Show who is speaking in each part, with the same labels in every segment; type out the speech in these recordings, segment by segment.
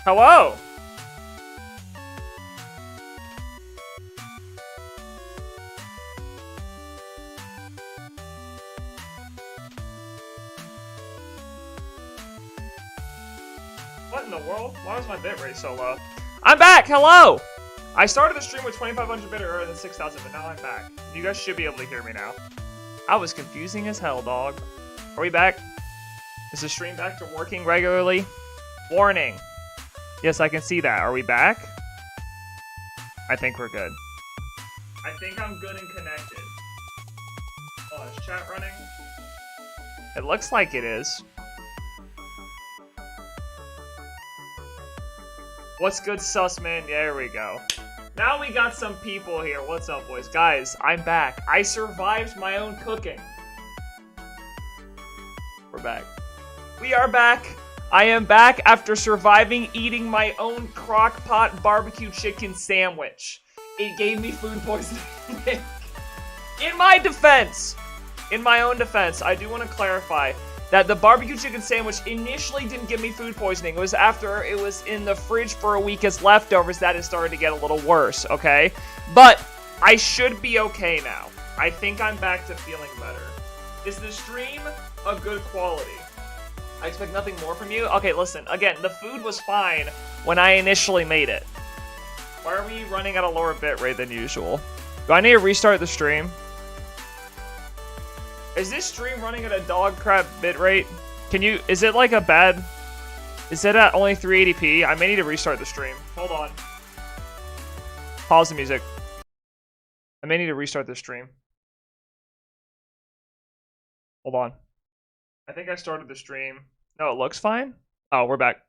Speaker 1: Hello! What in the world? Why was my bitrate so low? I'm back! Hello! I started the stream with 2500 bit earlier than 6000, but now I'm back. You guys should be able to hear me now. I was confusing as hell, dog. Are we back? Is the stream back to working regularly? Warning. Yes, I can see that. Are we back? I think we're good. I think I'm good and connected. Oh, is chat running? It looks like it is. What's good, Sussman? Yeah, there we go. Now we got some people here. What's up, boys? Guys, I'm back. I survived my own cooking. We're back. We are back. I am back after surviving eating my own crock-pot barbecue chicken sandwich. It gave me food poisoning. In my defense, in my own defense, I do want to clarify that the barbecue chicken sandwich initially didn't give me food poisoning. It was after it was in the fridge for a week as leftovers that it started to get a little worse, okay? But I should be okay now. I think I'm back to feeling better. Is the stream a good quality? I expect nothing more from you? Okay, listen, again, the food was fine when I initially made it. Why are we running at a lower bitrate than usual? Do I need to restart the stream? Is this stream running at a dog crap bitrate? Can you, is it like a bad, is it at only 380p? I may need to restart the stream. Hold on. Pause the music. I may need to restart the stream. Hold on. I think I started the stream. No, it looks fine. Oh, we're back.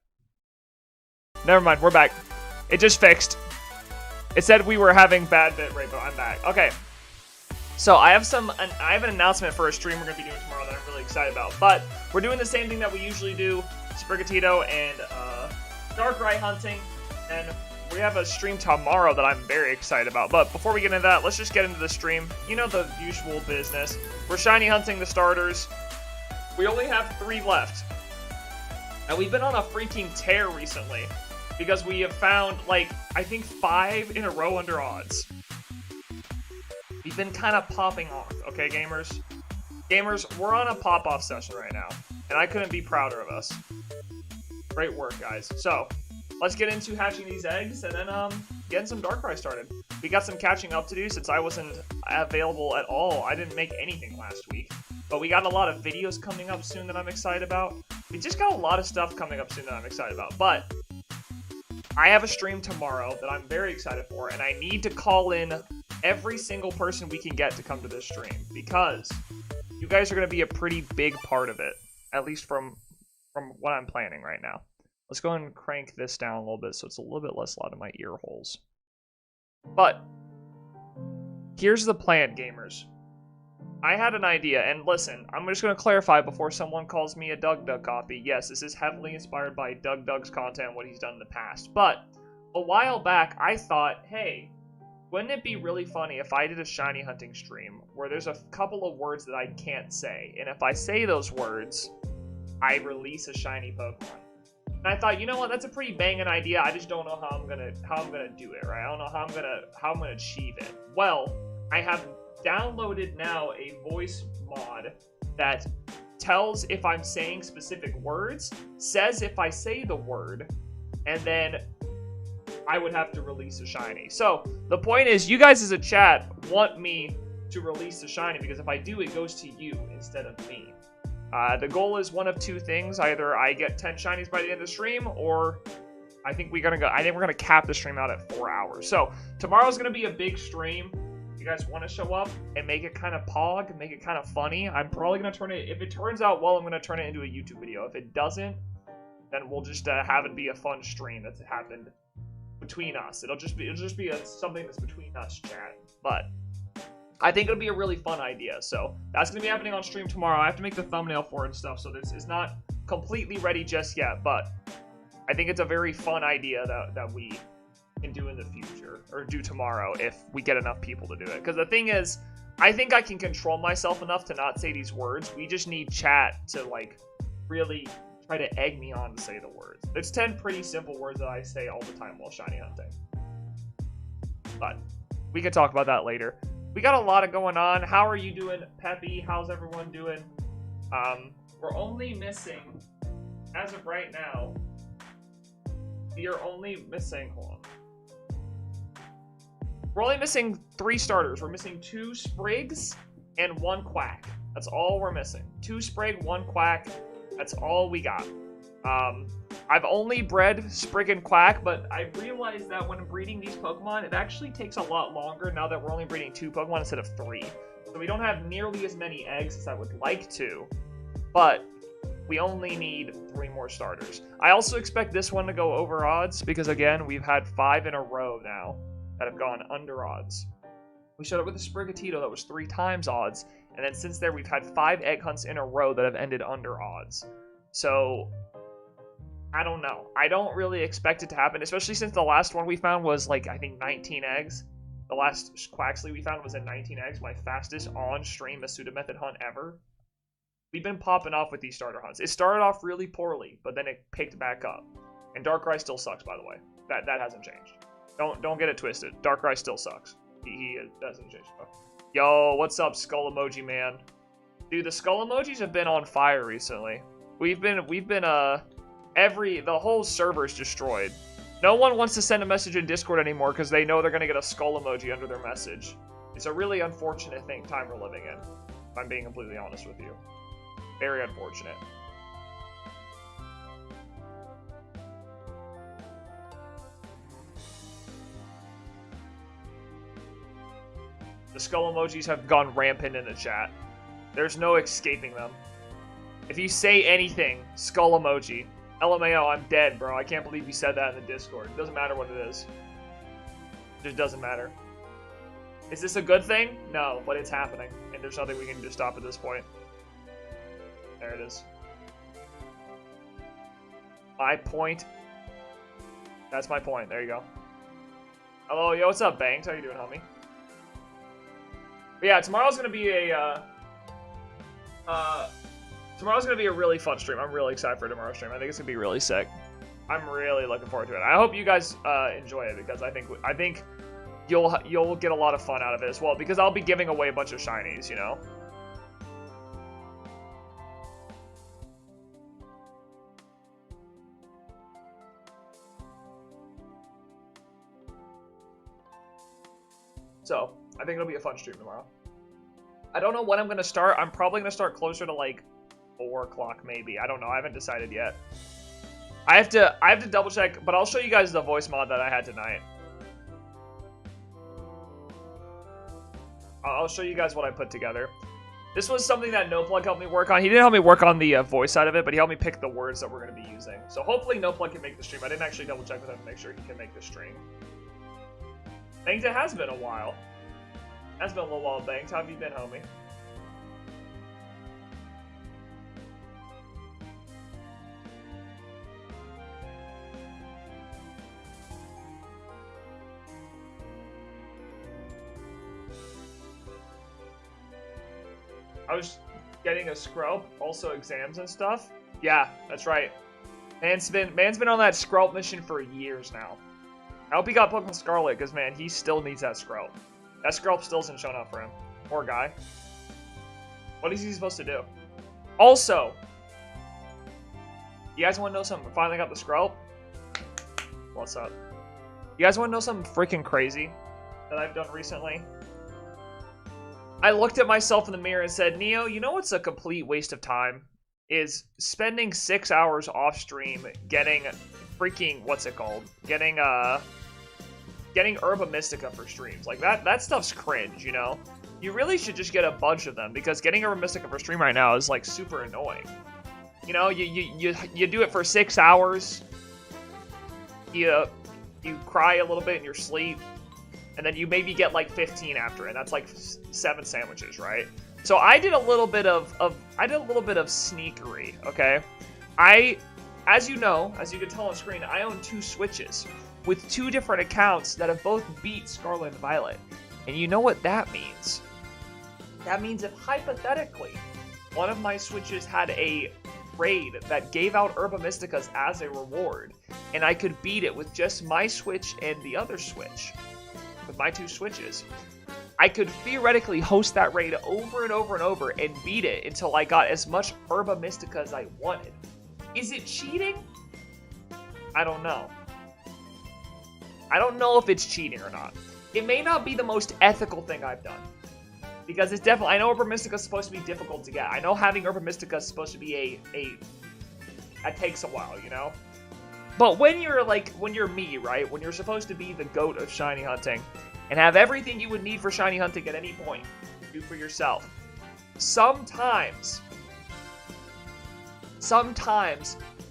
Speaker 1: Never mind, we're back. It just fixed. It said we were having bad bitrate, but I'm back. Okay. So I have an announcement for a stream we're gonna be doing tomorrow that I'm really excited about. But we're doing the same thing that we usually do, Sprigatito and dark rye hunting, and we have a stream tomorrow that I'm very excited about. But before we get into that, let's just get into the stream. You know the usual business. We're shiny hunting the starters. We only have 3 left. And we've been on a freaking tear recently because we have found, like, I think 5 in a row under odds. We've been kind of popping off, okay, gamers? Gamers, we're on a pop-off session right now, and I couldn't be prouder of us. Great work, guys. So, let's get into hatching these eggs, and then getting some dark rye started. We got some catching up to do since I wasn't available at all. I didn't make anything last week. But we got a lot of videos coming up soon that I'm excited about. We just got a lot of stuff coming up soon that I'm excited about. But I have a stream tomorrow that I'm very excited for, and I need to call in every single person we can get to come to this stream, because you guys are going to be a pretty big part of it, at least from what I'm planning right now. Let's go and crank this down a little bit so it's a little bit less loud in my ear holes. But here's the plan, gamers. I had an idea, and listen, I'm just going to clarify before someone calls me a Doug copy. Yes, this is heavily inspired by Doug's content, what he's done in the past. But a while back, I thought, hey, wouldn't it be really funny if I did a shiny hunting stream where there's a couple of words that I can't say, and if I say those words, I release a shiny Pokemon. And I thought, you know what, that's a pretty banging idea. I just don't know how I'm gonna do it, right? I don't know how I'm gonna achieve it. Well, I have downloaded now a voice mod that tells if I'm saying specific words, says if I say the word, and then I would have to release a shiny. So the point is, you guys as a chat want me to release a shiny, because if I do, it goes to you instead of me. The goal is one of 2 things. Either I get 10 shinies by the end of the stream, or I think we're gonna cap the stream out at 4 hours. So tomorrow's gonna be a big stream. You guys want to show up and make it kind of pog, make it kind of funny. I'm probably gonna turn it, if it turns out well, I'm gonna turn it into a YouTube video. If it doesn't, then we'll just have it be a fun stream that's happened between us. It'll just be something that's between us, chat. But I think it'll be a really fun idea. So that's gonna be happening on stream tomorrow. I have to make the thumbnail for it and stuff, so this is not completely ready just yet. But I think it's a very fun idea that we can do in the future, or do tomorrow if we get enough people to do it. Because the thing is, I think I can control myself enough to not say these words. We just need chat to, like, really try to egg me on to say the words. There's 10 pretty simple words that I say all the time while shiny hunting. But we could talk about that later. We got a lot of going on. How are you doing, Peppy? How's everyone doing? We're only missing, as of right now, we are only missing, hold on. We're only missing 3 starters. We're missing 2 sprigs and 1 quack. That's all we're missing. 2 sprig, 1 quack. That's all we got. I've only bred sprig and quack, but I realized that when breeding these Pokemon, it actually takes a lot longer now that we're only breeding 2 Pokemon instead of 3. So we don't have nearly as many eggs as I would like to, but we only need 3 more starters. I also expect this one to go over odds because, again, we've had 5 in a row now that have gone under odds. We showed up with a Sprigatito that was 3 times odds, and then since there we've had 5 egg hunts in a row that have ended under odds. So, I don't know. I don't really expect it to happen, especially since the last one we found was, like, I think 19 eggs. The last Quaxley we found was at 19 eggs, my fastest on-stream Masuda Method hunt ever. We've been popping off with these starter hunts. It started off really poorly, but then it picked back up. And Darkrai still sucks, by the way. That hasn't changed. Don't get it twisted. Darkrai still sucks. He doesn't change. Yo, what's up, Skull Emoji man? Dude, the Skull Emojis have been on fire recently. We've been the whole server's destroyed. No one wants to send a message in Discord anymore because they know they're gonna get a skull emoji under their message. It's a really unfortunate time we're living in, if I'm being completely honest with you. Very unfortunate. The skull emojis have gone rampant in the chat. There's no escaping them. If you say anything, skull emoji. LMAO, I'm dead, bro. I can't believe you said that in the Discord. It doesn't matter what it is. It just doesn't matter. Is this a good thing? No, but it's happening. And there's nothing we can do to stop at this point. There it is. My point. That's my point. There you go. Hello, yo, what's up, Banks? How you doing, homie? But yeah, tomorrow's gonna be a really fun stream. I'm really excited for tomorrow's stream. I think it's gonna be really sick. I'm really looking forward to it. I hope you guys enjoy it because I think you'll get a lot of fun out of it as well because I'll be giving away a bunch of shinies, you know. So, I think it'll be a fun stream tomorrow. I don't know when I'm going to start. I'm probably going to start closer to, like, 4 o'clock, maybe. I don't know. I haven't decided yet. I have to double check, but I'll show you guys the voice mod that I had tonight. I'll show you guys what I put together. This was something that NoPlug helped me work on. He didn't help me work on the voice side of it, but he helped me pick the words that we're going to be using. So hopefully NoPlug can make the stream. I didn't actually double check with him to make sure he can make the stream. Banks, it has been a while. It has been a little while, Banks. How have you been, homie? I was getting a scrub, also exams and stuff. Yeah, that's right. Man's been on that scrub mission for years now. I hope he got Pokemon Scarlet, because, man, he still needs that Skrelp. That Skrelp still hasn't shown up for him. Poor guy. What is he supposed to do? Also, you guys want to know something? Finally got the Skrelp. What's up? You guys want to know something freaking crazy that I've done recently? I looked at myself in the mirror and said, Neo, you know what's a complete waste of time? Is spending 6 hours off stream getting freaking, what's it called? Getting Herba Mystica for streams. Like, that stuff's cringe, you know? You really should just get a bunch of them, because getting Herba Mystica for stream right now is, like, super annoying. You know, you do it for 6 hours, you cry a little bit in your sleep, and then you maybe get, like, 15 after it. That's, like, 7 sandwiches, right? So I did a little bit of sneakery, okay? As you know, as you can tell on screen, I own 2 Switches with 2 different accounts that have both beat Scarlet and Violet. And you know what that means? That means if hypothetically one of my Switches had a raid that gave out Herba Mysticas as a reward, and I could beat it with just my Switch and the other Switch, with my 2 Switches, I could theoretically host that raid over and over and over and beat it until I got as much Herba Mystica as I wanted. Is it cheating? I don't know. I don't know if it's cheating or not. It may not be the most ethical thing I've done. Because it's definitely, I know Herba Mystica is supposed to be difficult to get. I know having Herba Mystica is supposed to be that takes a while, you know? But when you're when you're me, right? When you're supposed to be the GOAT of shiny hunting and have everything you would need for shiny hunting at any point, do for yourself. Sometimes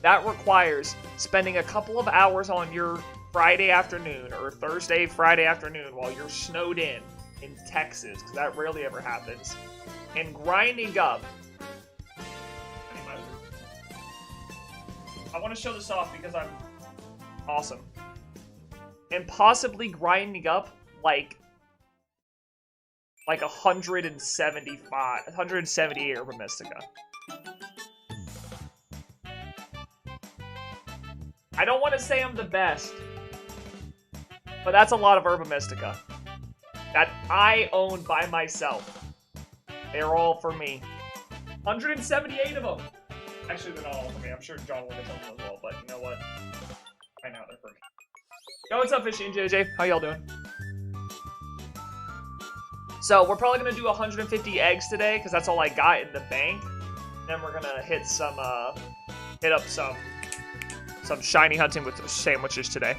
Speaker 1: that requires spending a couple of hours on your Friday afternoon or Friday afternoon while you're snowed in Texas, because that rarely ever happens, and grinding up. I want to show this off because I'm awesome. And possibly grinding up like 178 Herba Mystica. I don't want to say I'm the best, but that's a lot of Herba Mystica that I own by myself. They're all for me. 178 of them. Actually, they're not all for me. I'm sure John will get some as well, but you know what? Right now, they're for me. Yo, what's up, Fishy and JJ? How y'all doing? So, we're probably going to do 150 eggs today, because that's all I got in the bank. Then we're going to hit up some shiny hunting with sandwiches today.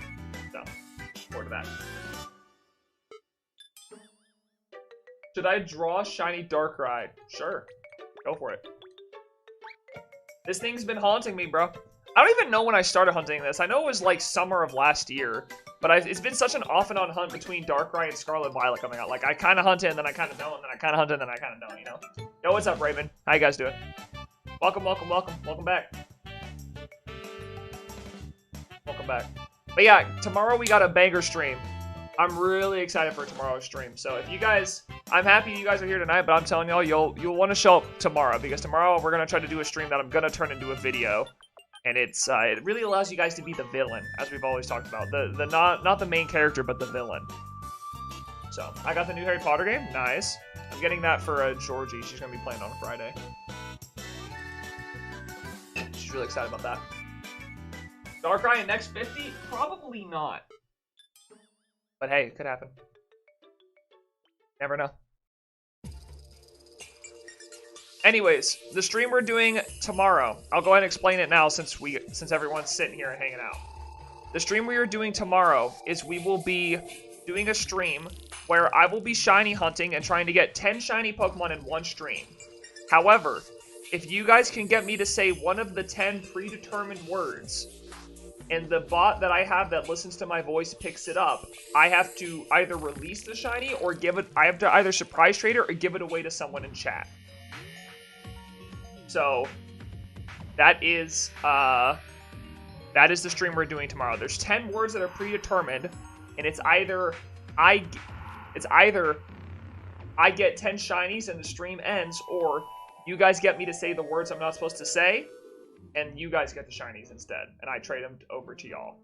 Speaker 1: So, forward to that. Should I draw shiny Darkrai? Sure. Go for it. This thing's been haunting me, bro. I don't even know when I started hunting this. I know it was like summer of last year, but it's been such an off and on hunt between Darkrai and Scarlet Violet coming out. Like, I kind of hunt it, and then I kind of don't, and then I kind of hunt it, and then I kind of don't, you know? Yo, what's up, Raven? How you guys doing? Welcome, welcome, welcome. Welcome back. Welcome back. But yeah, tomorrow we got a banger stream. I'm really excited for tomorrow's stream. So if you guys, I'm happy you guys are here tonight, but I'm telling y'all, you'll want to show up tomorrow, because tomorrow we're gonna try to do a stream that I'm gonna turn into a video, and it really allows you guys to be the villain, as we've always talked about, the not the main character, but the villain. So I got the new Harry Potter game, nice. I'm getting that for Georgie. She's gonna be playing on Friday. She's really excited about that. Darkrai in next 50? Probably not. But hey, it could happen. Never know. Anyways, the stream we're doing tomorrow, I'll go ahead and explain it now since everyone's sitting here and hanging out. The stream we are doing tomorrow is we will be doing a stream where I will be shiny hunting and trying to get 10 shiny Pokemon in one stream. However, if you guys can get me to say one of the 10 predetermined words, and the bot that I have that listens to my voice picks it up, I have to either release the shiny or I have to either surprise trade it or give it away to someone in chat. So that is the stream we're doing tomorrow. There's 10 words that are predetermined, and it's either I get 10 shinies and the stream ends, or you guys get me to say the words I'm not supposed to say, and you guys get the shinies instead, and I trade them over to y'all.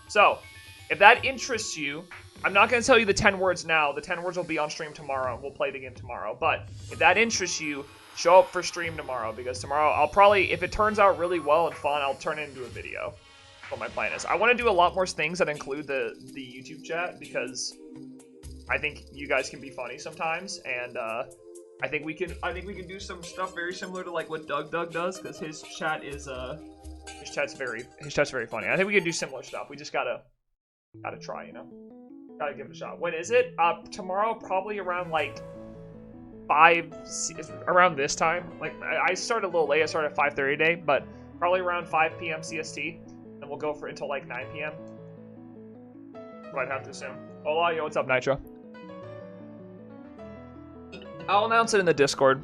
Speaker 1: So, if that interests you, I'm not going to tell you the 10 words now. The 10 words will be on stream tomorrow, and we'll play the game tomorrow. But if that interests you, show up for stream tomorrow, because tomorrow I'll probably, if it turns out really well and fun, I'll turn it into a video. That's what my plan is. I want to do a lot more things that include the YouTube chat, because I think you guys can be funny sometimes, and I think we can do some stuff very similar to like what Doug does, because his chat's very funny. I think we can do similar stuff. We just gotta try, you know. Gotta give it a shot. When is it? Tomorrow, probably around like 5, around this time. Like I start a little late. I start at 5:30 today, but probably around 5 p.m. CST. And we'll go for until like 9 p.m. I'd have to assume. Hola, yo, what's up, Nitro? I'll announce it in the Discord.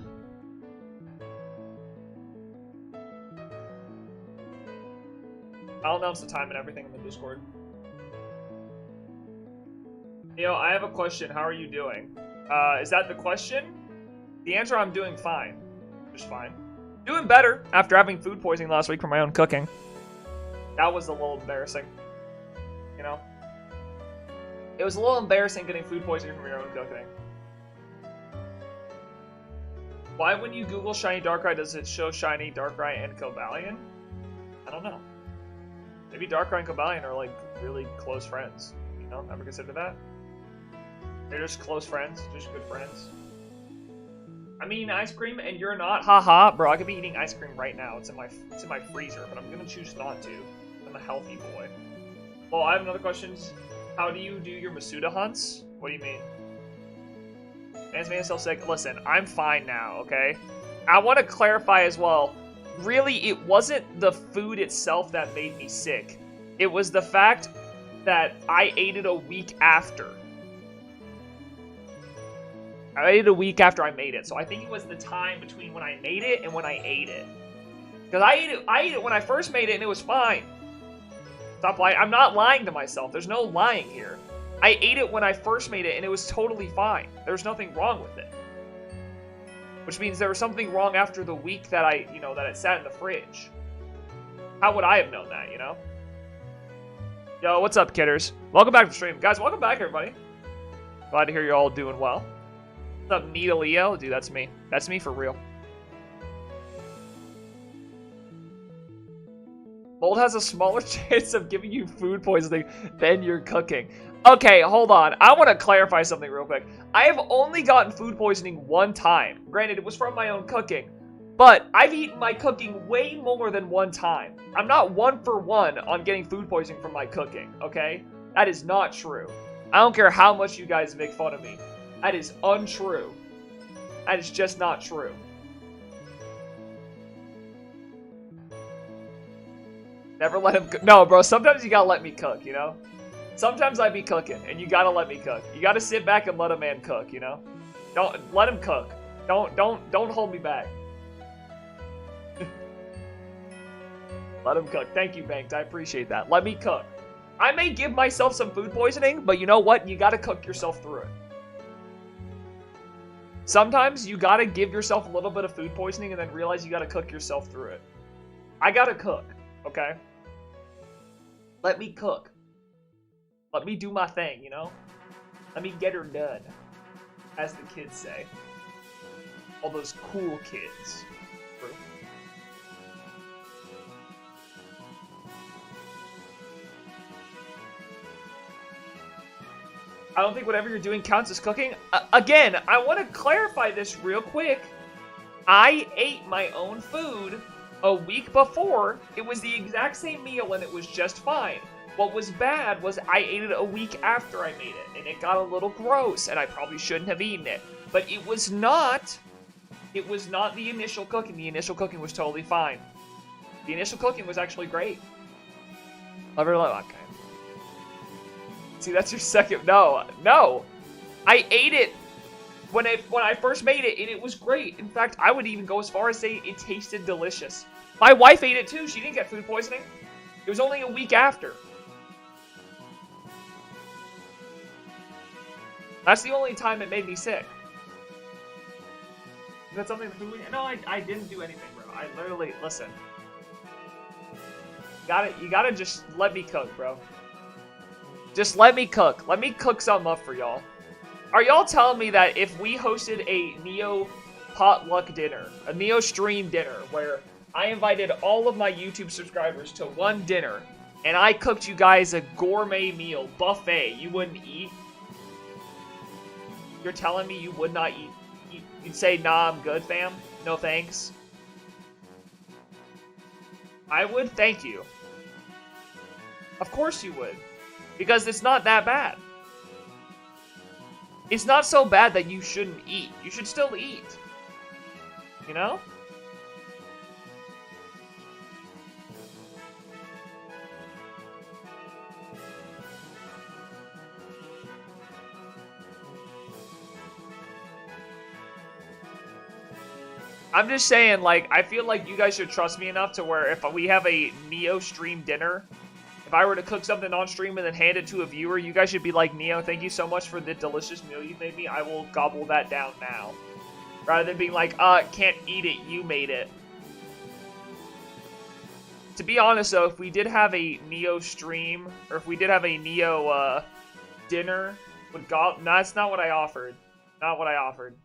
Speaker 1: I'll announce the time and everything in the Discord. Yo, I have a question. How are you doing? Is that the question? The answer, I'm doing fine. Just fine. Doing better after having food poisoning last week from my own cooking. That was a little embarrassing. You know? It was a little embarrassing getting food poisoning from your own cooking. Why when you Google Shiny Darkrai does it show Shiny Darkrai and Cobalion? I don't know. Maybe Darkrai and Cobalion are like really close friends. You know, ever consider that? They're just close friends, just good friends. I'm eating ice cream and you're not? Haha, bro, I could be eating ice cream right now. It's in my freezer, but I'm gonna choose not to. I'm a healthy boy. Well, I have another question. How do you do your Masuda hunts? What do you mean? Man's made himself sick. Listen, I'm fine now, okay? I want to clarify as well. Really, it wasn't the food itself that made me sick. It was the fact that I ate it a week after. I ate it a week after I made it, so I think it was the time between when I made it and when I ate it. Because I ate it when I first made it and it was fine. Stop lying. I'm not lying to myself. There's no lying here. I ate it when I first made it and it was totally fine. There's nothing wrong with it. Which means there was something wrong after the week that that it sat in the fridge. How would I have known that, you know? Yo, what's up, kidders? Welcome back to the stream. Guys, welcome back, everybody. Glad to hear you're all doing well. What's up, Nita Leo? Dude, that's me. That's me for real. Mold has a smaller chance of giving you food poisoning than you're cooking. Okay, hold on. I want to clarify something real quick. I have only gotten food poisoning one time. Granted, it was from my own cooking. But I've eaten my cooking way more than one time. I'm not 1 for 1 on getting food poisoning from my cooking, okay? That is not true. I don't care how much you guys make fun of me. That is untrue. That is just not true. Never let him cook. No, bro, sometimes you gotta let me cook, you know? Sometimes I be cooking, and you gotta let me cook. You gotta sit back and let a man cook, you know? Don't let him cook. Don't hold me back. Let him cook. Thank you, Banks. I appreciate that. Let me cook. I may give myself some food poisoning, but you know what? You gotta cook yourself through it. Sometimes you gotta give yourself a little bit of food poisoning and then realize you gotta cook yourself through it. I gotta cook, okay? Let me cook. Let me do my thing, you know? Let me get her done, as the kids say. All those cool kids. I don't think whatever you're doing counts as cooking. Again, I want to clarify this real quick. I ate my own food a week before. It was the exact same meal and it was just fine. What was bad was I ate it a week after I made it, and it got a little gross, and I probably shouldn't have eaten it. But it was not the initial cooking. The initial cooking was totally fine. The initial cooking was actually great. Love her, okay. See, that's your second. No. I ate it when I first made it, and it was great. In fact, I would even go as far as say it tasted delicious. My wife ate it too. She didn't get food poisoning. It was only a week after. That's the only time it made me sick. Is that something? No, I didn't do anything, bro. I literally listen. You gotta just let me cook, bro. Just let me cook. Let me cook something up for y'all. Are y'all telling me that if we hosted a Neo potluck dinner, a Neo stream dinner, where I invited all of my YouTube subscribers to one dinner, and I cooked you guys a gourmet meal, buffet, you wouldn't eat? You're telling me you would not eat? You'd say, nah, I'm good, fam? No thanks? I would? Thank you. Of course you would. Because it's not that bad. It's not so bad that you shouldn't eat. You should still eat. You know? I'm just saying, like, I feel like you guys should trust me enough to where if we have a Neo stream dinner, if I were to cook something on stream and then hand it to a viewer, you guys should be like, Neo, thank you so much for the delicious meal you made me. I will gobble that down now. Rather than being like, can't eat it, you made it. To be honest, though, if we did have a Neo stream, or if we did have a Neo dinner, would no, that's not what I offered. Not what I offered.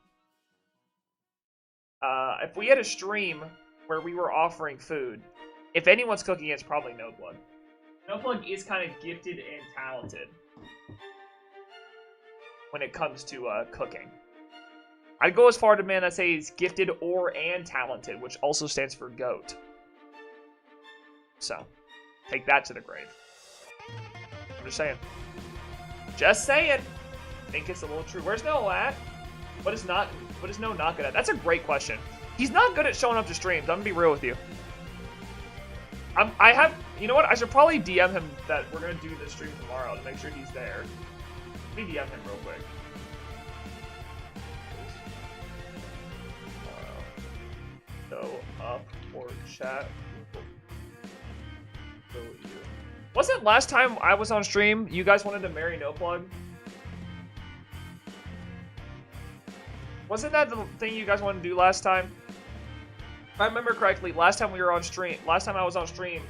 Speaker 1: If we had a stream where we were offering food, if anyone's cooking, it's probably NoPlug. NoPlug is kind of gifted and talented when it comes to cooking. I'd go as far to man that say he's gifted and talented, which also stands for GOAT. So, take that to the grave. I'm just saying. Just saying. I think it's a little true. Where's Noah at? What is Noah not good at? That's a great question. He's not good at showing up to streams. I'm gonna be real with you. You know what? I should probably DM him that we're gonna do this stream tomorrow to make sure he's there. Let me DM him real quick. Go up or chat. Wasn't last time I was on stream, you guys wanted to marry NoPlug? Wasn't that the thing you guys wanted to do last time? If I remember correctly, last time I was on stream,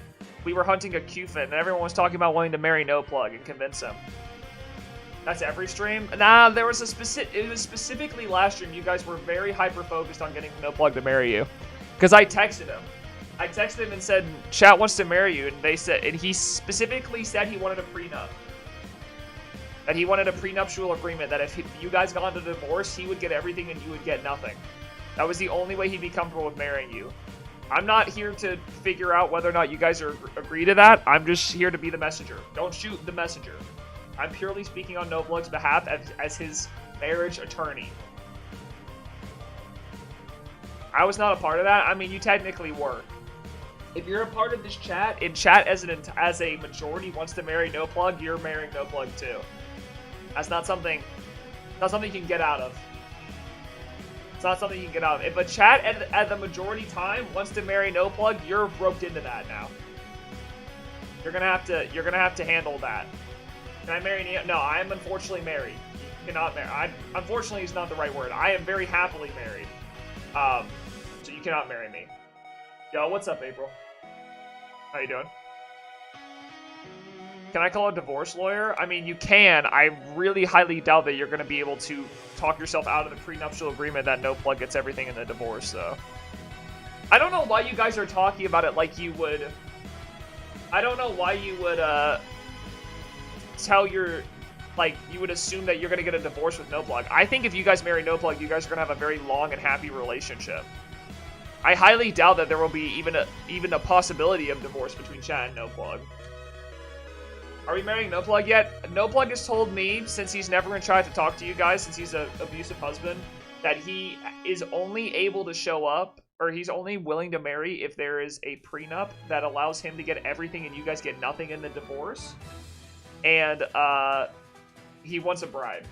Speaker 1: we were hunting a Qfin, and everyone was talking about wanting to marry NoPlug and convince him. That's every stream? Nah, there was it was specifically last stream, you guys were very hyper-focused on getting NoPlug to marry you. Because I texted him. I texted him and said, chat wants to marry you, and he specifically said he wanted a prenup. That he wanted a prenuptial agreement, that if you guys got into divorce, he would get everything and you would get nothing. That was the only way he'd be comfortable with marrying you. I'm not here to figure out whether or not you guys agree to that. I'm just here to be the messenger. Don't shoot the messenger. I'm purely speaking on NoPlug's behalf as his marriage attorney. I was not a part of that. I mean, you technically were. If you're a part of this chat, and chat as a majority wants to marry NoPlug, you're marrying NoPlug too. That's not something you can get out of. It's not something you can get out of. If a chat at the majority time wants to marry NoPlug, you're roped into that now. You're gonna have to handle that. Can I marry Neo? No, I am unfortunately married. You cannot marry. Unfortunately is not the right word. I am very happily married. So you cannot marry me. Yo, what's up, April? How you doing? Can I call a divorce lawyer? I mean, you can. I really highly doubt that you're going to be able to talk yourself out of the prenuptial agreement that NoPlug gets everything in the divorce, though. I don't know why you guys are talking about it like you would... I don't know why you would, you would assume that you're going to get a divorce with NoPlug. I think if you guys marry NoPlug, you guys are going to have a very long and happy relationship. I highly doubt that there will be even a possibility of divorce between chat and NoPlug. Are we marrying NoPlug yet? NoPlug has told me, since he's never going to try to talk to you guys, since he's an abusive husband, that he is only able to show up, or he's only willing to marry if there is a prenup that allows him to get everything and you guys get nothing in the divorce. And, he wants a bribe.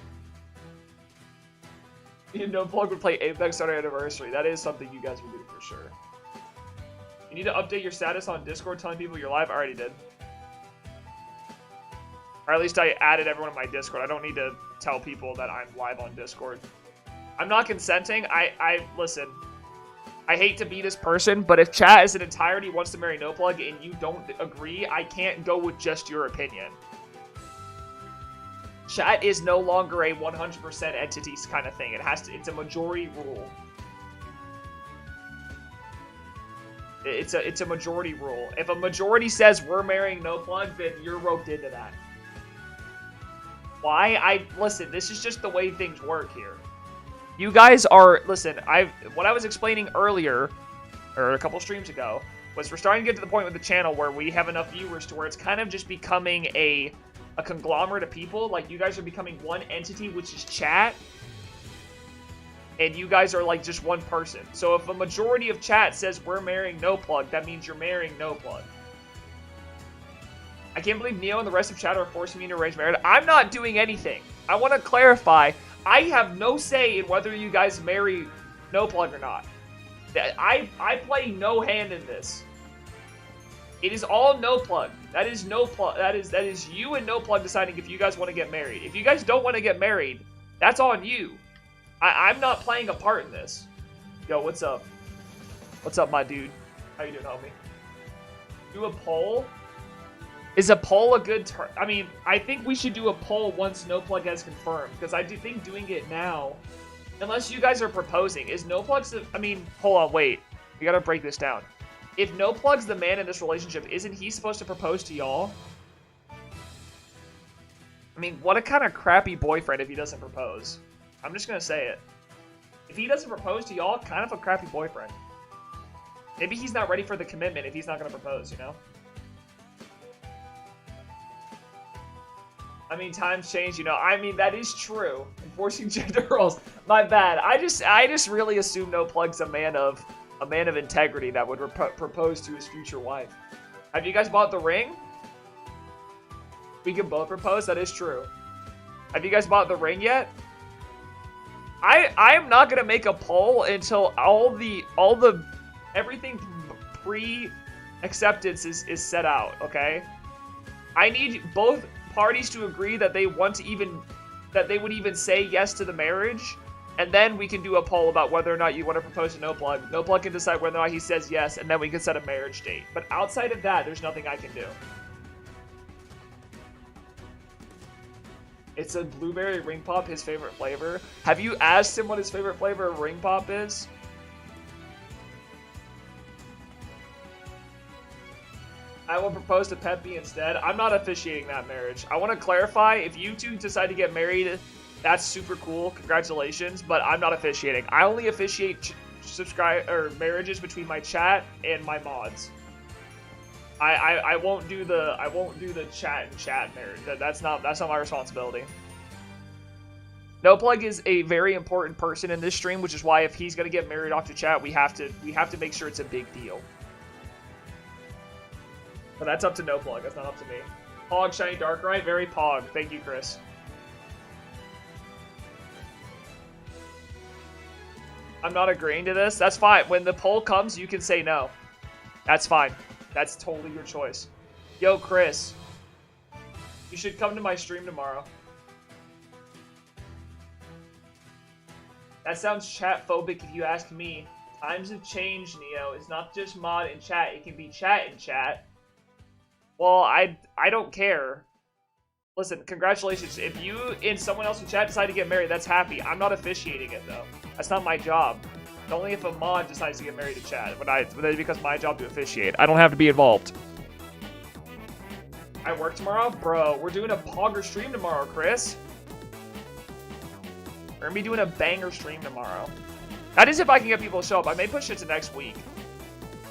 Speaker 1: NoPlug would play Apex on our anniversary. That is something you guys would do for sure. You need to update your status on Discord telling people you're live. I already did. Or at least I added everyone in my Discord. I don't need to tell people that I'm live on Discord. I'm not consenting. Listen, I hate to be this person, but if chat as an entirety wants to marry NoPlug and you don't agree, I can't go with just your opinion. Chat is no longer a 100% entity kind of thing. It's a majority rule. It's a majority rule. If a majority says we're marrying NoPlug, then you're roped into that. Why? Listen, this is just the way things work here. You guys are, listen, what I was explaining earlier, or a couple streams ago, was we're starting to get to the point with the channel where we have enough viewers to where it's kind of just becoming a conglomerate of people. Like, you guys are becoming one entity, which is chat. And you guys are like just one person. So if a majority of chat says we're marrying NoPlug, that means you're marrying NoPlug. I can't believe Neo and the rest of chat are forcing me to arrange marriage. I'm not doing anything. I want to clarify. I have no say in whether you guys marry NoPlug or not. I play no hand in this. It is all NoPlug. That is NoPlug. That is you and NoPlug deciding if you guys want to get married. If you guys don't want to get married, that's on you. I'm not playing a part in this. Yo, what's up? What's up, my dude? How you doing, homie? Do a poll? Is a poll a good term? I mean, I think we should do a poll once NoPlug has confirmed, because I do think doing it now, unless you guys are proposing, is NoPlug's, I mean, hold on, wait. We gotta break this down. If NoPlug's the man in this relationship, isn't he supposed to propose to y'all? I mean, what a kind of crappy boyfriend if he doesn't propose. I'm just gonna say it. If he doesn't propose to y'all, kind of a crappy boyfriend. Maybe he's not ready for the commitment if he's not gonna propose, you know? I mean, times change, you know. I mean, that is true. Enforcing gender roles. My bad. I just really assume NoPlug's a man of integrity that would propose to his future wife. Have you guys bought the ring? We can both propose. That is true. Have you guys bought the ring yet? I am not gonna make a poll until everything pre-acceptance is set out. Okay. I need both parties to agree that they want to that they would even say yes to the marriage, and then we can do a poll about whether or not you want to propose to NoPlug. NoPlug can decide whether or not he says yes, and then we can set a marriage date. But outside of that, there's nothing I can do. It's a blueberry ring pop, his favorite flavor. Have you asked him what his favorite flavor of ring pop is? I will propose to Peppy instead. I'm not officiating that marriage. I want to clarify, if you two decide to get married, that's super cool. Congratulations, but I'm not officiating. I only officiate marriages between my chat and my mods. I won't do the chat marriage. That's not my responsibility. NoPlug is a very important person in this stream, which is why if he's gonna get married off to chat, we have to make sure it's a big deal. But that's up to NoPlug. That's not up to me. Pog, shiny dark right, very pog. Thank you, Chris. I'm not agreeing to this. That's fine. When the poll comes, you can say no. That's fine. That's totally your choice. Yo, Chris. You should come to my stream tomorrow. That sounds chat-phobic if you ask me. Times have changed, Neo. It's not just mod and chat. It can be chat and chat. Well, I don't care. Listen, congratulations. If you and someone else in chat decide to get married, that's happy. I'm not officiating it, though. That's not my job. It's only if a mod decides to get married in chat. When it becomes my job to officiate. I don't have to be involved. I work tomorrow? Bro, we're doing a Pogger stream tomorrow, Chris. We're gonna be doing a banger stream tomorrow. That is if I can get people to show up. I may push it to next week.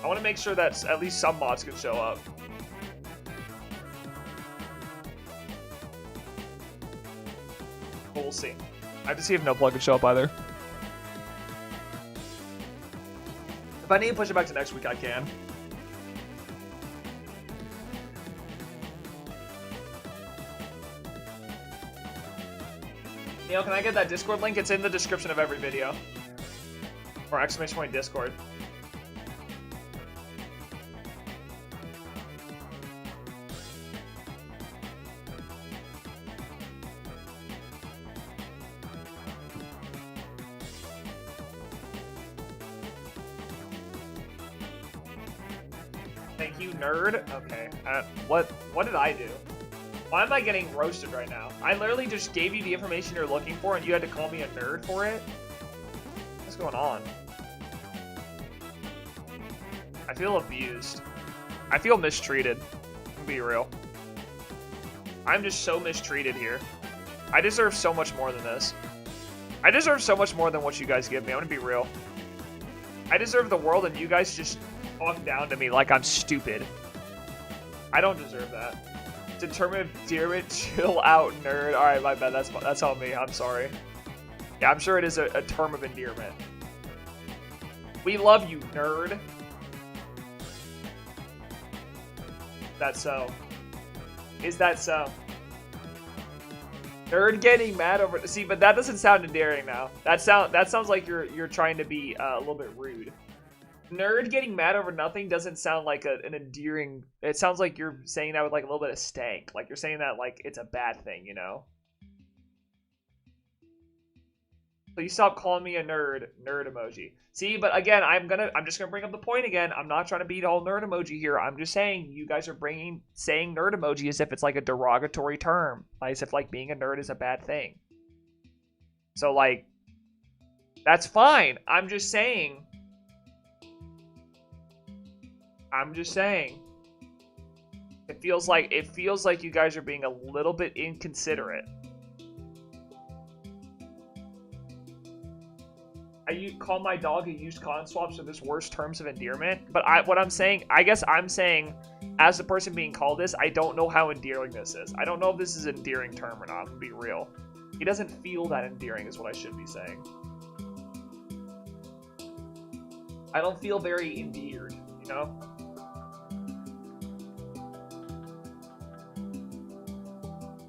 Speaker 1: I want to make sure that at least some mods can show up. We'll see. I have to see if NoPlug can show up either. If I need to push it back to next week, I can. Neil, can I get that Discord link? It's in the description of every video. Or exclamation point Discord. Thank you, nerd. Okay. What did I do? Why am I getting roasted right now? I literally just gave you the information you're looking for and you had to call me a nerd for it? What's going on? I feel abused. I feel mistreated. To be real. I'm just so mistreated here. I deserve so much more than this. I deserve so much more than what you guys give me. I'm gonna be real. I deserve the world and you guys just talk down to me like I'm stupid. I don't deserve that. Determined endearment, chill out, nerd. Alright, my bad. That's on me. I'm sorry. Yeah, I'm sure it is a term of endearment. We love you, nerd. That's so. Is that so? Nerd getting mad over. See, but that doesn't sound endearing now. That sounds like you're trying to be a little bit rude. Nerd getting mad over nothing doesn't sound like an endearing. It sounds like you're saying that with like a little bit of stank. Like you're saying that like it's a bad thing, you know? Please stop calling me a nerd. Nerd emoji. See, but again, I'm just gonna bring up the point again. I'm not trying to beat all nerd emoji here. I'm just saying you guys are saying nerd emoji as if it's like a derogatory term, as if like being a nerd is a bad thing. So like, that's fine. I'm just saying. It feels like you guys are being a little bit inconsiderate. I call my dog a used con swap, so there's worse terms of endearment. But I guess I'm saying, as the person being called this, I don't know how endearing this is. I don't know if this is an endearing term or not, to be real. He doesn't feel that endearing is what I should be saying. I don't feel very endeared, you know?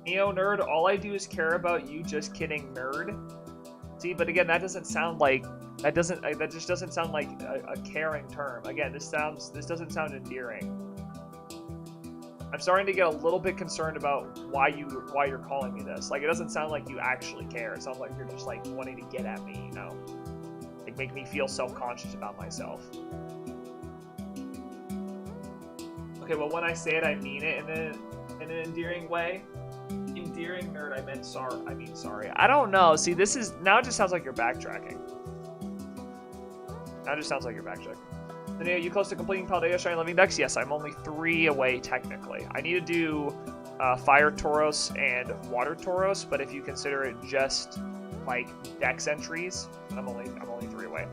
Speaker 1: Neo nerd, all I do is care about you, just kidding, nerd. See, but again, that doesn't sound like that just doesn't sound like a caring term. Again, this doesn't sound endearing. I'm starting to get a little bit concerned about why you're calling me this. Like, it doesn't sound like you actually care. It sounds like you're just like wanting to get at me, you know? Like, make me feel self-conscious about myself. Okay, well, when I say it, I mean it in an endearing way. Endearing nerd, I mean sorry. I don't know. See, now it just sounds like you're backtracking. So, Neo, you close to completing Paldea Shiny Living Dex? Yes, I'm only 3 away technically. I need to do Fire Tauros and Water Tauros, but if you consider it just like Dex entries, I'm only 3 away.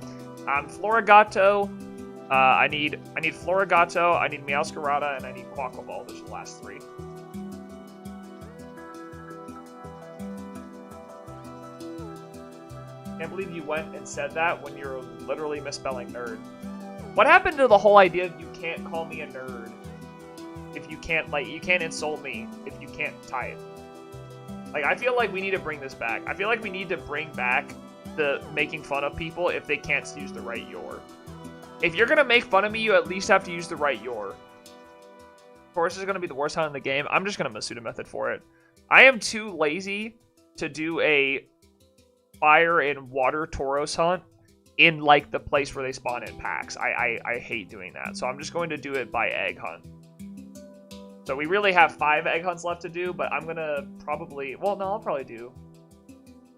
Speaker 1: Florigato. I need Florigato. I need Meowscarada, and I need Quackaball. Those are the last 3. Can't believe you went and said that when you're literally misspelling nerd. What happened to the whole idea of you can't call me a nerd if you can't, like, you can't insult me if you can't type? Like, I feel like we need to bring this back. I feel like we need to bring back the making fun of people if they can't use the right your. If you're gonna make fun of me, you at least have to use the right your. Of course, is gonna be the worst hunt in the game. I'm just gonna Masuda method for it. I am too lazy to do a Fire and Water Tauros hunt in like the place where they spawn in packs. I hate doing that, so I'm just going to do it by egg hunt. So we really have 5 egg hunts left to do, but I'm gonna probably, well, no, I'll probably do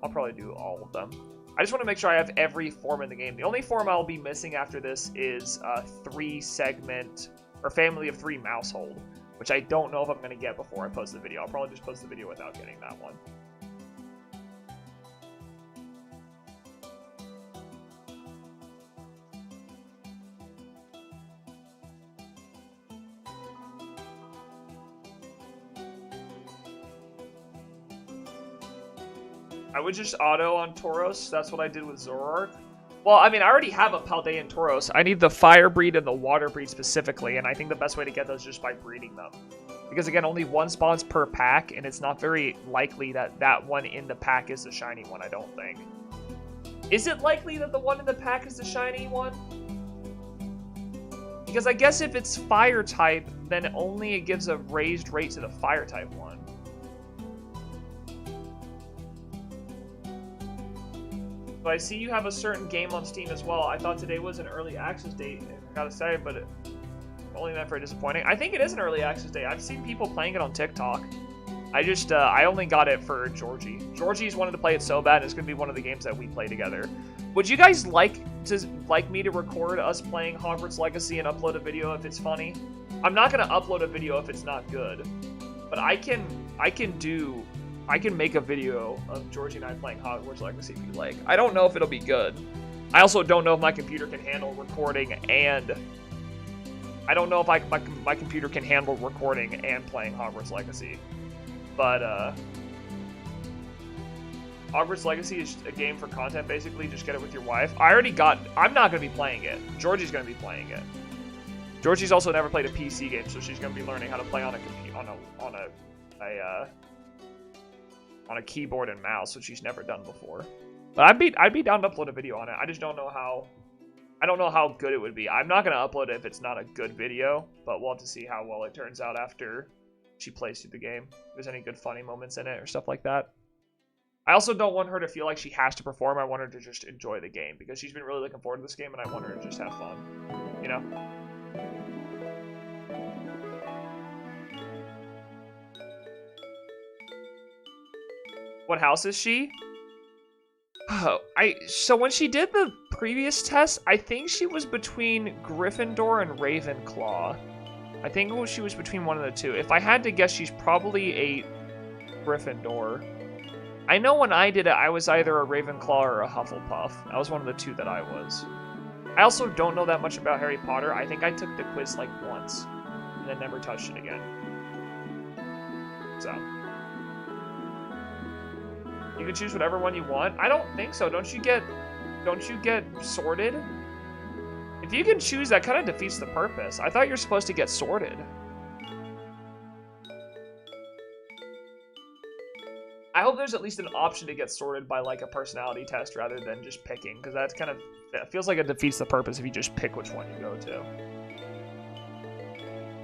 Speaker 1: all of them. I just want to make sure I have every form in the game. The only form I'll be missing after this is a 3-segment or family of 3 Mousehold, which I don't know if I'm gonna get before I post the video. I'll probably just post the video without getting that one. I would just auto on Tauros. That's what I did with Zoroark. Well, I mean, I already have a Paldean Tauros. I need the Fire breed and the Water breed specifically, and I think the best way to get those is just by breeding them. Because, again, only 1 spawns per pack, and it's not very likely that that one in the pack is the shiny one, I don't think. Is it likely that the one in the pack is the shiny one? Because I guess if it's Fire type, then only it gives a raised rate to the Fire type one. But I see you have a certain game on Steam as well. I thought today was an early access date, I gotta say, but it only meant for disappointing. I think it is an early access date. I've seen people playing it on TikTok. I only got it for Georgie. Georgie's wanted to play it so bad, and it's gonna be one of the games that we play together. Would you guys like me to record us playing Hogwarts Legacy and upload a video if it's funny? I'm not gonna upload a video if it's not good, but I can make a video of Georgie and I playing Hogwarts Legacy if you like. I don't know if it'll be good. I also don't know if my computer can handle recording and... I don't know if my computer can handle recording and playing Hogwarts Legacy. But, Hogwarts Legacy is a game for content, basically. Just get it with your wife. I'm not going to be playing it. Georgie's going to be playing it. Georgie's also never played a PC game, so she's going to be learning how to play on a keyboard and mouse, which she's never done before. But I'd be down to upload a video on it. I just don't know how. I don't know how good it would be. I'm not gonna upload it if it's not a good video, but we'll have to see how well it turns out after she plays through the game. If there's any good funny moments in it or stuff like that. I also don't want her to feel like she has to perform. I want her to just enjoy the game because she's been really looking forward to this game, and I want her to just have fun. You know? What house is she? Oh, so when she did the previous test, I think she was between Gryffindor and Ravenclaw. I think she was between one of the two. If I had to guess, she's probably a Gryffindor. I know when I did it, I was either a Ravenclaw or a Hufflepuff. That was one of the two that I was. I also don't know that much about Harry Potter. I think I took the quiz like once and then never touched it again. So. You can choose whatever one you want. I don't think so. Don't you get sorted? If you can choose, that kind of defeats the purpose. I thought you're supposed to get sorted. I hope there's at least an option to get sorted by like a personality test rather than just picking, because that's kind of, it feels like it defeats the purpose if you just pick which one you go to.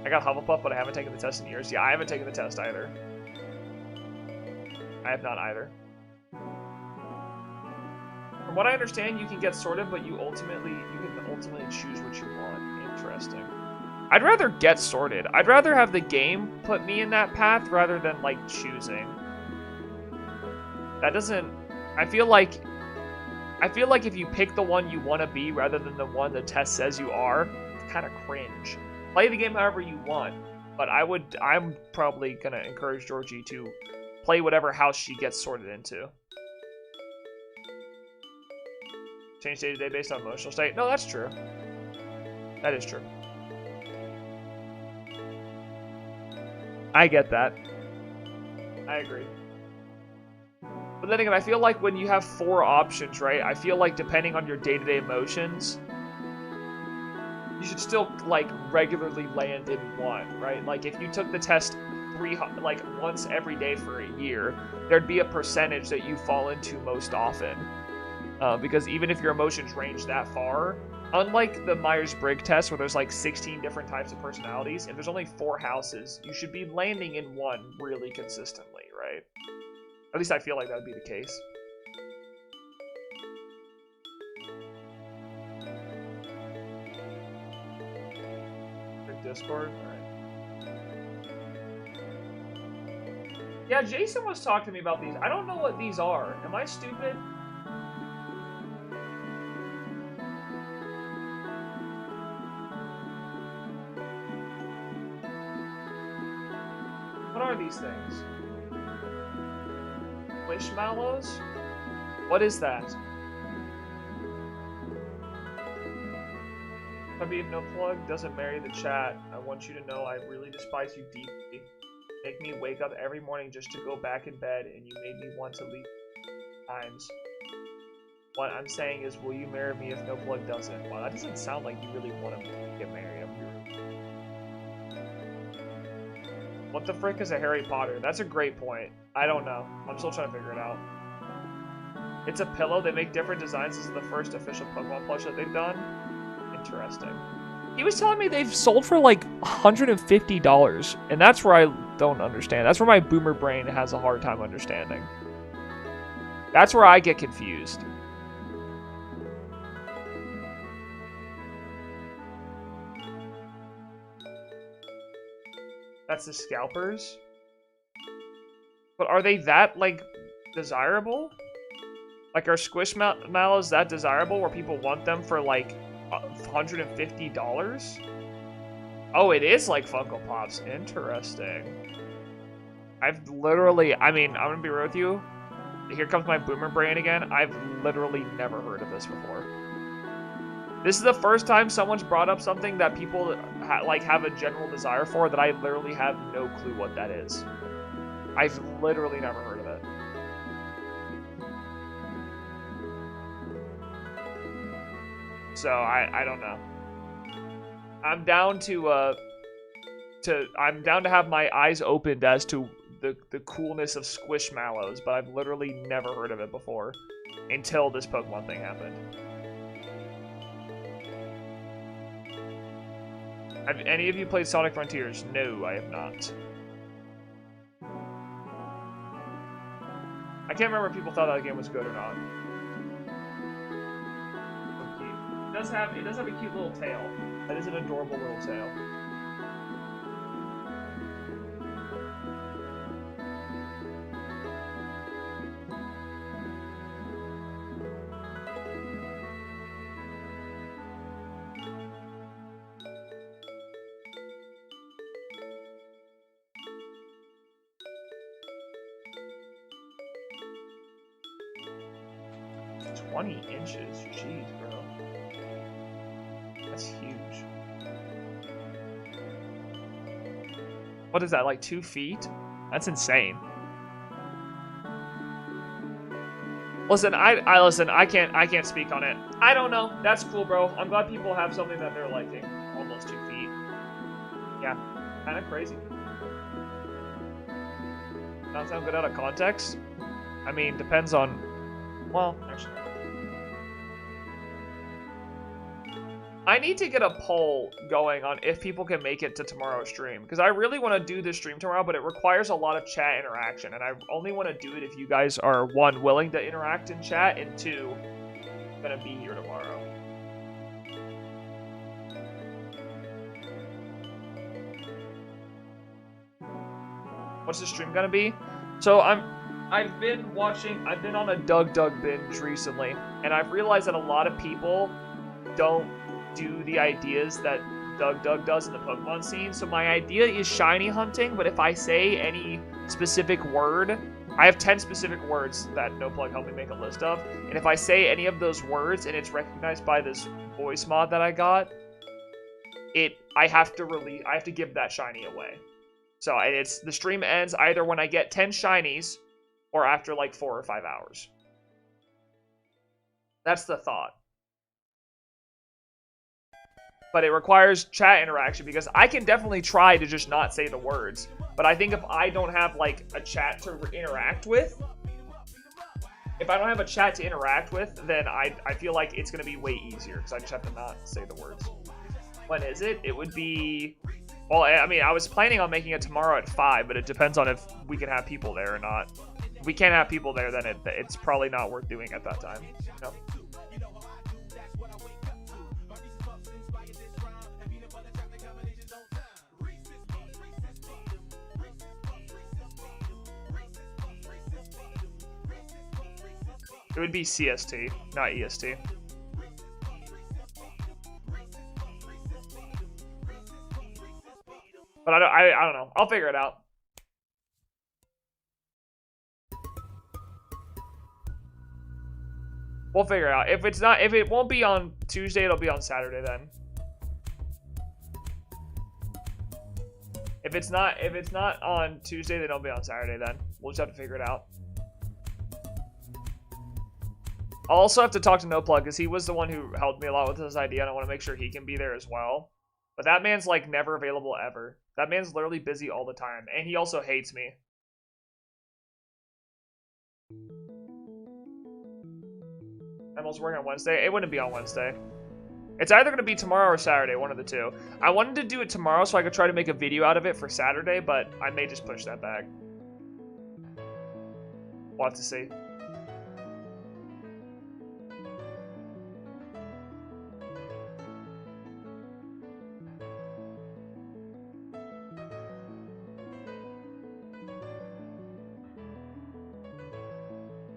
Speaker 1: I got Hufflepuff, but I haven't taken the test in years. Yeah, I haven't taken the test either. I have not either. From what I understand, you can get sorted, but you can ultimately choose what you want. Interesting. I'd rather get sorted. I'd rather have the game put me in that path rather than like choosing. That doesn't... I feel like if you pick the one you want to be rather than the one the test says you are, it's kind of cringe. Play the game however you want, but I'm probably gonna encourage Georgie to play whatever house she gets sorted into. Change day to day based on emotional state. No, that's true. That is true. I get that. I agree. But then again, I feel like when you have 4 options, right? I feel like depending on your day-to-day emotions, you should still like regularly land in one, right? Like if you took the test once every day for a year, there'd be a percentage that you fall into most often. Because even if your emotions range that far, unlike the Myers-Briggs test where there's like 16 different types of personalities, if there's only 4 houses, you should be landing in one really consistently, right? At least I feel like that would be the case. Discord? Alright. Yeah, Jason was talking to me about these. I don't know what these are. Am I stupid? What are these things? Squishmallows? What is that? Habib No Plug doesn't marry the chat. I want you to know I really despise you deeply. Make me wake up every morning just to go back in bed, and you made me want to leave times. What I'm saying is, will you marry me if No Plug doesn't? Well, that doesn't sound like you really want to get married. What the frick is a Harry Potter? That's a great point. I don't know. I'm still trying to figure it out. It's a pillow. They make different designs. This is the first official Pokemon plush that they've done. Interesting. He was telling me they've sold for like $150, and that's where I don't understand. That's where my boomer brain has a hard time understanding. That's where I get confused. That's the scalpers? But are they that, like, desirable? Like, are Squishmallows that desirable where people want them for, like, $150? Oh, it is like Funko Pops. Interesting. I've literally, I mean, I'm gonna be real with you. Here comes my boomer brain again. I've literally never heard of this before. This is the first time someone's brought up something that people have a general desire for that I literally have no clue what that is. I've literally never heard of it. So I don't know. I'm down to have my eyes opened as to the coolness of Squishmallows, but I've literally never heard of it before until this Pokemon thing happened. Have any of you played Sonic Frontiers? No, I have not. I can't remember if people thought that game was good or not. So cute. It does have a cute little tail. That is an adorable little tail. Inches, jeez, bro. That's huge. What is that, like 2 feet? That's insane. Listen, I can't speak on it. I don't know. That's cool, bro. I'm glad people have something that they're liking. Almost 2 feet. Yeah, kind of crazy. Not sound good out of context? I mean, depends on. Well, actually. I need to get a poll going on if people can make it to tomorrow's stream, because I really want to do this stream tomorrow, but it requires a lot of chat interaction, and I only want to do it if you guys are, 1, willing to interact in chat, and 2, gonna be here tomorrow. What's the stream gonna be? So I've been on a Doug binge recently, and I've realized that a lot of people don't do the ideas that Doug does in the Pokemon scene. So my idea is shiny hunting, but if I say any specific word, I have 10 specific words that NoPlug helped me make a list of, and if I say any of those words and it's recognized by this voice mod that I got, I have to give that shiny away. So the stream ends either when I get 10 shinies or after like 4 or 5 hours. That's the thought. But it requires chat interaction, because I can definitely try to just not say the words. But I think if I don't have, like, a chat to interact with, then I feel like it's going to be way easier, because I just have to not say the words. When is it? It would be... Well, I mean, I was planning on making it tomorrow at 5, but it depends on if we can have people there or not. If we can't have people there, then it's probably not worth doing at that time. No. It would be CST, not EST. But I don't know. I'll figure it out. We'll figure it out. If it won't be on Tuesday, it'll be on Saturday then. If it's not on Tuesday, then it'll be on Saturday then. We'll just have to figure it out. I'll also have to talk to NoPlug, because he was the one who helped me a lot with this idea, and I want to make sure he can be there as well. But that man's, like, never available ever. That man's literally busy all the time, and he also hates me. I'm also working on Wednesday. It wouldn't be on Wednesday. It's either going to be tomorrow or Saturday, one of the two. I wanted to do it tomorrow so I could try to make a video out of it for Saturday, but I may just push that back. We'll have to see.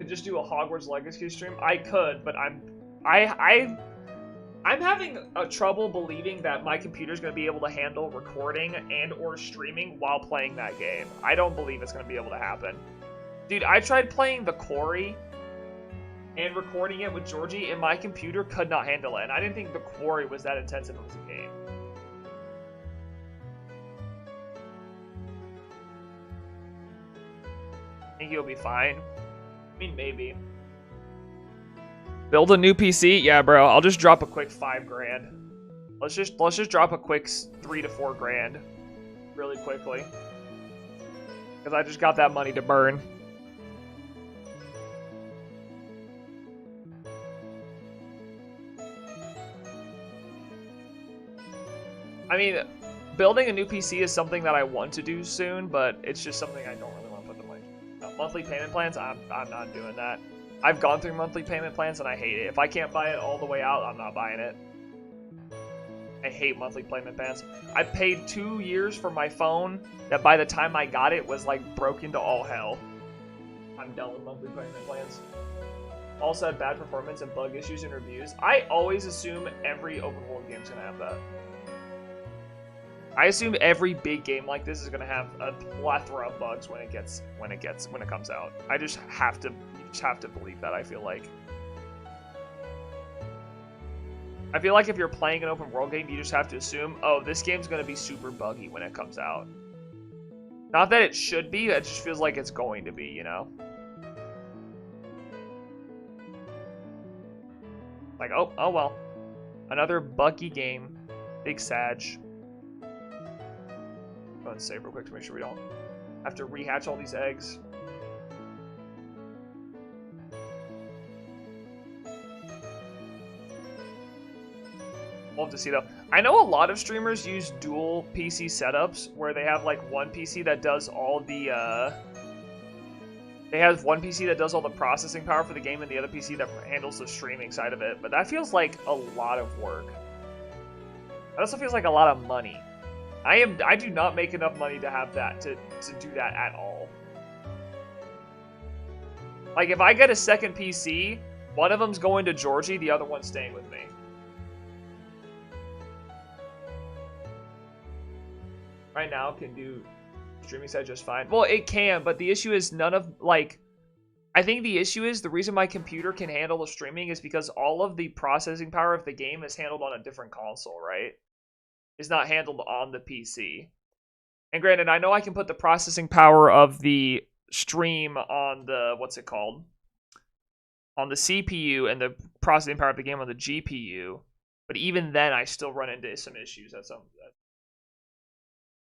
Speaker 1: Just do a Hogwarts Legacy stream? I could, but I'm having a trouble believing that my computer's going to be able to handle recording and or streaming while playing that game. I don't believe it's going to be able to happen. Dude, I tried playing the Quarry and recording it with Georgie, and my computer could not handle it, and I didn't think the Quarry was that intensive as a game. I think he'll be fine. I mean, maybe. Build a new PC? Yeah, bro. I'll just drop a quick 5 grand. Let's just drop a quick 3 to 4 grand, really quickly, because I just got that money to burn. I mean, building a new PC is something that I want to do soon, but it's just something I don't really want to put the money. monthly payment plans, I'm not doing that. I've gone through monthly payment plans and I hate it. If I can't buy it all the way out, I'm not buying it. I hate monthly payment plans. I paid 2 years for my phone that by the time I got it was like broken to all hell. I'm done with monthly payment plans. Also had bad performance and bug issues in reviews. I always assume every open world game is gonna have that. I assume every big game like this is gonna have a plethora of bugs when it comes out. You just have to believe that. I feel like if you're playing an open world game, you just have to assume, oh, this game's gonna be super buggy when it comes out. Not that it should be, it just feels like it's going to be, you know? Like, oh well. Another buggy game. Big Sag. Go and save real quick to make sure we don't have to rehatch all these eggs. We'll have to see though. I know a lot of streamers use dual PC setups where they have like one PC that does all the they have one PC that does all the processing power for the game and the other PC that handles the streaming side of it. But that feels like a lot of work. It also feels like a lot of money. I do not make enough money to have that to do that at all. Like if I get a second PC, one of them's going to Georgie, the other one's staying with me. Right now can do streaming side just fine. Well, it can, but the issue is none of, like, I think the issue is the reason my computer can handle the streaming is because all of the processing power of the game is handled on a different console, right? It's not handled on the PC. And granted, I know I can put the processing power of the stream on the, what's it called? On the CPU and the processing power of the game on the GPU, but even then I still run into some issues at some.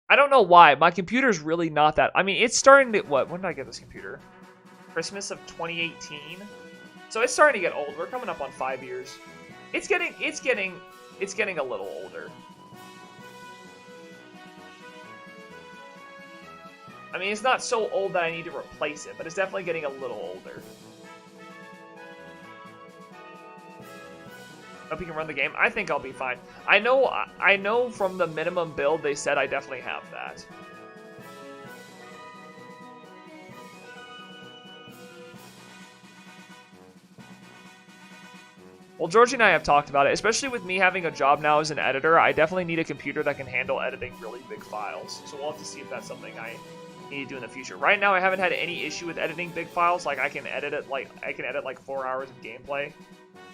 Speaker 1: I don't know why. My computer's really not that. I mean, it's starting to, what? When did I get this computer? Christmas of 2018. So it's starting to get old. We're coming up on 5 years. It's getting a little older. I mean, it's not so old that I need to replace it, but it's definitely getting a little older. Hope you can run the game. I think I'll be fine. I know from the minimum build they said I definitely have that. Well, Georgie and I have talked about it, especially with me having a job now as an editor. I definitely need a computer that can handle editing really big files. So we'll have to see if that's something I need to do in the future. Right now, I haven't had any issue with editing big files. Like I can edit like 4 hours of gameplay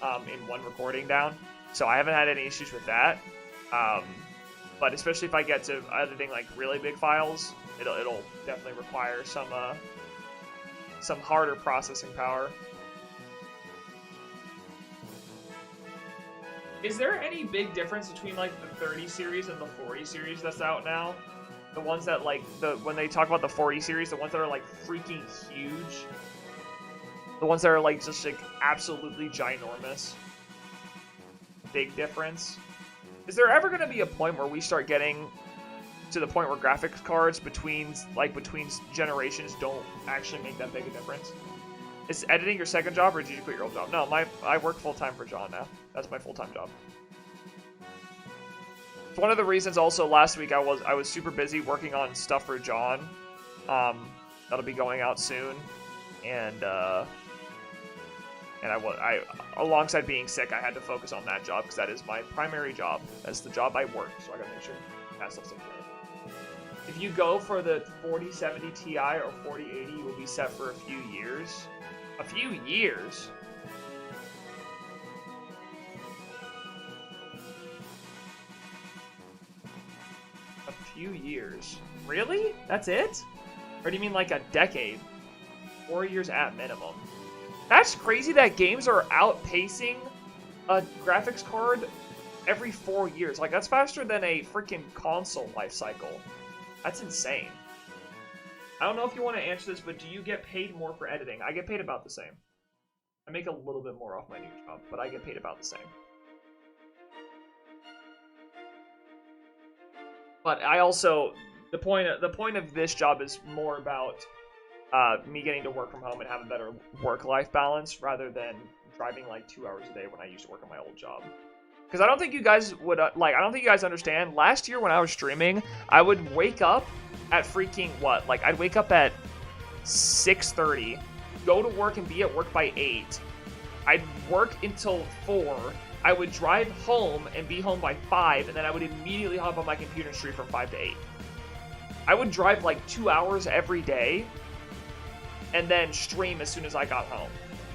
Speaker 1: in one recording down. So I haven't had any issues with that. But especially if I get to editing like really big files, it'll definitely require some harder processing power. Is there any big difference between like the 30 series and the 40 series that's out now? The ones that like when they talk about the 40 series, the ones that are like freaking huge, the ones that are like just like absolutely ginormous. Big difference. Is there ever going to be a point where we start getting to the point where graphics cards between generations don't actually make that big a difference? Is editing your second job, or did you quit your old job? No, I work full-time for John now. That's my full-time job. It's one of the reasons also last week I was super busy working on stuff for John. That'll be going out soon. And I alongside being sick, I had to focus on that job because that is my primary job. That's the job I work, so I gotta make sure that stuff's taken care of. If you go for the 4070 Ti or 4080, you will be set for a few years. A few years? A few years? Really? That's it? Or do you mean like a decade? 4 years at minimum. That's crazy that games are outpacing a graphics card every 4 years. Like, that's faster than a freaking console life cycle. That's insane. I don't know if you want to answer this, but do you get paid more for editing? I get paid about the same. I make a little bit more off my new job, but I get paid about the same. But I also, the point of this job is more about me getting to work from home and have a better work-life balance rather than driving like 2 hours a day when I used to work at my old job. Because I don't think you guys would, I don't think you guys understand. Last year when I was streaming, I would wake up at freaking what? Like, I'd wake up at 6:30, go to work and be at work by 8. I'd work until 4. I would drive home and be home by 5, and then I would immediately hop on my computer and stream from 5 to 8. I would drive like 2 hours every day, and then stream as soon as I got home.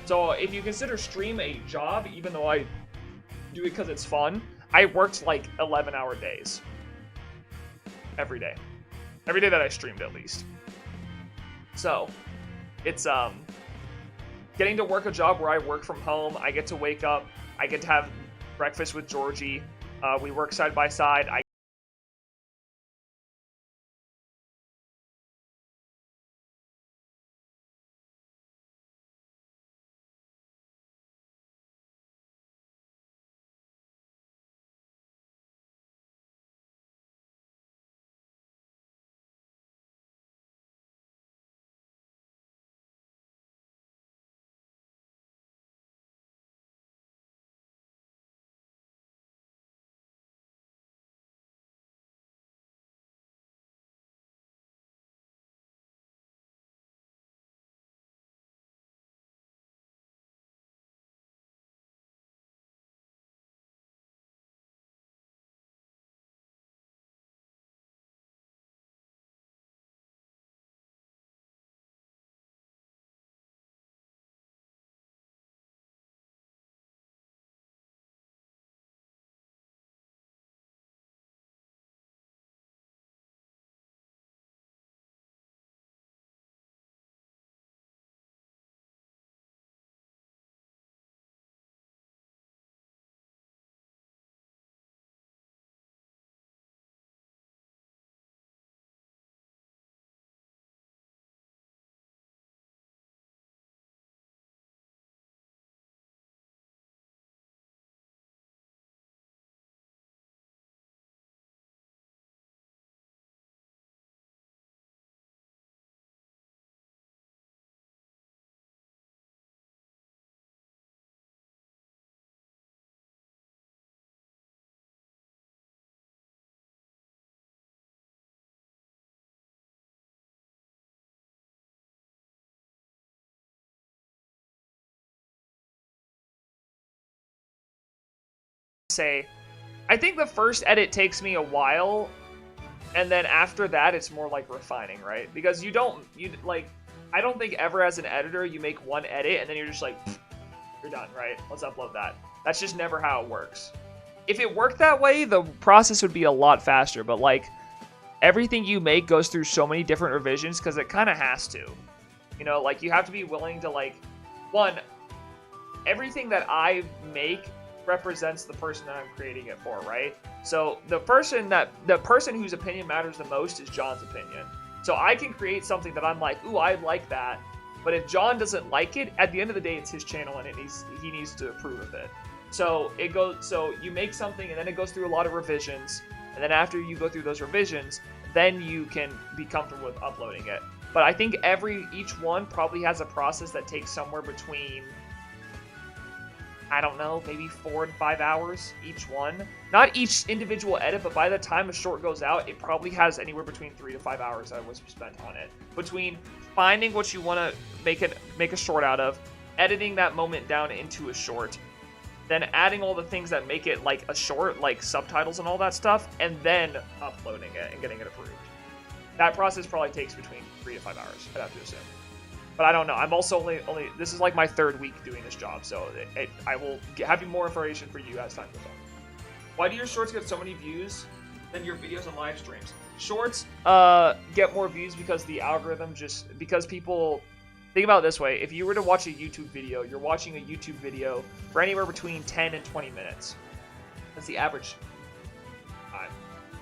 Speaker 1: So if you consider stream a job, even though I do it because it's fun, I worked like 11-hour days. Every day. Every day that I streamed, at least. So, it's, getting to work a job where I work from home, I get to wake up, I get to have breakfast with Georgie, we work side by side, I say, I think the first edit takes me a while, and then after that, it's more like refining, right? Because I don't think ever as an editor, you make one edit, and then you're just like, you're done, right? Let's upload that. That's just never how it works. If it worked that way, the process would be a lot faster, but like, everything you make goes through so many different revisions, because it kind of has to. You know, like, you have to be willing to, like, one, everything that I make represents the person that I'm creating it for, right? So the person whose opinion matters the most is John's opinion. So I can create something that I'm like, ooh, I like that. But if John doesn't like it, at the end of the day, it's his channel and he needs to approve of it. So you make something and then it goes through a lot of revisions. And then after you go through those revisions, then you can be comfortable with uploading it. But I think each one probably has a process that takes somewhere between, I don't know, maybe 4 and 5 hours each one. Not each individual edit, but by the time a short goes out, it probably has anywhere between 3 to 5 hours that was spent on it. Between finding what you want to make a short out of, editing that moment down into a short, then adding all the things that make it like a short, like subtitles and all that stuff, and then uploading it and getting it approved. That process probably takes between 3 to 5 hours, I'd have to assume. But I don't know. I'm also only this is like my 3rd week doing this job, so I will have more information for you as time goes on. Why do your shorts get so many views than your videos and live streams? Shorts get more views because the algorithm because people think about it this way. If you were to watch a YouTube video, you're watching a YouTube video for anywhere between 10 and 20 minutes. That's the average time.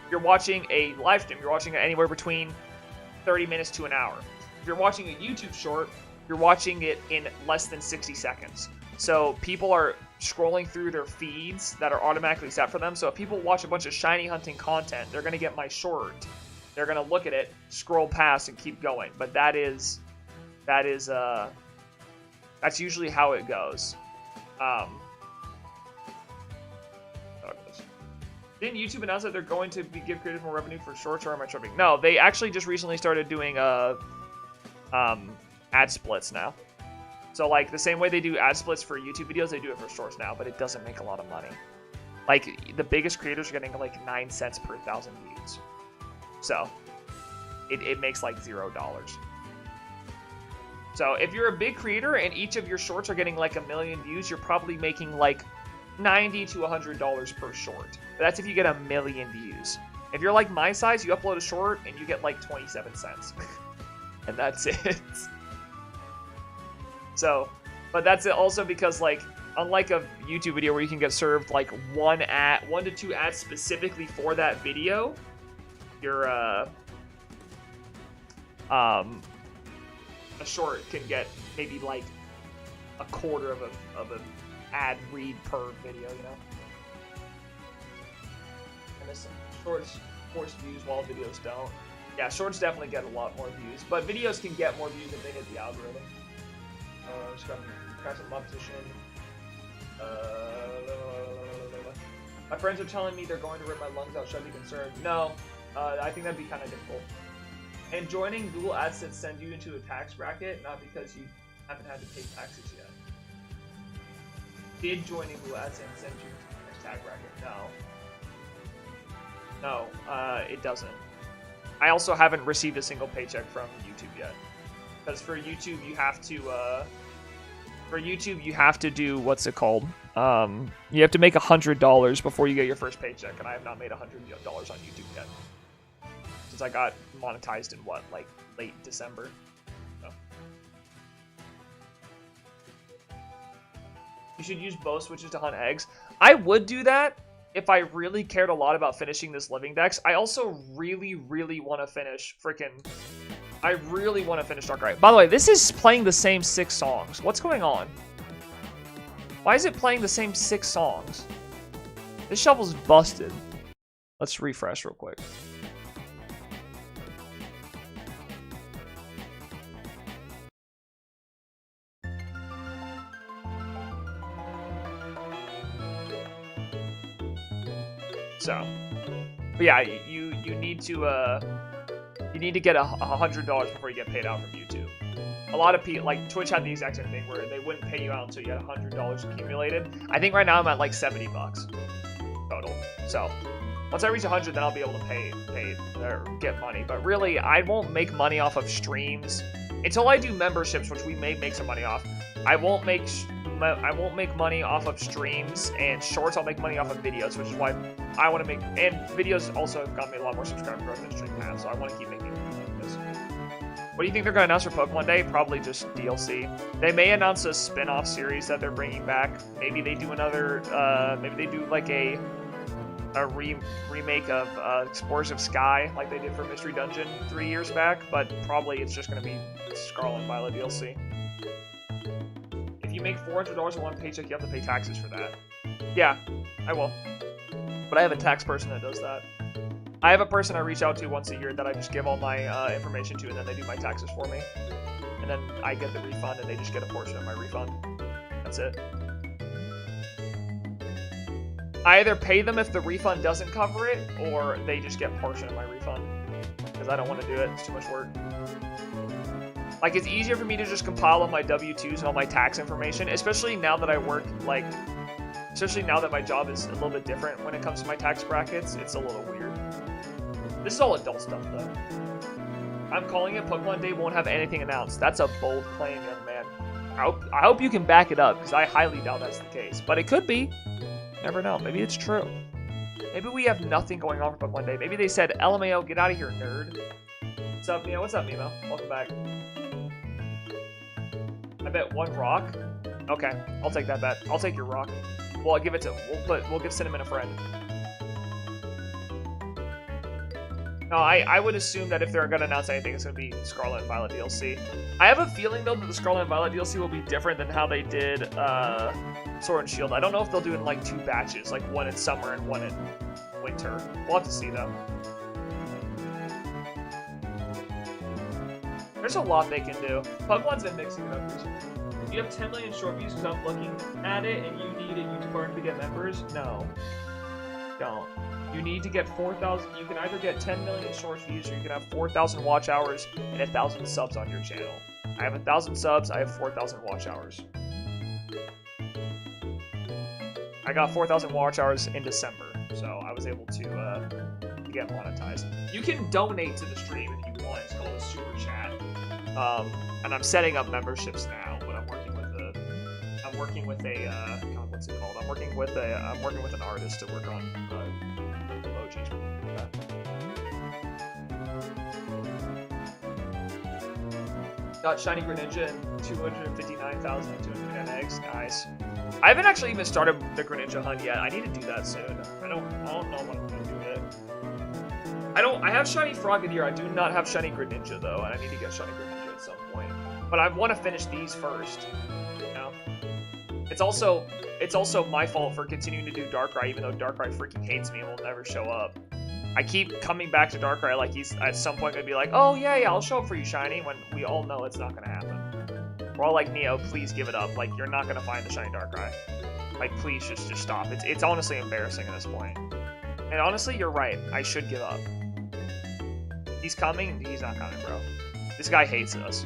Speaker 1: If you're watching a live stream, you're watching it anywhere between 30 minutes to an hour. If you're watching a YouTube short, you're watching it in less than 60 seconds. So people are scrolling through their feeds that are automatically set for them. So if people watch a bunch of shiny hunting content, they're going to get my short. They're going to look at it, scroll past, and keep going. But that is that is that's usually how it goes. Didn't YouTube announce that they're going to give creators more revenue for shorts, or am I tripping? No, they actually just recently started doing ad splits now. So like the same way they do ad splits for YouTube videos, they do it for shorts now, but it doesn't make a lot of money. Like the biggest creators are getting like 9 cents per 1,000 views. So it makes like $0. So if you're a big creator and each of your shorts are getting like 1 million views, you're probably making like $90 to $100 per short. But that's if you get 1 million views. If you're like my size, you upload a short and you get like 27 cents. And that's it. So, but that's it also because like, unlike a YouTube video where you can get served like 1 to 2 ads specifically for that video, your a short can get maybe like a quarter of an ad read per video, you know. And this shorts force views while videos don't. Yeah, shorts definitely get a lot more views, but videos can get more views if they hit the algorithm. Just got some opposition. My friends are telling me they're going to rip my lungs out. Should I be concerned? No, I think that'd be kind of difficult. And joining Google AdSense send you into a tax bracket, not because you haven't had to pay taxes yet. Did joining Google AdSense send you into a tax bracket? No. No, it doesn't. I also haven't received a single paycheck from YouTube yet. Because for YouTube, you have to do, what's it called? You have to make $100 before you get your first paycheck, and I have not made $100 on YouTube yet. Since I got monetized in what, like late December. So. You should use bow switches to hunt eggs. I would do that if I really cared a lot about finishing this living dex. I also really want to finish I really want to finish Darkrai. By the way, this is playing the same 6 songs. What's going on? Why is it playing the same 6 songs? This shovel's busted. Let's refresh real quick. So, but yeah, you need to get $100 before you get paid out from YouTube. A lot of people, like Twitch had the exact same thing where they wouldn't pay you out until you had $100 accumulated. I think right now I'm at like $70 total. So once I reach 100, then I'll be able to pay or get money. But really, I won't make money off of streams until I do memberships, which we may make some money off. I won't make money off of streams, and shorts I'll make money off of videos, which is why I want to make, and videos also have got me a lot more subscriber growth than stream have, so I want to keep making videos. What do you think they're going to announce for Pokemon Day? Probably just DLC. They may announce a spin-off series that they're bringing back. Maybe they do another, maybe they do like a remake of Explorers of Sky, like they did for Mystery Dungeon 3 years back, but probably it's just going to be Scarlet and Violet DLC. If you make $400 in one paycheck, you have to pay taxes for that. Yeah, I will. But I have a tax person that does that. I have a person I reach out to once a year that I just give all my information to, and then they do my taxes for me. And then I get the refund, and they just get a portion of my refund. That's it. I either pay them if the refund doesn't cover it, or they just get a portion of my refund. Because I don't want to do it. It's too much work. Like, it's easier for me to just compile all my W-2s and all my tax information, especially now that I work, like, especially now that my job is a little bit different when it comes to my tax brackets. It's a little weird. This is all adult stuff, though. I'm calling it Pokemon Day won't have anything announced. That's a bold claim, young man. I hope you can back it up, because I highly doubt that's the case. But it could be. Never know. Maybe it's true. Maybe we have nothing going on for Pokemon Day. Maybe they said, LMAO, get out of here, nerd. What's up, Mio? What's up, Mimo? Welcome back. I bet 1 rock. Okay, I'll take that bet. I'll take your rock. Well, I'll give it to. We'll give Cinnamon a friend. No, I would assume that if they're gonna announce anything, it's gonna be Scarlet and Violet DLC. I have a feeling though that the Scarlet and Violet DLC will be different than how they did Sword and Shield. I don't know if they'll do it in like 2 batches, like one in summer and one in winter. We'll have to see though. There's a lot they can do. Pokemon's been mixing it up recently. You have 10 million short views because I'm looking at it and you need a YouTube partner to get members? No. Don't. You need to get 4,000. You can either get 10 million short views or you can have 4,000 watch hours and 1,000 subs on your channel. I have 1,000 subs, I have 4,000 watch hours. I got 4,000 watch hours in December, so I was able to get monetized. You can donate to the stream if you want. It's called a super chat. And I'm setting up memberships now, but I'm working with a God, what's it called? I'm working with an artist to work on emojis. Got shiny Greninja and 259,210 eggs. Nice. I haven't actually even started the Greninja hunt yet. I need to do that soon. I don't know when I'm gonna do it. I have shiny Frogadier. I do not have shiny Greninja though, and I need to get shiny Greninja at some point. But I want to finish these first. You know? It's also my fault for continuing to do Darkrai, even though Darkrai freaking hates me and will never show up. I keep coming back to Darkrai like he's at some point gonna be like, oh yeah, I'll show up for you, shiny, when we all know it's not gonna happen. We're all like, Neo, please give it up. Like, you're not gonna find the shiny Darkrai. Like, please just stop. It's honestly embarrassing at this point. And honestly, you're right. I should give up. He's coming. He's not coming, bro. This guy hates us.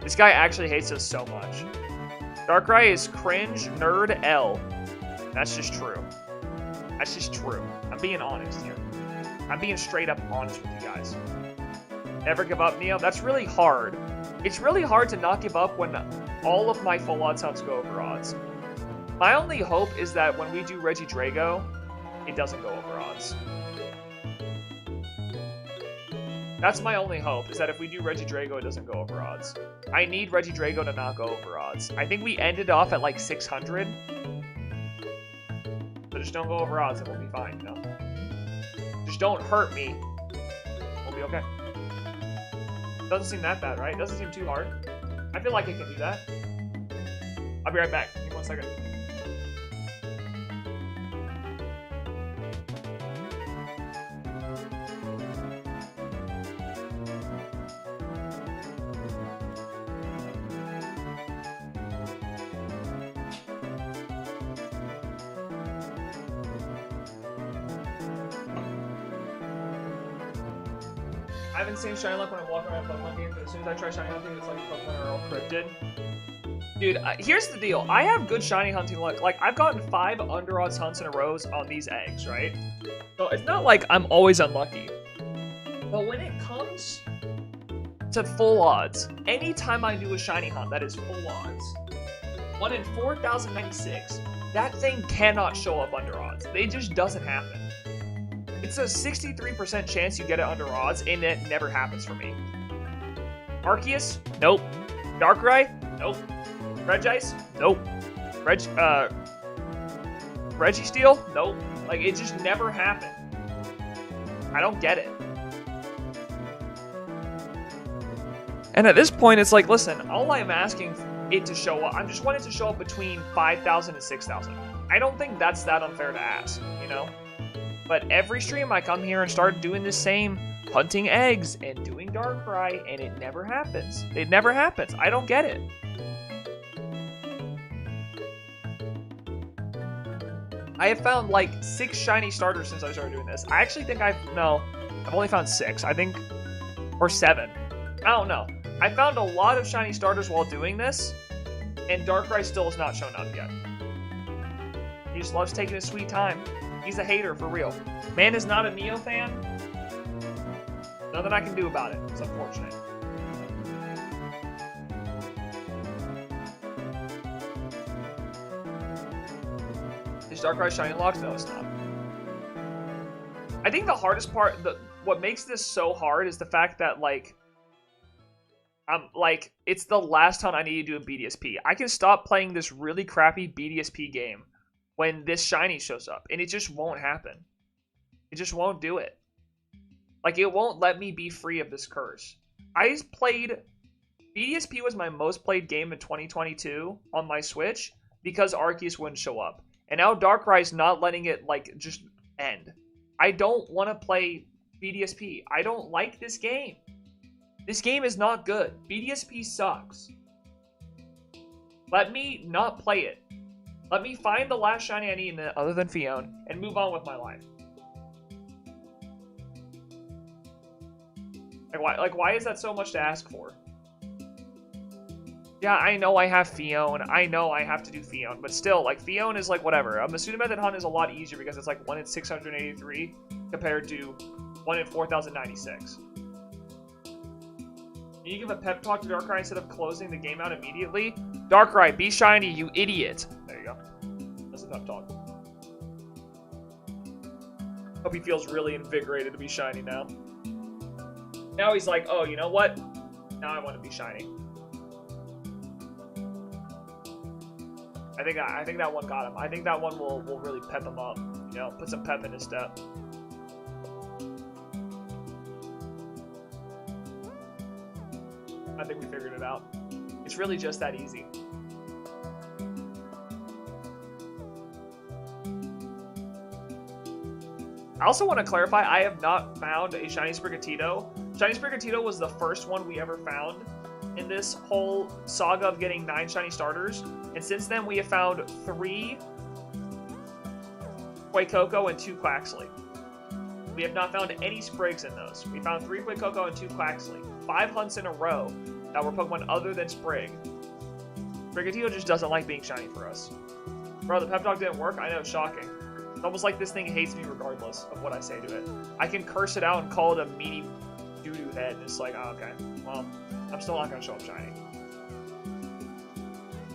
Speaker 1: This guy actually hates us so much. Darkrai is cringe, nerd, L. That's just true. That's just true. I'm being honest here. I'm being straight up honest with you guys. Never give up, Neo. That's really hard. It's really hard to not give up when all of my full odds hunts go over odds. My only hope is that when we do Regidrago, it doesn't go over odds. That's my only hope, is that if we do Regidrago, it doesn't go over odds. I need Regidrago to not go over odds. I think we ended off at like 600. So just don't go over odds and we'll be fine, you know? Just don't hurt me. We'll be okay. Doesn't seem that bad, right? Doesn't seem too hard. I feel like it can do that. I'll be right back. Give me 1 second. I haven't seen shiny luck when I'm walking around Pokemon games, but as soon as I try shiny hunting, it's like Pokemon are all cryptid. Dude, here's the deal. I have good shiny hunting luck. Like, I've gotten 5 under odds hunts in a row on these eggs, right? So it's not like I'm always unlucky. But when it comes to full odds, anytime I do a shiny hunt that is full odds, 1 in 4,096, that thing cannot show up under odds. It just doesn't happen. It's a 63% chance you get it under odds, and it never happens for me. Arceus? Nope. Darkrai? Nope. Regice? Nope. Registeel? Nope. Like, it just never happened. I don't get it. And at this point, it's like, listen, all I'm asking it to show up, I'm just wanting it to show up between 5,000 and 6,000. I don't think that's that unfair to ask, you know? But every stream I come here and start doing the same, hunting eggs and doing Darkrai, and it never happens. It never happens. I don't get it. I have found like 6 shiny starters since I started doing this. I actually think I've only found 6, I think, or 7. I don't know. I found a lot of shiny starters while doing this, and Darkrai still has not shown up yet. He just loves taking his sweet time. He's a hater, for real. Man is not a Neo fan. Nothing I can do about it. It's unfortunate. Is Darkrai shiny locked? No, it's not. I think the hardest part, what makes this so hard is the fact that, like, it's the last time I need to do a BDSP. I can stop playing this really crappy BDSP game when this shiny shows up, and it just won't happen. It just won't do it. Like, it won't let me be free of this curse. BDSP was my most played game in 2022 on my Switch because Arceus wouldn't show up. And now Darkrai's not letting it, like, just end. I don't want to play BDSP. I don't like this game. This game is not good. BDSP sucks. Let me not play it. Let me find the last shiny I need other than Fion and move on with my life. Why is that so much to ask for? Yeah, I know I have Fion. I know I have to do Fion, but still, like, Fion is like whatever. The student method hunt is a lot easier because it's like 1 in 683 compared to 1 in 4096. Can you give a pep talk to Darkrai instead of closing the game out immediately? Darkrai, be shiny, you idiot. There you go. That's a pep talk. Hope he feels really invigorated to be shiny now. Now he's like, oh, you know what? Now I want to be shiny. I think that one got him. I think that one will really pep him up. You know, put some pep in his step. I think we figured it out. It's really just that easy. I also want to clarify, I have not found a shiny Sprigatito. Shiny Sprigatito was the first one we ever found in this whole saga of getting 9 shiny starters. And since then, we have found 3 Quackcoco and 2 Quaxley. We have not found any Sprigs in those. We found 3 Quackcoco and 2 Quaxley. 5 hunts in a row that were Pokemon other than Sprig. Sprigatito just doesn't like being shiny for us. Bro, the pep talk didn't work? I know, shocking. It's almost like this thing hates me regardless of what I say to it. I can curse it out and call it a meaty doo-doo head, and it's like, oh, okay, well, I'm still not gonna show up shiny.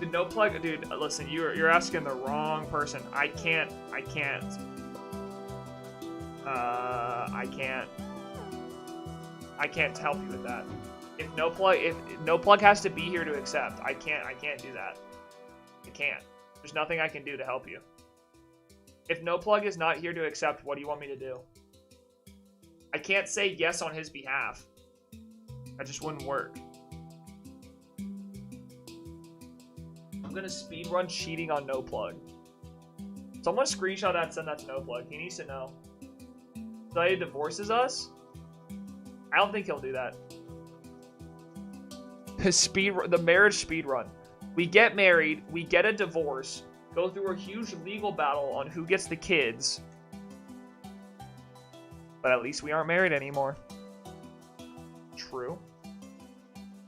Speaker 1: Dude, no plug, dude, listen, you're asking the wrong person. I can't help you with that. If no plug has to be here to accept, I can't do that. I can't. There's nothing I can do to help you. If no plug is not here to accept, what do you want me to do? I can't say yes on his behalf. That just wouldn't work. I'm gonna speedrun cheating on no plug. Someone screenshot that and send that to no plug. He needs to know. So he divorces us? I don't think he'll do that. The marriage speedrun. We get married, we get a divorce, go through a huge legal battle on who gets the kids. But at least we aren't married anymore. True.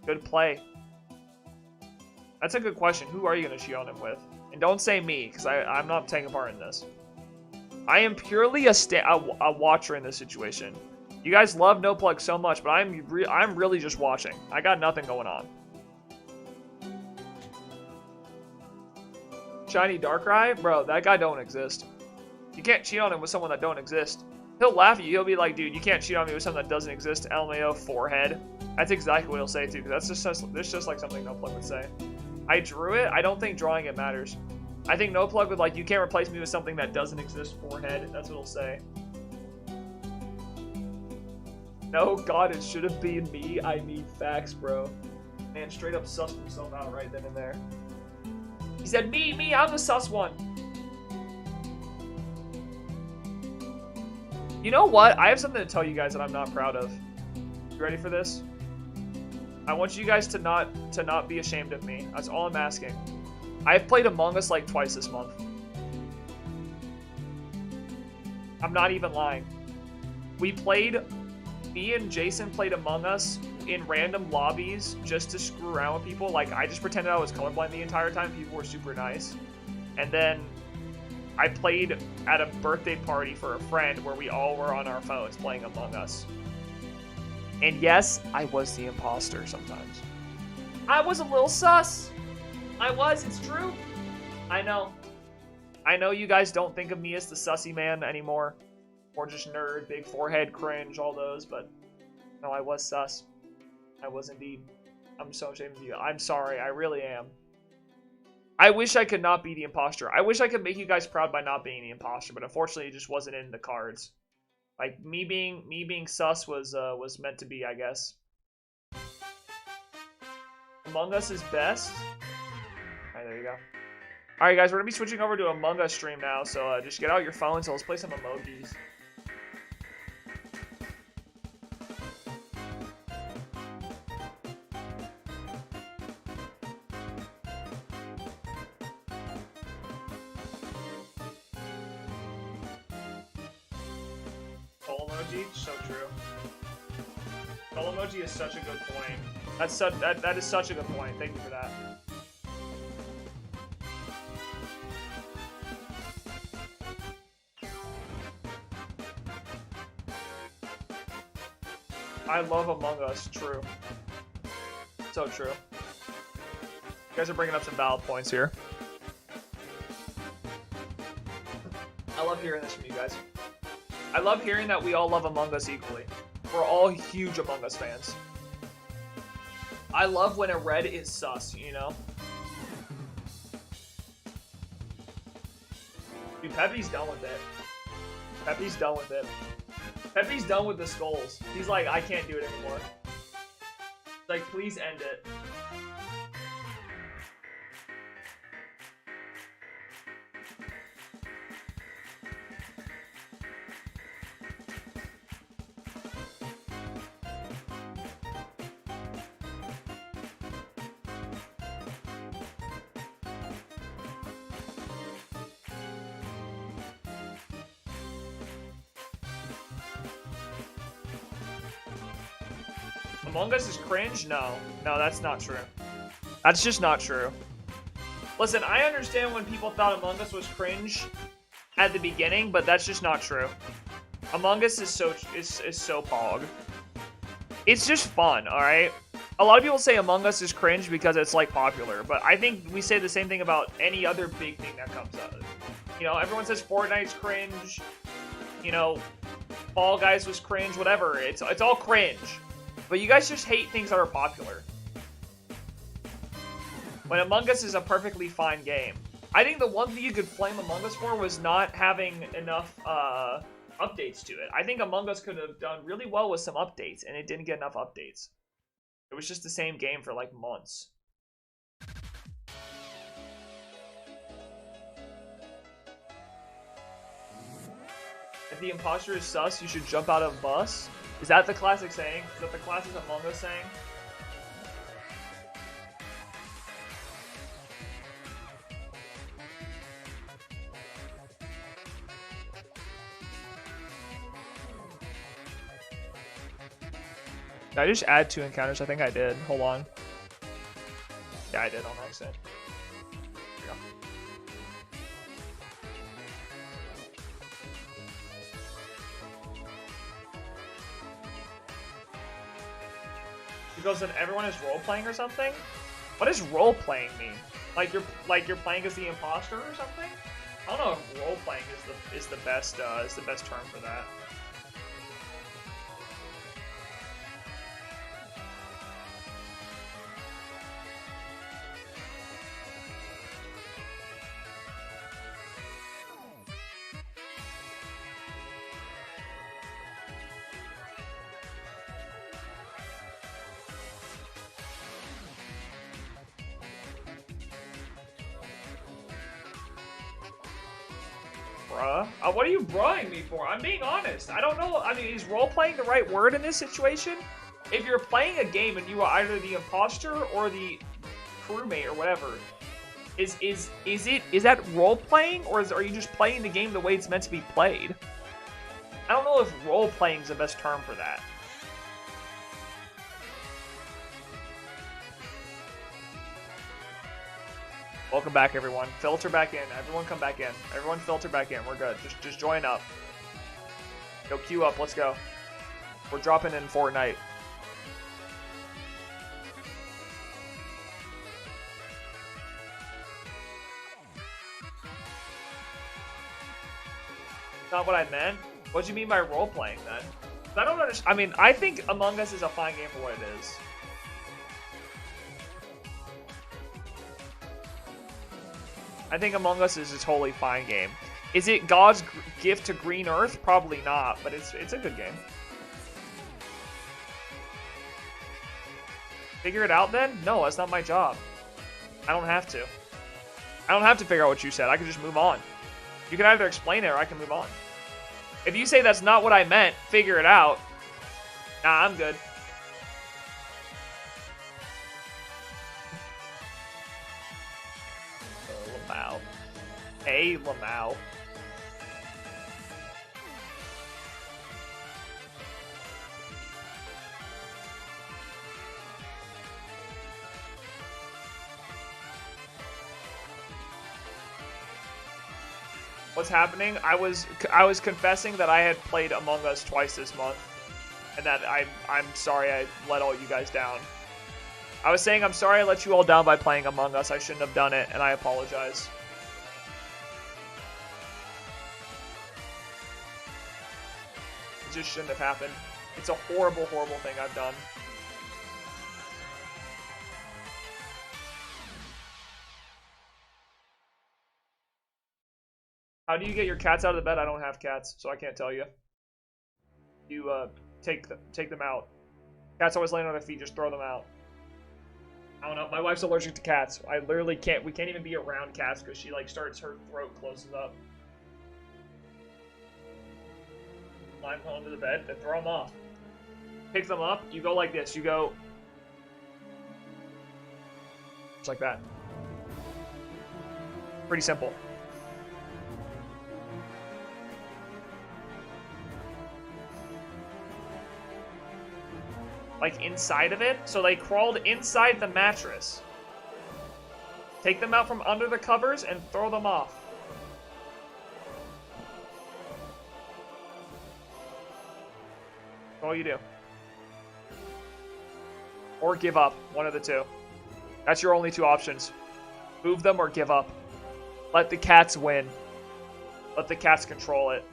Speaker 1: Good play. That's a good question. Who are you going to cheat on him with? And don't say me, because I'm not taking part in this. I am purely a watcher in this situation. You guys love No Plug so much, but I'm really just watching. I got nothing going on. Shiny Darkrai? Bro, that guy don't exist. You can't cheat on him with someone that don't exist. He'll laugh at you. He'll be like, dude, you can't cheat on me with something that doesn't exist. LMAO forehead. That's exactly what he'll say too, because that's just like something No Plug would say. I drew it. I don't think drawing it matters. I think No Plug would like, you can't replace me with something that doesn't exist. Forehead. That's what he'll say. No, God, it should have been me. I need facts, bro. Man, straight up sussed himself out right then and there. He said, me, I'm the sus one. You know what? I have something to tell you guys that I'm not proud of. You ready for this? I want you guys to not be ashamed of me. That's all I'm asking. I've played Among Us like twice this month. I'm not even lying. Me and Jason played Among Us in random lobbies just to screw around with people. Like, I just pretended I was colorblind the entire time. People were super nice. And then I played at a birthday party for a friend where we all were on our phones playing Among Us. And yes, I was the imposter sometimes. I was a little sus. I was, it's true. I know. I know you guys don't think of me as the sussy man anymore. Or just nerd, big forehead, cringe, all those, but no, I was sus. I was indeed. I'm so ashamed of you. I'm sorry, I really am. I wish I could not be the imposter. I wish I could make you guys proud by not being the imposter, but unfortunately it just wasn't in the cards. Like, me being sus was meant to be, I guess. Among Us is best. Alright, there you go. Alright guys, we're gonna be switching over to Among Us stream now, so just get out your phones and let's play some emojis. skull emoji. So true. Skull emoji is such a good point. That is such a good point. Thank you for that. I love Among Us. True. So true. You guys are bringing up some valid points here. I love hearing this from you guys. I love hearing that we all love Among Us equally. We're all huge Among Us fans. I love when a red is sus, you know? Dude, Pepe's done with it. Pepe's done with it. Pepe's done with the skulls. He's like, I can't do it anymore. Like, please end it. Among Us is cringe? No, that's not true. That's just not true. Listen, I understand when people thought Among Us was cringe at the beginning, but that's just not true. Among Us is so pog. It's just fun, all right? A lot of people say Among Us is cringe because it's like popular, but I think we say the same thing about any other big thing that comes out. You know, everyone says Fortnite's cringe. You know, Fall Guys was cringe. Whatever. It's all cringe. But you guys just hate things that are popular. When Among Us is a perfectly fine game. I think the one thing you could blame Among Us for was not having enough updates to it. I think Among Us could have done really well with some updates, and it didn't get enough updates. It was just the same game for like months. If the imposter is sus, you should jump out of bus. Is that the classic saying? Is that the classic Among Us saying? Did I just add 2 encounters? I think I did. Hold on. Yeah, I did on accident. Here we go. Because then everyone is role-playing or something? What does role-playing mean? Like you're playing as the imposter or something? I don't know if role-playing is the best term for that. Bruh. What are you bruhing me for? I'm being honest. I don't know. I mean, is role-playing the right word in this situation? If you're playing a game and you are either the imposter or the crewmate or whatever, is that role-playing, or are you just playing the game the way it's meant to be played? I don't know if role-playing is the best term for that. Welcome back, everyone. Filter back in. Everyone come back in. Everyone filter back in. We're good. Just join up. Go queue up. Let's go. We're dropping in Fortnite. Not what I meant. What do you mean by role-playing, then? I don't understand. I mean, I think Among Us is a fine game for what it is. I think Among Us is a totally fine game. Is it God's gift to Green Earth? Probably not, but it's a good game. Figure it out then? No, that's not my job. I don't have to. I don't have to figure out what you said. I can just move on. You can either explain it or I can move on. If you say that's not what I meant, figure it out. Nah, I'm good. Lamau. Hey, Lamau. What's happening? I was confessing that I had played Among Us twice this month, and that I'm sorry I let all you guys down. I was saying I'm sorry I let you all down by playing Among Us. I shouldn't have done it, and I apologize. It just shouldn't have happened. It's a horrible, horrible thing I've done. How do you get your cats out of the bed? I don't have cats, so I can't tell you. You take them out. Cats always laying on their feet. Just throw them out. I don't know. My wife's allergic to cats. I literally can't. We can't even be around cats because she like starts her throat closes up. Climb onto the bed, then throw them off. Pick them up. You go like this. You go just like that. Pretty simple. Like inside of it, so they crawled inside the mattress. Take them out from under the covers and throw them off. That's all you do. Or give up, one of the two. That's your only two options. Move them or give up. Let the cats win. Let the cats control it.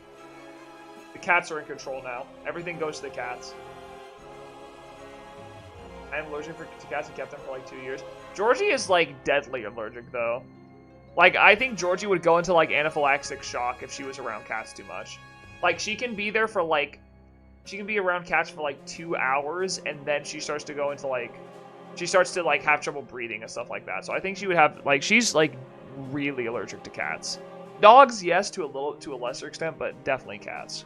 Speaker 1: The cats are in control now. Everything goes to the cats. I am allergic to cats and kept them for like 2 years. Georgie is like deadly allergic though. Like I think Georgie would go into like anaphylactic shock if she was around cats too much. Like she can be there for like, she can be around cats for like 2 hours and then she starts to go into like, she starts to like have trouble breathing and stuff like that. So I think she would have like, she's like really allergic to cats. Dogs, yes, to a lesser extent, but definitely cats.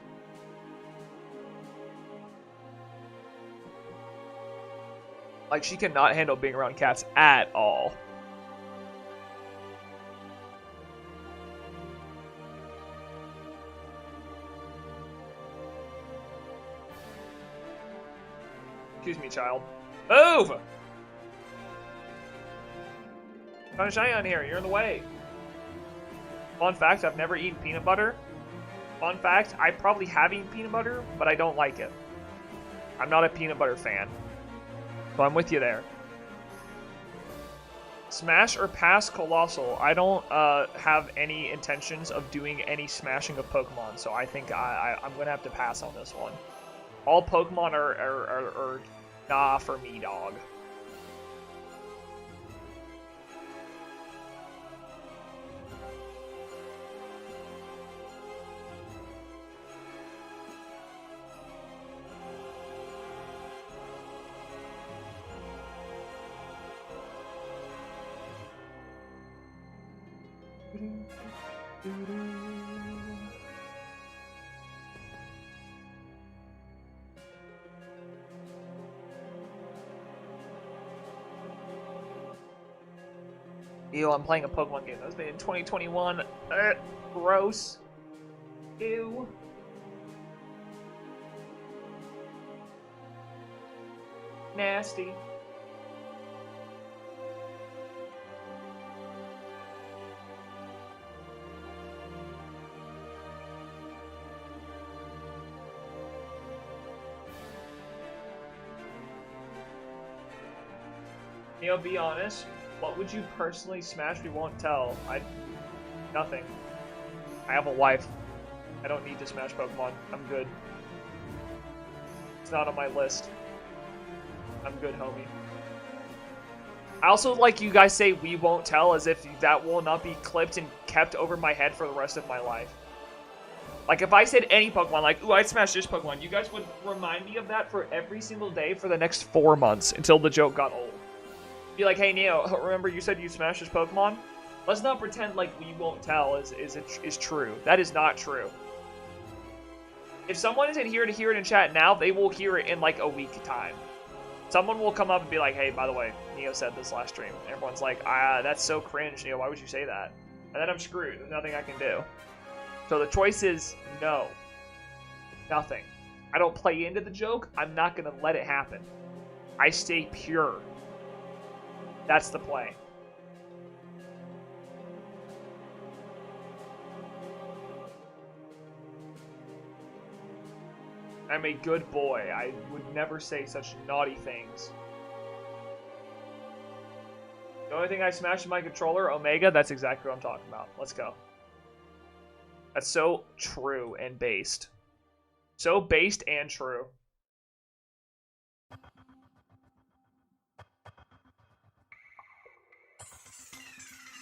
Speaker 1: Like, she cannot handle being around cats at all. Excuse me, child. Move! Trying to shine on here, you're in the way. Fun fact, I've never eaten peanut butter. Fun fact, I probably have eaten peanut butter, but I don't like it. I'm not a peanut butter fan. So I'm with you there. Smash or pass Colossal. I don't have any intentions of doing any smashing of Pokemon, so I think I'm going to have to pass on this one. All Pokemon are nah for me, dog. Ew, I'm playing a Pokemon game that was made in 2021. Gross. Ew. Nasty. Neo, be honest. What would you personally smash? We won't tell. Nothing. I have a wife. I don't need to smash Pokemon. I'm good. It's not on my list. I'm good, homie. I also like you guys say we won't tell as if that will not be clipped and kept over my head for the rest of my life. Like if I said any Pokemon, like, ooh, I'd smash this Pokemon, you guys would remind me of that for every single day for the next 4 months until the joke got old. Be like, hey Neo, remember you said you smashed this Pokemon? Let's not pretend like we won't tell is true. That is not true. If someone isn't here to hear it in chat now, they will hear it in like a week time. Someone will come up and be like, hey, by the way, Neo said this last stream. And everyone's like, that's so cringe, Neo, why would you say that? And then I'm screwed. There's nothing I can do. So the choice is no. Nothing. I don't play into the joke. I'm not going to let it happen. I stay pure. That's the play. I'm a good boy. I would never say such naughty things. The only thing I smashed in my controller, Omega, that's exactly what I'm talking about. Let's go. That's so true and based. So based and true.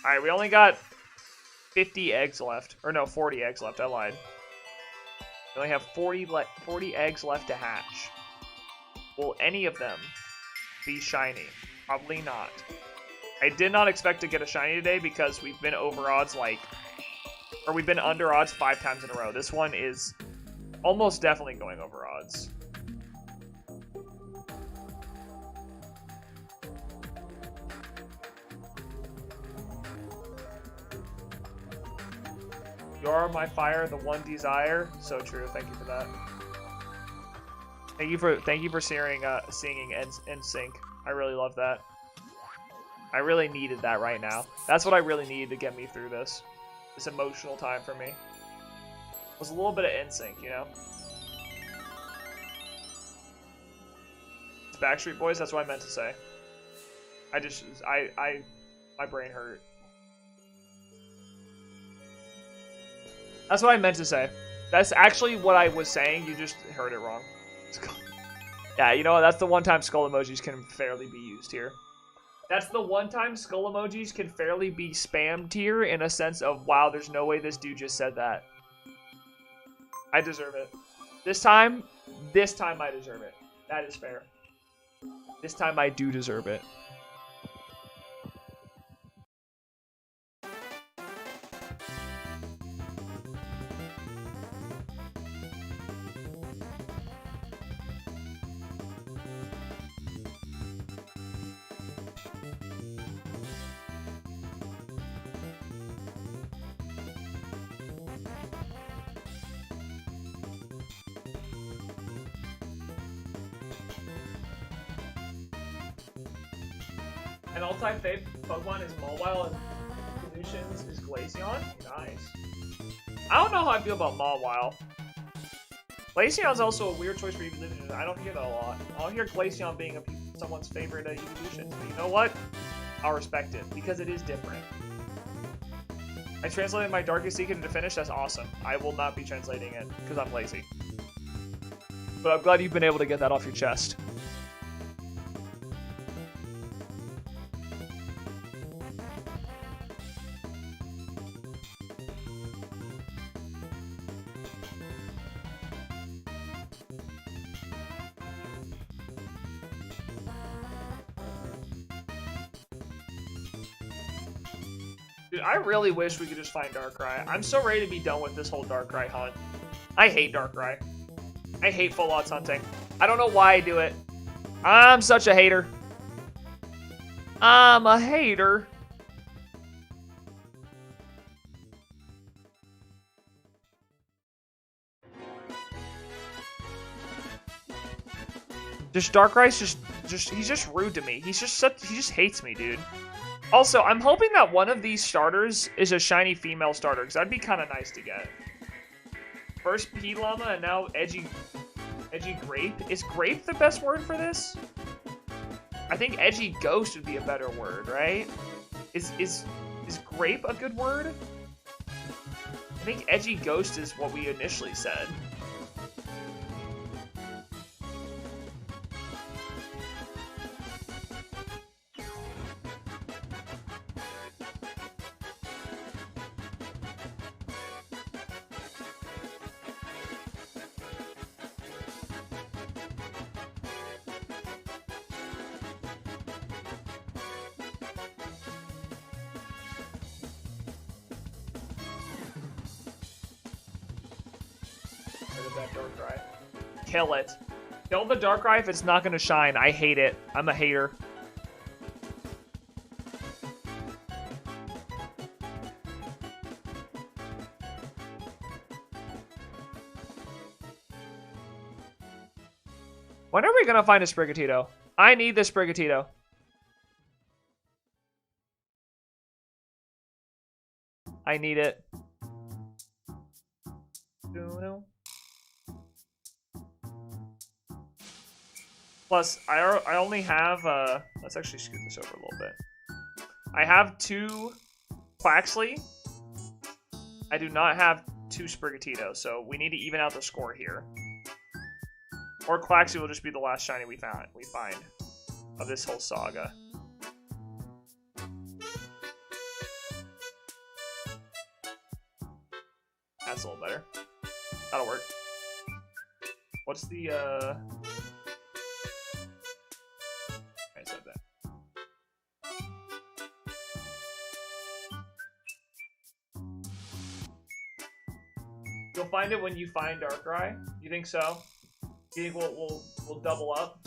Speaker 1: Alright, we only got 50 eggs left. Or no, 40 eggs left. I lied. We only have 40 eggs left to hatch. Will any of them be shiny? Probably not. I did not expect to get a shiny today because we've been over odds we've been under odds 5 times in a row. This one is almost definitely going over odds. You are my fire, the one desire. So true. Thank you for that. Thank you for singing NSYNC. I really love that. I really needed that right now. That's what I really needed to get me through this emotional time for me. It was a little bit of NSYNC, you know. It's Backstreet Boys. That's what I meant to say. My brain hurt. That's what I meant to say. That's actually what I was saying. You just heard it wrong. Yeah, you know what? That's the one time skull emojis can fairly be used here. That's the one time skull emojis can fairly be spammed here in a sense of, wow, there's no way this dude just said that. I deserve it. This time I deserve it. That is fair. This time I do deserve it. An all-time fave Pokemon is Mawile and Evolutions is Glaceon? Nice. I don't know how I feel about Mawile. Glaceon's also a weird choice for Evolutions. I don't hear that a lot. I don't hear Glaceon being someone's favorite Evolutions. But you know what? I'll respect it, because it is different. I translated my Darkest Secret into Finnish. That's awesome. I will not be translating it, because I'm lazy. But I'm glad you've been able to get that off your chest. Dude, I really wish we could just find Darkrai. I'm so ready to be done with this whole Darkrai hunt. I hate Darkrai. I hate full odds hunting. I don't know why I do it. I'm such a hater. I'm a hater. Just Darkrai's just he's just rude to me. He just hates me, dude. Also, I'm hoping that one of these starters is a shiny female starter, because that'd be kind of nice to get. First P-Llama and now Edgy Grape. Is Grape the best word for this? I think Edgy Ghost would be a better word, right? Is Grape a good word? I think Edgy Ghost is what we initially said. That Darkrai. Kill it. Kill the Darkrai if it's not going to shine. I hate it. I'm a hater. When are we going to find a Sprigatito? I need the Sprigatito. I need it. Plus, I only have, let's actually scoot this over a little bit. I have 2 Quaxley. I do not have 2 Sprigatito, so we need to even out the score here. Or Quaxley will just be the last shiny we find of this whole saga. That's a little better. That'll work. What's the, I said that. You'll find it when you find Darkrai? You think so? You think we'll double up?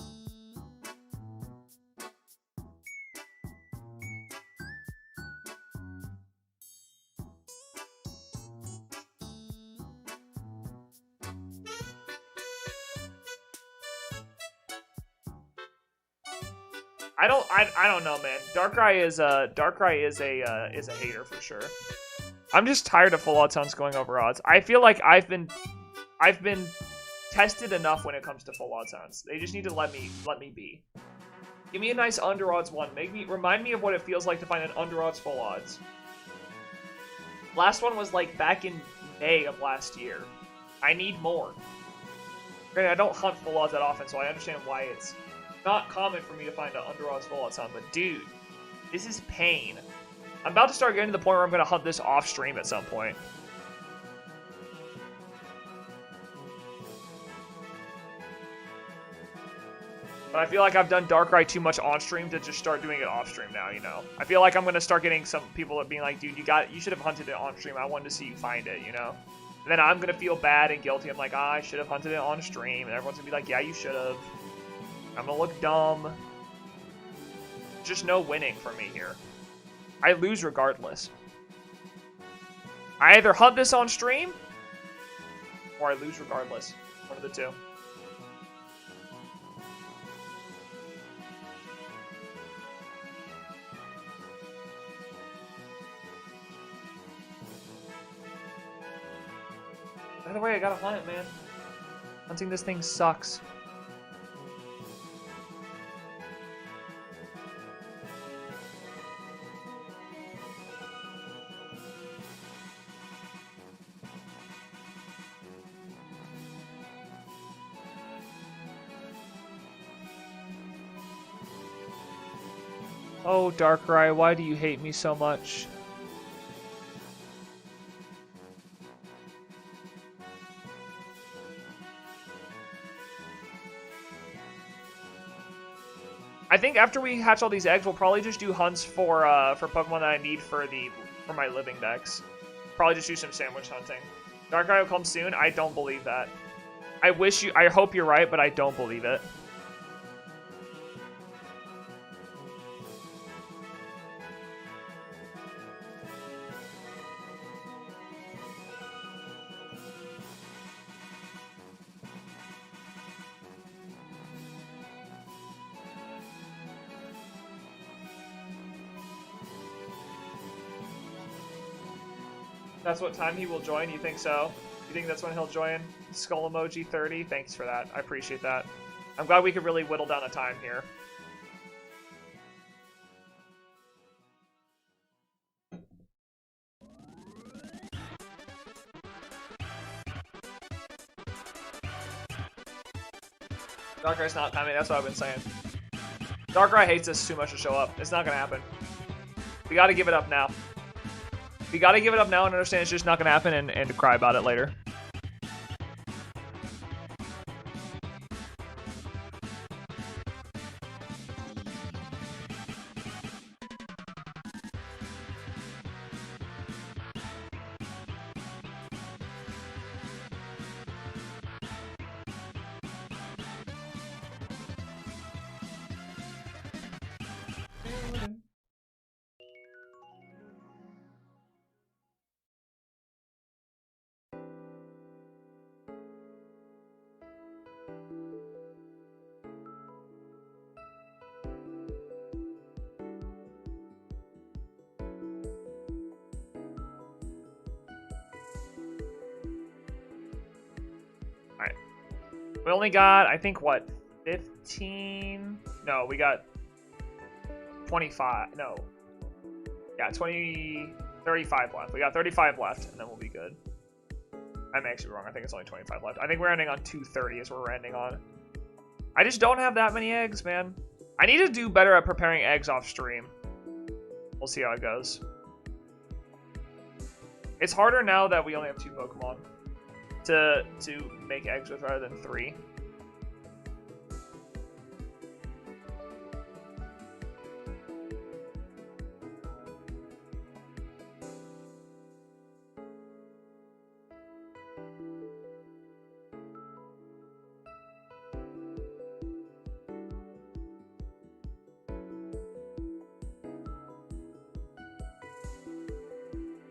Speaker 1: I don't know, man. Darkrai is a hater for sure. I'm just tired of full odds hunts going over odds. I feel like I've been tested enough when it comes to full odds hunts. They just need to let me be. Give me a nice under odds one. Remind me of what it feels like to find an under odds full odds. Last one was like back in May of last year. I need more. Granted, I don't hunt full odds that often, so I understand why it's not common for me to find an under odds full odds hunt. But dude, this is pain. I'm about to start getting to the point where I'm going to hunt this off stream at some point. But I feel like I've done Darkrai too much on stream to just start doing it off stream now, you know? I feel like I'm going to start getting some people being like, dude, you should have hunted it on stream. I wanted to see you find it, you know? And then I'm going to feel bad and guilty. I'm like, I should have hunted it on stream. And everyone's going to be like, yeah, you should have. I'm going to look dumb. Just no winning for me here. I lose regardless. I either hunt this on stream, or I lose regardless. One of the two. By the way, I gotta hunt it, man. Hunting this thing sucks. Oh, Darkrai, why do you hate me so much? I think after we hatch all these eggs, we'll probably just do hunts for Pokemon that I need for my living decks. Probably just do some sandwich hunting. Darkrai will come soon. I don't believe that. I hope you're right, but I don't believe it. That's what time he will join? You think so? You think that's when he'll join? Skull emoji 30? Thanks for that. I appreciate that. I'm glad we could really whittle down a time here. Darkrai's not coming. That's what I've been saying. Darkrai hates us too much to show up. It's not going to happen. We got to give it up now. We gotta give it up now and understand it's just not gonna happen and cry about it later. We only got, I think, what, 15. No, we got 25. No. Yeah, 35 left. We got 35 left, and then we'll be good. I'm actually wrong. I think it's only 25 left. I think we're ending on 230 is what we're ending on. I just don't have that many eggs, man. I need to do better at preparing eggs off stream. We'll see how it goes. It's harder now that we only have 2 Pokemon to make eggs with rather than 3.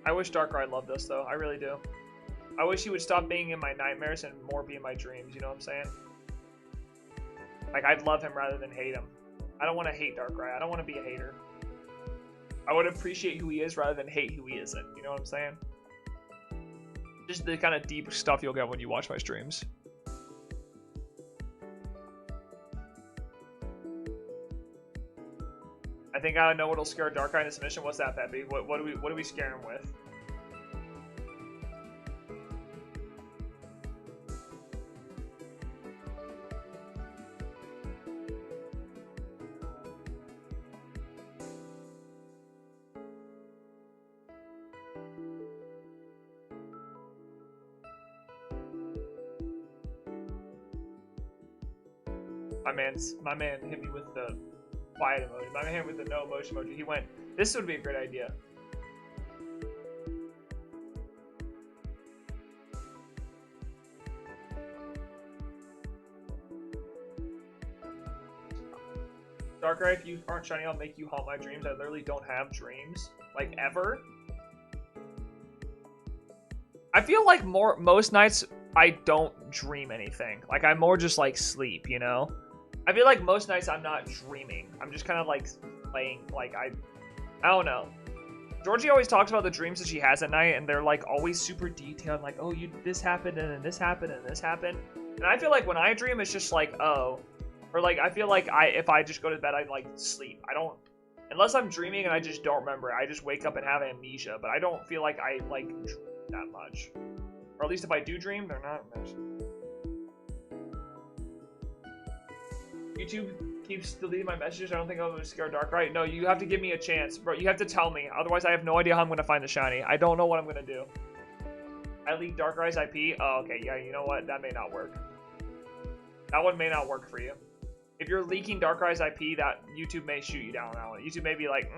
Speaker 1: I wish Darkrai loved this, though. I really do. I wish he would stop being in my nightmares and more be in my dreams, you know what I'm saying? Like, I'd love him rather than hate him. I don't want to hate Darkrai. I don't want to be a hater. I would appreciate who he is rather than hate who he isn't, you know what I'm saying? Just the kind of deep stuff you'll get when you watch my streams. I think I know what'll scare Darkrai in this mission. What's that, Peppy? What do we scare him with? My man hit me with the quiet emoji. My man with the no emotion emoji. He went, this would be a great idea. Darkrai, if you aren't shiny, I'll make you haunt my dreams. I literally don't have dreams. Like, ever. I feel like most nights I don't dream anything. Like, I'm more just like sleep, you know? I feel like most nights I'm not dreaming. I'm just kind of like playing, like, I don't know. Georgie always talks about the dreams that she has at night, and they're like always super detailed, like, oh, this happened, and then this happened, and this happened. And I feel like when I dream, it's just like, oh. Or like, I feel like if I just go to bed, I like sleep. I don't, unless I'm dreaming and I just don't remember it, I just wake up and have amnesia, but I don't feel like I like dream that much. Or at least if I do dream, they're not. YouTube keeps deleting my messages. I don't think I'll scare Darkrai. No, you have to give me a chance, bro. You have to tell me. Otherwise, I have no idea how I'm going to find the shiny. I don't know what I'm going to do. I leaked Darkrai's IP. Oh, okay. Yeah, you know what? That may not work. That one may not work for you. If you're leaking Darkrai's IP, that YouTube may shoot you down on that one. YouTube may be like,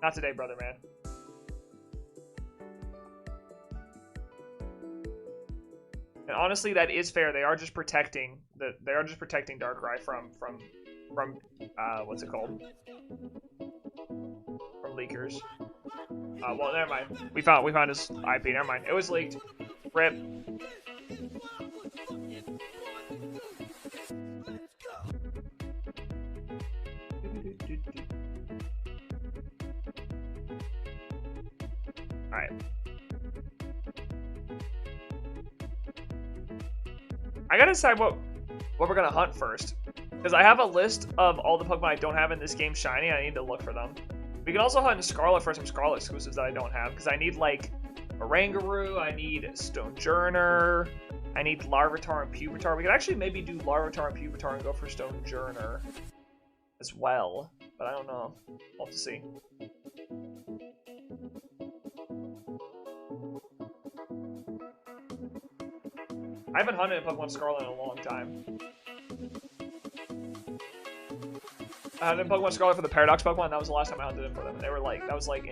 Speaker 1: not today, brother, man. And honestly, that is fair. They are just protecting Darkrai from what's it called? From leakers. Well, never mind. We found his IP. Never mind. It was leaked. RIP. Alright. I gotta decide what we're gonna hunt first. Because I have a list of all the Pokemon I don't have in this game shiny, and I need to look for them. We can also hunt in Scarlet for some Scarlet exclusives that I don't have. Because I need, like, Oranguru, I need Stonejourner, I need Larvitar and Pupitar. We could actually maybe do Larvitar and Pupitar and go for Stonejourner as well. But I don't know. We'll have to see. I haven't hunted in Pokemon Scarlet in a long time. I hunted in Pokemon Scarlet for the Paradox Pokemon. That was the last time I hunted in for them. And they were like, that was like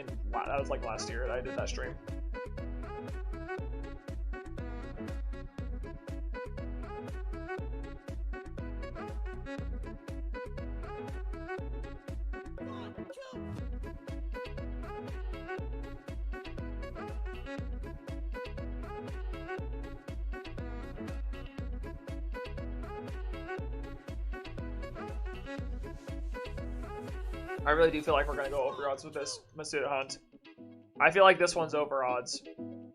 Speaker 1: last year that I did that stream. I really do feel like we're going to go over odds with this Masuda hunt. I feel like this one's over odds.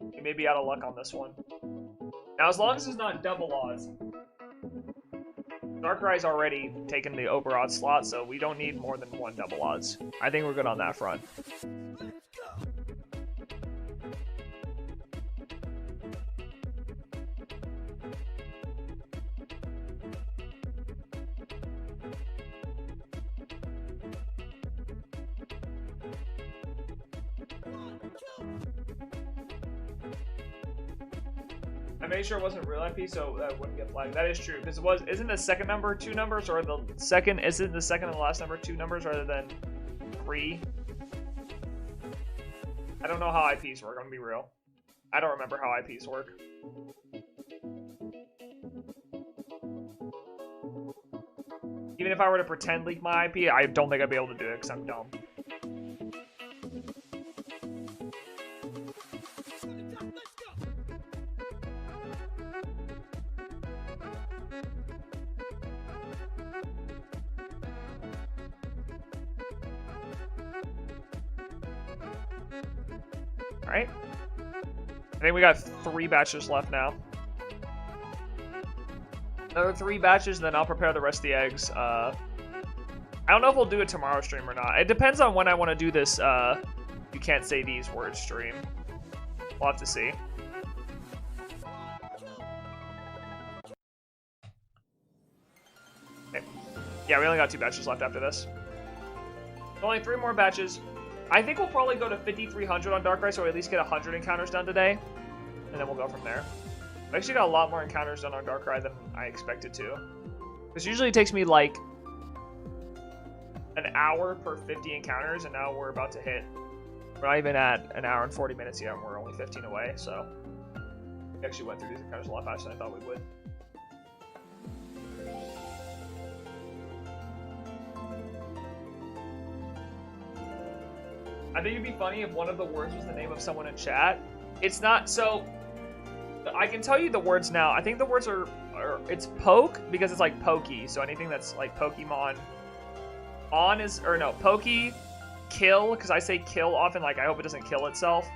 Speaker 1: We may be out of luck on this one. Now, as long as it's not double odds. Darkrai's already taken the over odds slot, so we don't need more than one double odds. I think we're good on that front. I made sure it wasn't real IP, so that wouldn't get flagged. That is true, because it was. Isn't the second number 2 numbers, or the second? Isn't the second and the last number 2 numbers rather than 3? I don't know how IPs work. I'm gonna be real. I don't remember how IPs work. Even if I were to pretend leak my IP, I don't think I'd be able to do it because I'm dumb. Alright. I think we got 3 batches left now. Another 3 batches, then I'll prepare the rest of the eggs. I don't know if we'll do a tomorrow stream or not. It depends on when I want to do this, you can't say these words stream. We'll have to see. Okay. Yeah, we only got 2 batches left after this. Only 3 more batches. I think we'll probably go to 5,300 on Darkrai, so we at least get 100 encounters done today. And then we'll go from there. I actually got a lot more encounters done on Darkrai than I expected to. Because usually it takes me like an hour per 50 encounters, and now we're about to hit. We're not even at an hour and 40 minutes yet, and we're only 15 away, so we actually went through these encounters a lot faster than I thought we would. I think it'd be funny if one of the words was the name of someone in chat. It's not, so I can tell you the words now. I think the words are it's poke because it's like pokey, so anything that's like Pokemon. On is, or no, pokey, kill, because I say kill often, like I hope it doesn't kill itself.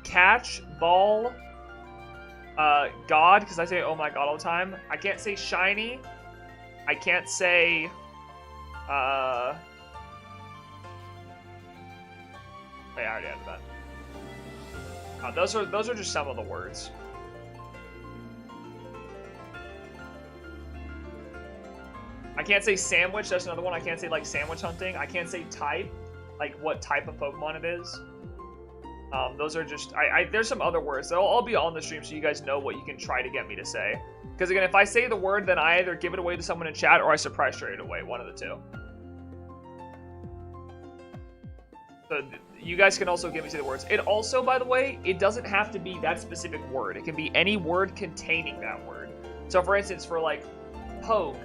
Speaker 1: Catch, ball, god, because I say oh my god all the time. I can't say shiny. I can't say, Wait, I already added that. Those are just some of the words. I can't say sandwich. That's another one. I can't say like sandwich hunting. I can't say type, like what type of Pokemon it is. Those are just. There's some other words. They'll all be on the stream so you guys know what you can try to get me to say. Because again, if I say the word, then I either give it away to someone in chat or I surprise trade it away. One of the two. So you guys can also give me the words. It also, by the way, it doesn't have to be that specific word. It can be any word containing that word. So for instance, for like poke,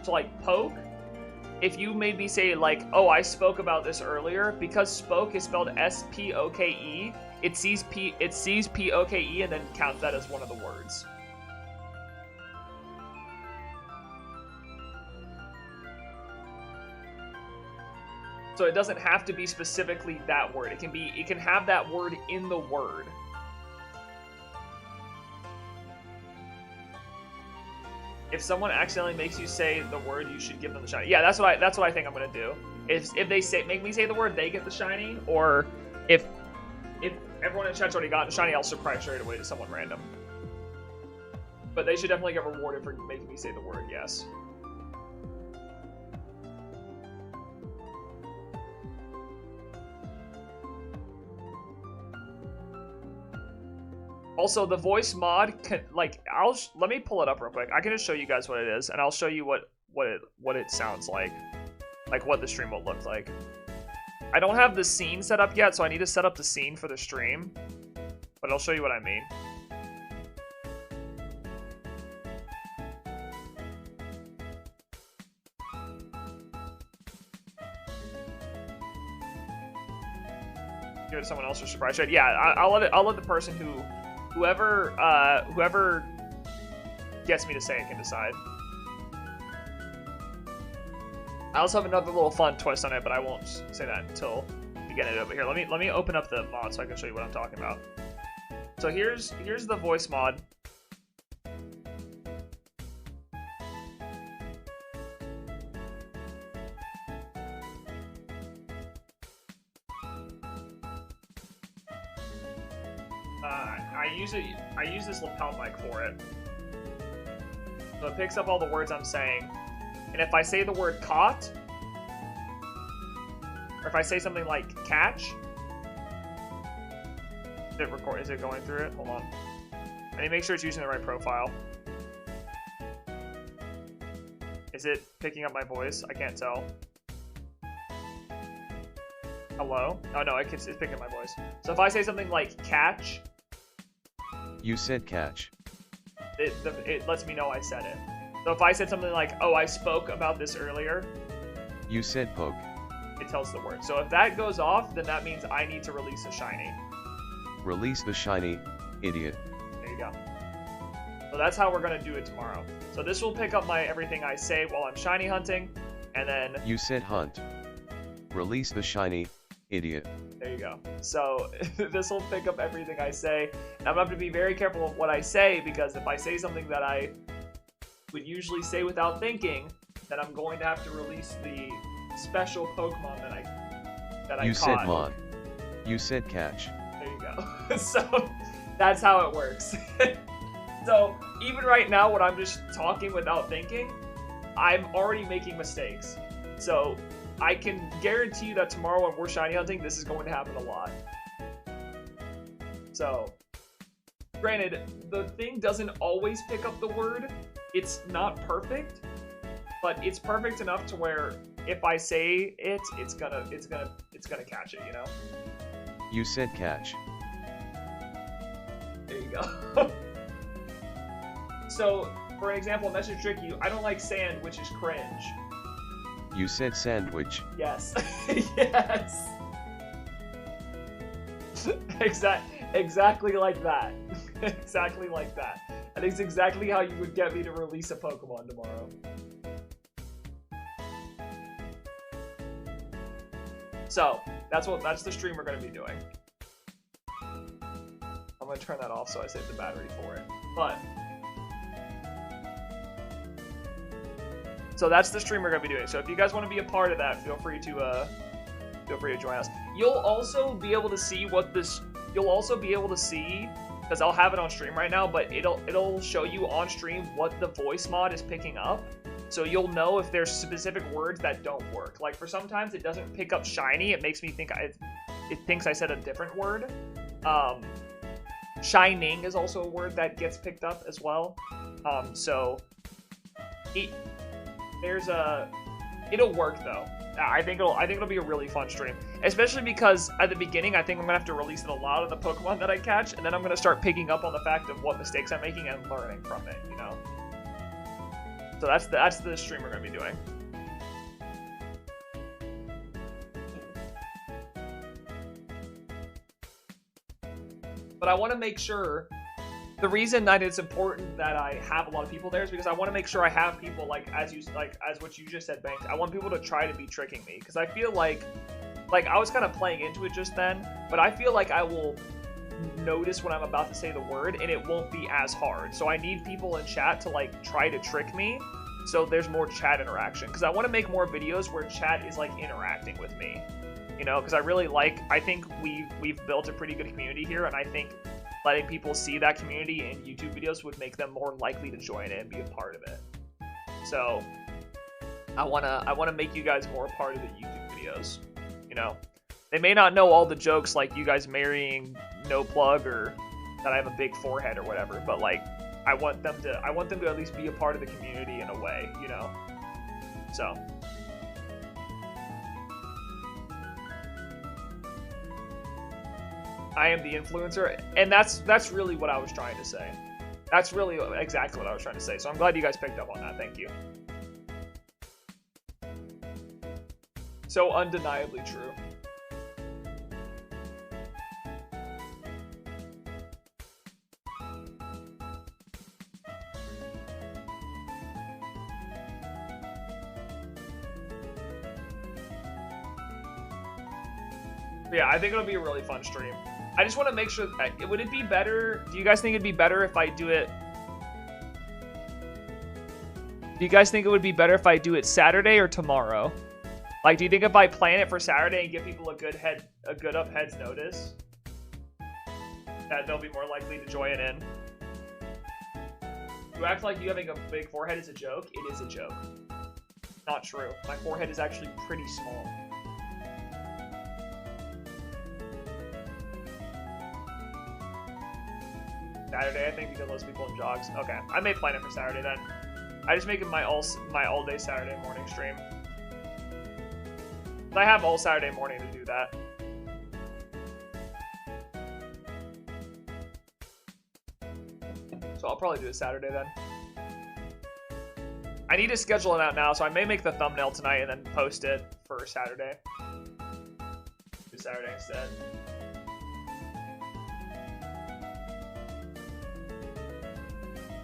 Speaker 1: so like poke, if you made me say like, oh, I spoke about this earlier, because spoke is spelled S-P-O-K-E, it sees P-O-K-E and then counts that as one of the words. So it doesn't have to be specifically that word. It can have that word in the word. If someone accidentally makes you say the word, you should give them the shiny. Yeah, that's what I think I'm gonna do. If they make me say the word, they get the shiny. Or if everyone in chat's already gotten shiny, I'll surprise straight away to someone random. But they should definitely get rewarded for making me say the word. Yes. Also, the voice mod can, like, let me pull it up real quick. I can just show you guys what it is, and I'll show you what it sounds like what the stream will look like. I don't have the scene set up yet, so I need to set up the scene for the stream, but I'll show you what I mean. Give it to someone else for surprise trade. Yeah, I'll let the person whoever gets me to say it can decide. I also have another little fun twist on it, but I won't say that until we get it over here. Let me open up the mod so I can show you what I'm talking about. So here's the voice mod. I use this lapel mic for it. So it picks up all the words I'm saying. And if I say the word caught, or if I say something like catch, is it going through it? Hold on. I need to make sure it's using the right profile. Is it picking up my voice? I can't tell. Hello? Oh no, it's picking up my voice. So if I say something like catch,
Speaker 2: You said catch.
Speaker 1: it lets me know I said it. So if I said something like, oh, I spoke about this earlier,
Speaker 2: You said poke.
Speaker 1: it tells the word. So if that goes off, then that means I need to release a shiny.
Speaker 2: Release the shiny, idiot.
Speaker 1: There you go. So that's how we're gonna do it tomorrow. So this will pick up my everything I say while I'm shiny hunting, and then
Speaker 2: You said hunt. Release the shiny, idiot.
Speaker 1: there you go. So this will pick up everything I say. And I'm gonna have to be very careful of what I say, because if I say something that I would usually say without thinking, then I'm going to have to release the special Pokemon that I
Speaker 2: You
Speaker 1: caught.
Speaker 2: said mon. You said catch.
Speaker 1: There you go. So that's how it works. So even right now, when I'm just talking without thinking, I'm already making mistakes. So I can guarantee you that tomorrow when we're shiny hunting, this is going to happen a lot. So, granted, the thing doesn't always pick up the word. It's not perfect, but it's perfect enough to where if I say it, it's gonna catch it, you know?
Speaker 2: You said catch.
Speaker 1: There you go. So, for an example, message trick you, I don't like sand, which is cringe.
Speaker 2: You said sandwich.
Speaker 1: Yes. Yes. Exactly like that. Exactly like that. And it's exactly how you would get me to release a Pokemon tomorrow. So, that's the stream we're going to be doing. I'm going to turn that off so I save the battery for it. But so that's the stream we're going to be doing. So if you guys want to be a part of that, feel free to join us. You'll also be able to see because I'll have it on stream right now, but it'll show you on stream what the voice mod is picking up. So you'll know if there's specific words that don't work. Like for sometimes it doesn't pick up shiny. It makes me think it thinks I said a different word. Shining is also a word that gets picked up as well. It'll work though. I think it'll be a really fun stream, especially because at the beginning I think I'm gonna have to release a lot of the Pokemon that I catch, and then I'm gonna start picking up on the fact of what mistakes I'm making and learning from it, you know. So that's the stream we're gonna be doing. But I want to make sure. The reason that it's important that I have a lot of people there is because I want to make sure I have people as what you just said, Banks. I want people to try to be tricking me, because I feel like I was kind of playing into it just then, but I feel like I will notice when I'm about to say the word and it won't be as hard. So I need people in chat to try to trick me, so there's more chat interaction, because I want to make more videos where chat is interacting with me, you know, because I think we've built a pretty good community here, and I think letting people see that community in YouTube videos would make them more likely to join it and be a part of it. So I wanna make you guys more a part of the YouTube videos. You know, they may not know all the jokes like you guys marrying no plug or that I have a big forehead or whatever, but I want them to at least be a part of the community in a way, you know. So I am the influencer, and that's really what I was trying to say. That's really exactly what I was trying to say. So I'm glad you guys picked up on that. Thank you. So undeniably true. Yeah, I think it'll be a really fun stream. I just want to make sure, would it be better, do you guys think it'd be better if I do it, Saturday or tomorrow? Do you think if I plan it for Saturday and give people a good up head's notice? that they'll be more likely to join in. You act like you having a big forehead is a joke. It is a joke. Not true. My forehead is actually pretty small. Saturday, I think, because most people in jogs. Okay, I may plan it for Saturday then. I just make it my all day Saturday morning stream. I have all Saturday morning to do that. So I'll probably do it Saturday then. I need to schedule it out now, so I may make the thumbnail tonight and then post it for Saturday. Do Saturday instead.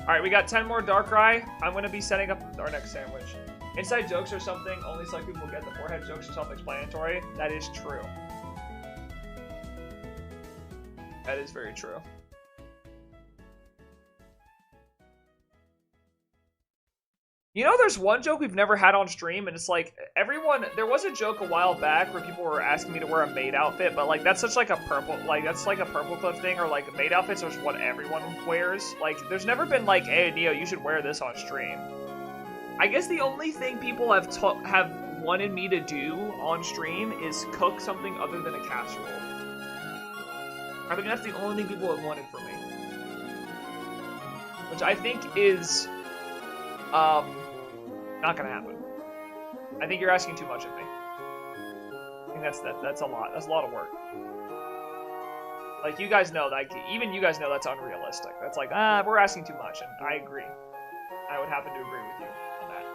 Speaker 1: Alright, we got 10 more Darkrai. I'm going to be setting up our next sandwich. Inside jokes or something, only select people get. The forehead jokes are self-explanatory. That is true. That is very true. You know, there's one joke we've never had on stream, and it's like, everyone, there was a joke a while back where people were asking me to wear a maid outfit, but like, that's such like a purple, like, that's like a Purple Cliff thing, or like, maid outfits are just what everyone wears. Like, there's never been like, hey, Neo, you should wear this on stream. I guess the only thing people have wanted me to do on stream is cook something other than a casserole. I think that's the only thing people have wanted from me. Which I think is, not gonna happen. I think you're asking too much of me. I think that's a lot. That's a lot of work. Like, you guys know, like, even you guys know that's unrealistic. That's like, we're asking too much, and I agree. I would happen to agree with you on that.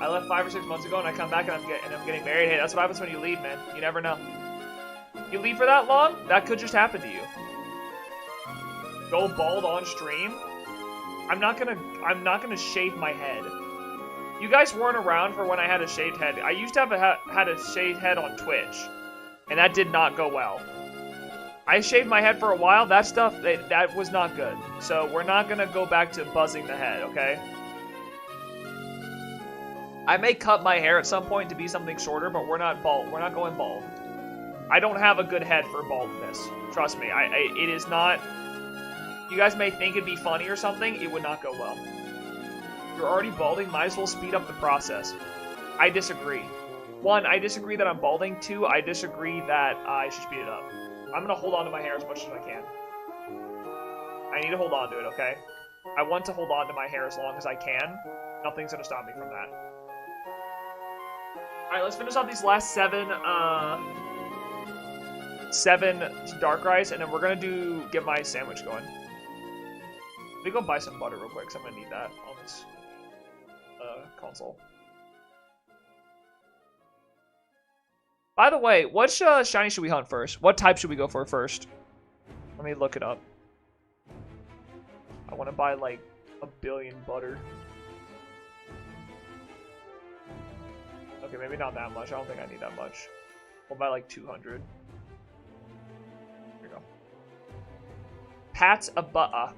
Speaker 1: I left 5 or 6 months ago, and I come back and I'm getting married. Hey, that's what happens when you leave, man. You never know. You leave for that long? That could just happen to you. Go bald on stream? I'm not gonna shave my head. You guys weren't around for when I had a shaved head. I used to have had a shaved head on Twitch, and that did not go well. I shaved my head for a while. That stuff, that was not good. So we're not gonna go back to buzzing the head, okay? I may cut my hair at some point to be something shorter, but we're not bald. We're not going bald. I don't have a good head for baldness. Trust me, it is not... You guys may think it'd be funny or something, it would not go well. You're already balding, might as well speed up the process. I disagree. 1, I disagree that I'm balding. 2, I disagree that I should speed it up. I'm gonna hold on to my hair as much as I can. I need to hold on to it, okay? I want to hold on to my hair as long as I can. Nothing's gonna stop me from that. Alright, let's finish off these last 7 Darkrai's, and then we're gonna get my sandwich going. Let me go buy some butter real quick, because I'm gonna need that on this console. By the way, what shiny should we hunt first? What type should we go for first? Let me look it up. I want to buy like 1 billion butter. Okay, maybe not that much. I don't think I need that much. We'll buy like 200. Here we go. Pat a butter.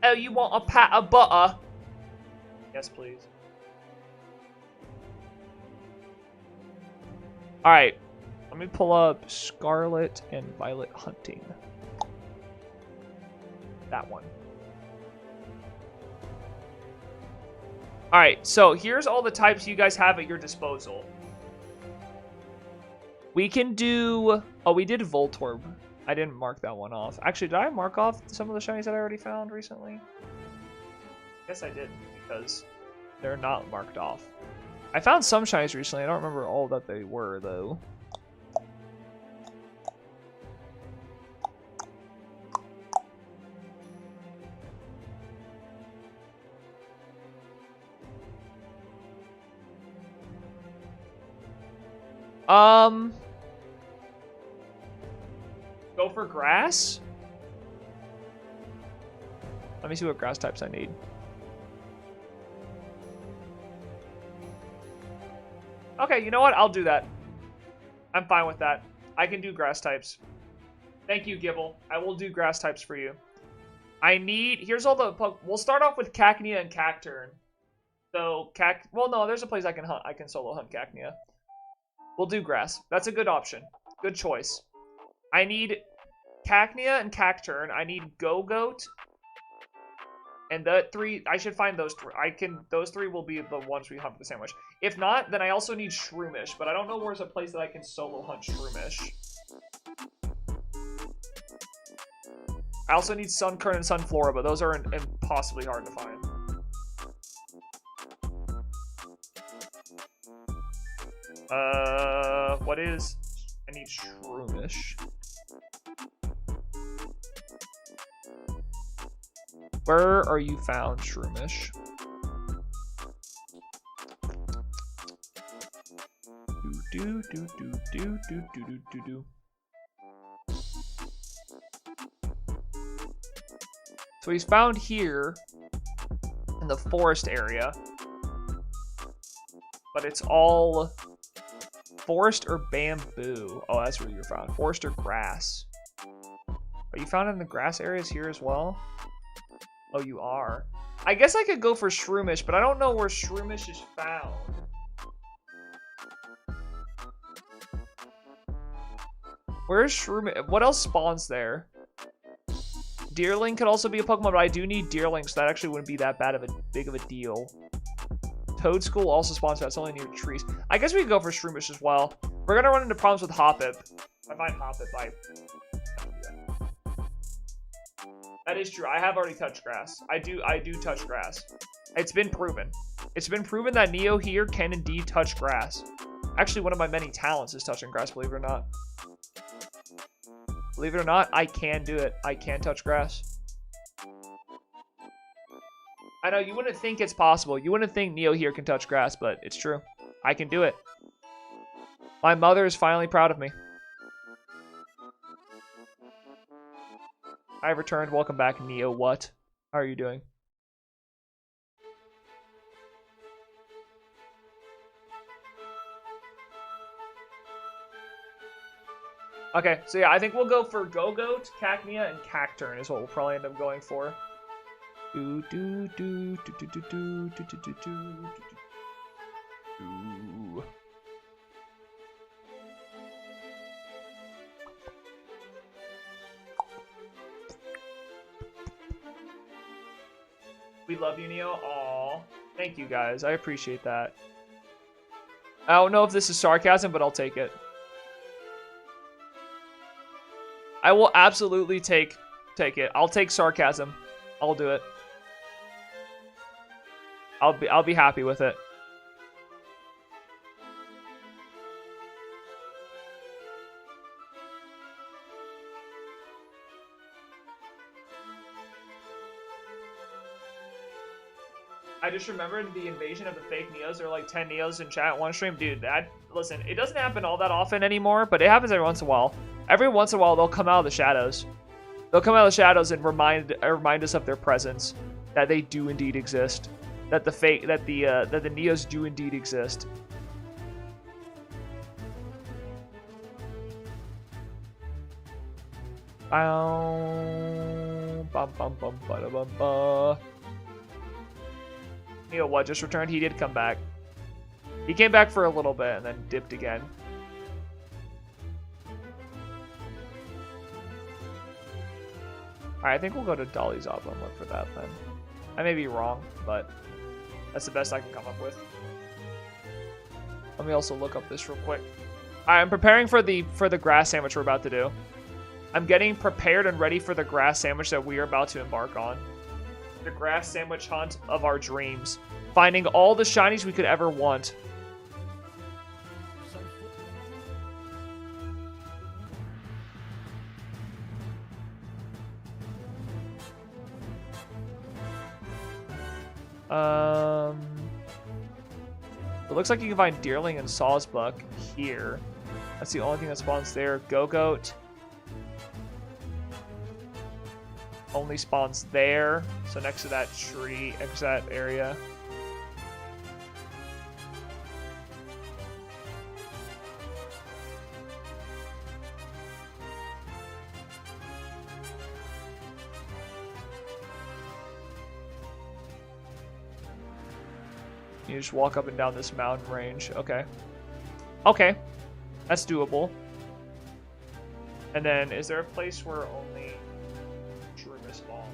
Speaker 1: Oh, you want a pat of butter? Yes, please. Alright. Let me pull up Scarlet and Violet Hunting. That one. Alright, so here's all the types you guys have at your disposal. We can do... Oh, we did Voltorb. I didn't mark that one off. Actually, did I mark off some of the shinies that I already found recently? I guess I didn't, because they're not marked off. I found some shinies recently. I don't remember all that they were, though. Go for grass? Let me see what grass types I need. Okay, you know what? I'll do that. I'm fine with that. I can do grass types. Thank you, Gibble. I will do grass types for you. I need... Here's all the... We'll start off with Cacnea and Cacturn. So well, no, there's a place I can hunt. I can solo hunt cacnea. We'll do grass. That's a good option. Good choice. I need cacnea and cacturn. I need go-goat. And the 3, I should find those 3. Those 3 will be the ones we hunt for the sandwich. If not, then I also need shroomish, but I don't know where's a place that I can solo hunt shroomish. I also need sunkern and sunflora, but those are impossibly hard to find. What is? I need shroomish. Where are you found, shroomish? Do do do do do do do do do. So he's found here in the forest area, but it's all forest or bamboo. Oh, that's where you're found. Forest or grass. Are you found in the grass areas here as well? Oh, you are. I guess I could go for shroomish, but I don't know where shroomish is found. Where's shroomish? What else spawns there? Deerling could also be a Pokemon, but I do need Deerling, so that actually wouldn't be that big of a deal. Toad School also spawns, but that's only near trees. I guess we could go for Shroomish as well. We're gonna run into problems with Hoppip. If I find Hoppip, that is true. I have already touched grass. I do touch grass. It's been proven. It's been proven that NeoHere can indeed touch grass. Actually, one of my many talents is touching grass, believe it or not. Believe it or not, I can do it. I can touch grass. I know, you wouldn't think it's possible. You wouldn't think NeoHere can touch grass, but it's true. I can do it. My mother is finally proud of me. I've returned. Welcome back, Neo. What? How are you doing? Okay, so yeah, I think we'll go for Go-Goat, Cacnea, and Cacturn is what we'll probably end up going for. Do do do do do do do do do do do. We love you, Neo. Aw, thank you guys. I appreciate that. I don't know if this is sarcasm, but I'll take it. I will absolutely take it. I'll take sarcasm. I'll do it. I'll be happy with it. I just remembered the invasion of the fake Neos. There were like 10 Neos in chat one stream. Dude, listen, it doesn't happen all that often anymore, but it happens every once in a while. Every once in a while, they'll come out of the shadows. They'll come out of the shadows and remind us of their presence, that they do indeed exist, that the Neos do indeed exist. Neo what just returned? He did come back. He came back for a little bit and then dipped again. Alright, I think we'll go to Dolly's Opera and look for that then. I may be wrong, but that's the best I can come up with. Let me also look up this real quick. Alright, I'm preparing for the grass sandwich we're about to do. I'm getting prepared and ready for the grass sandwich that we are about to embark on. The grass sandwich hunt of our dreams. Finding all the shinies we could ever want. It looks like you can find Deerling and Sawsbuck here. That's the only thing that spawns there. Go-Goat only spawns there. So next to that tree, next to that area. You just walk up and down this mountain range. Okay. Okay. That's doable. And then, is there a place where only Shroomis spawn?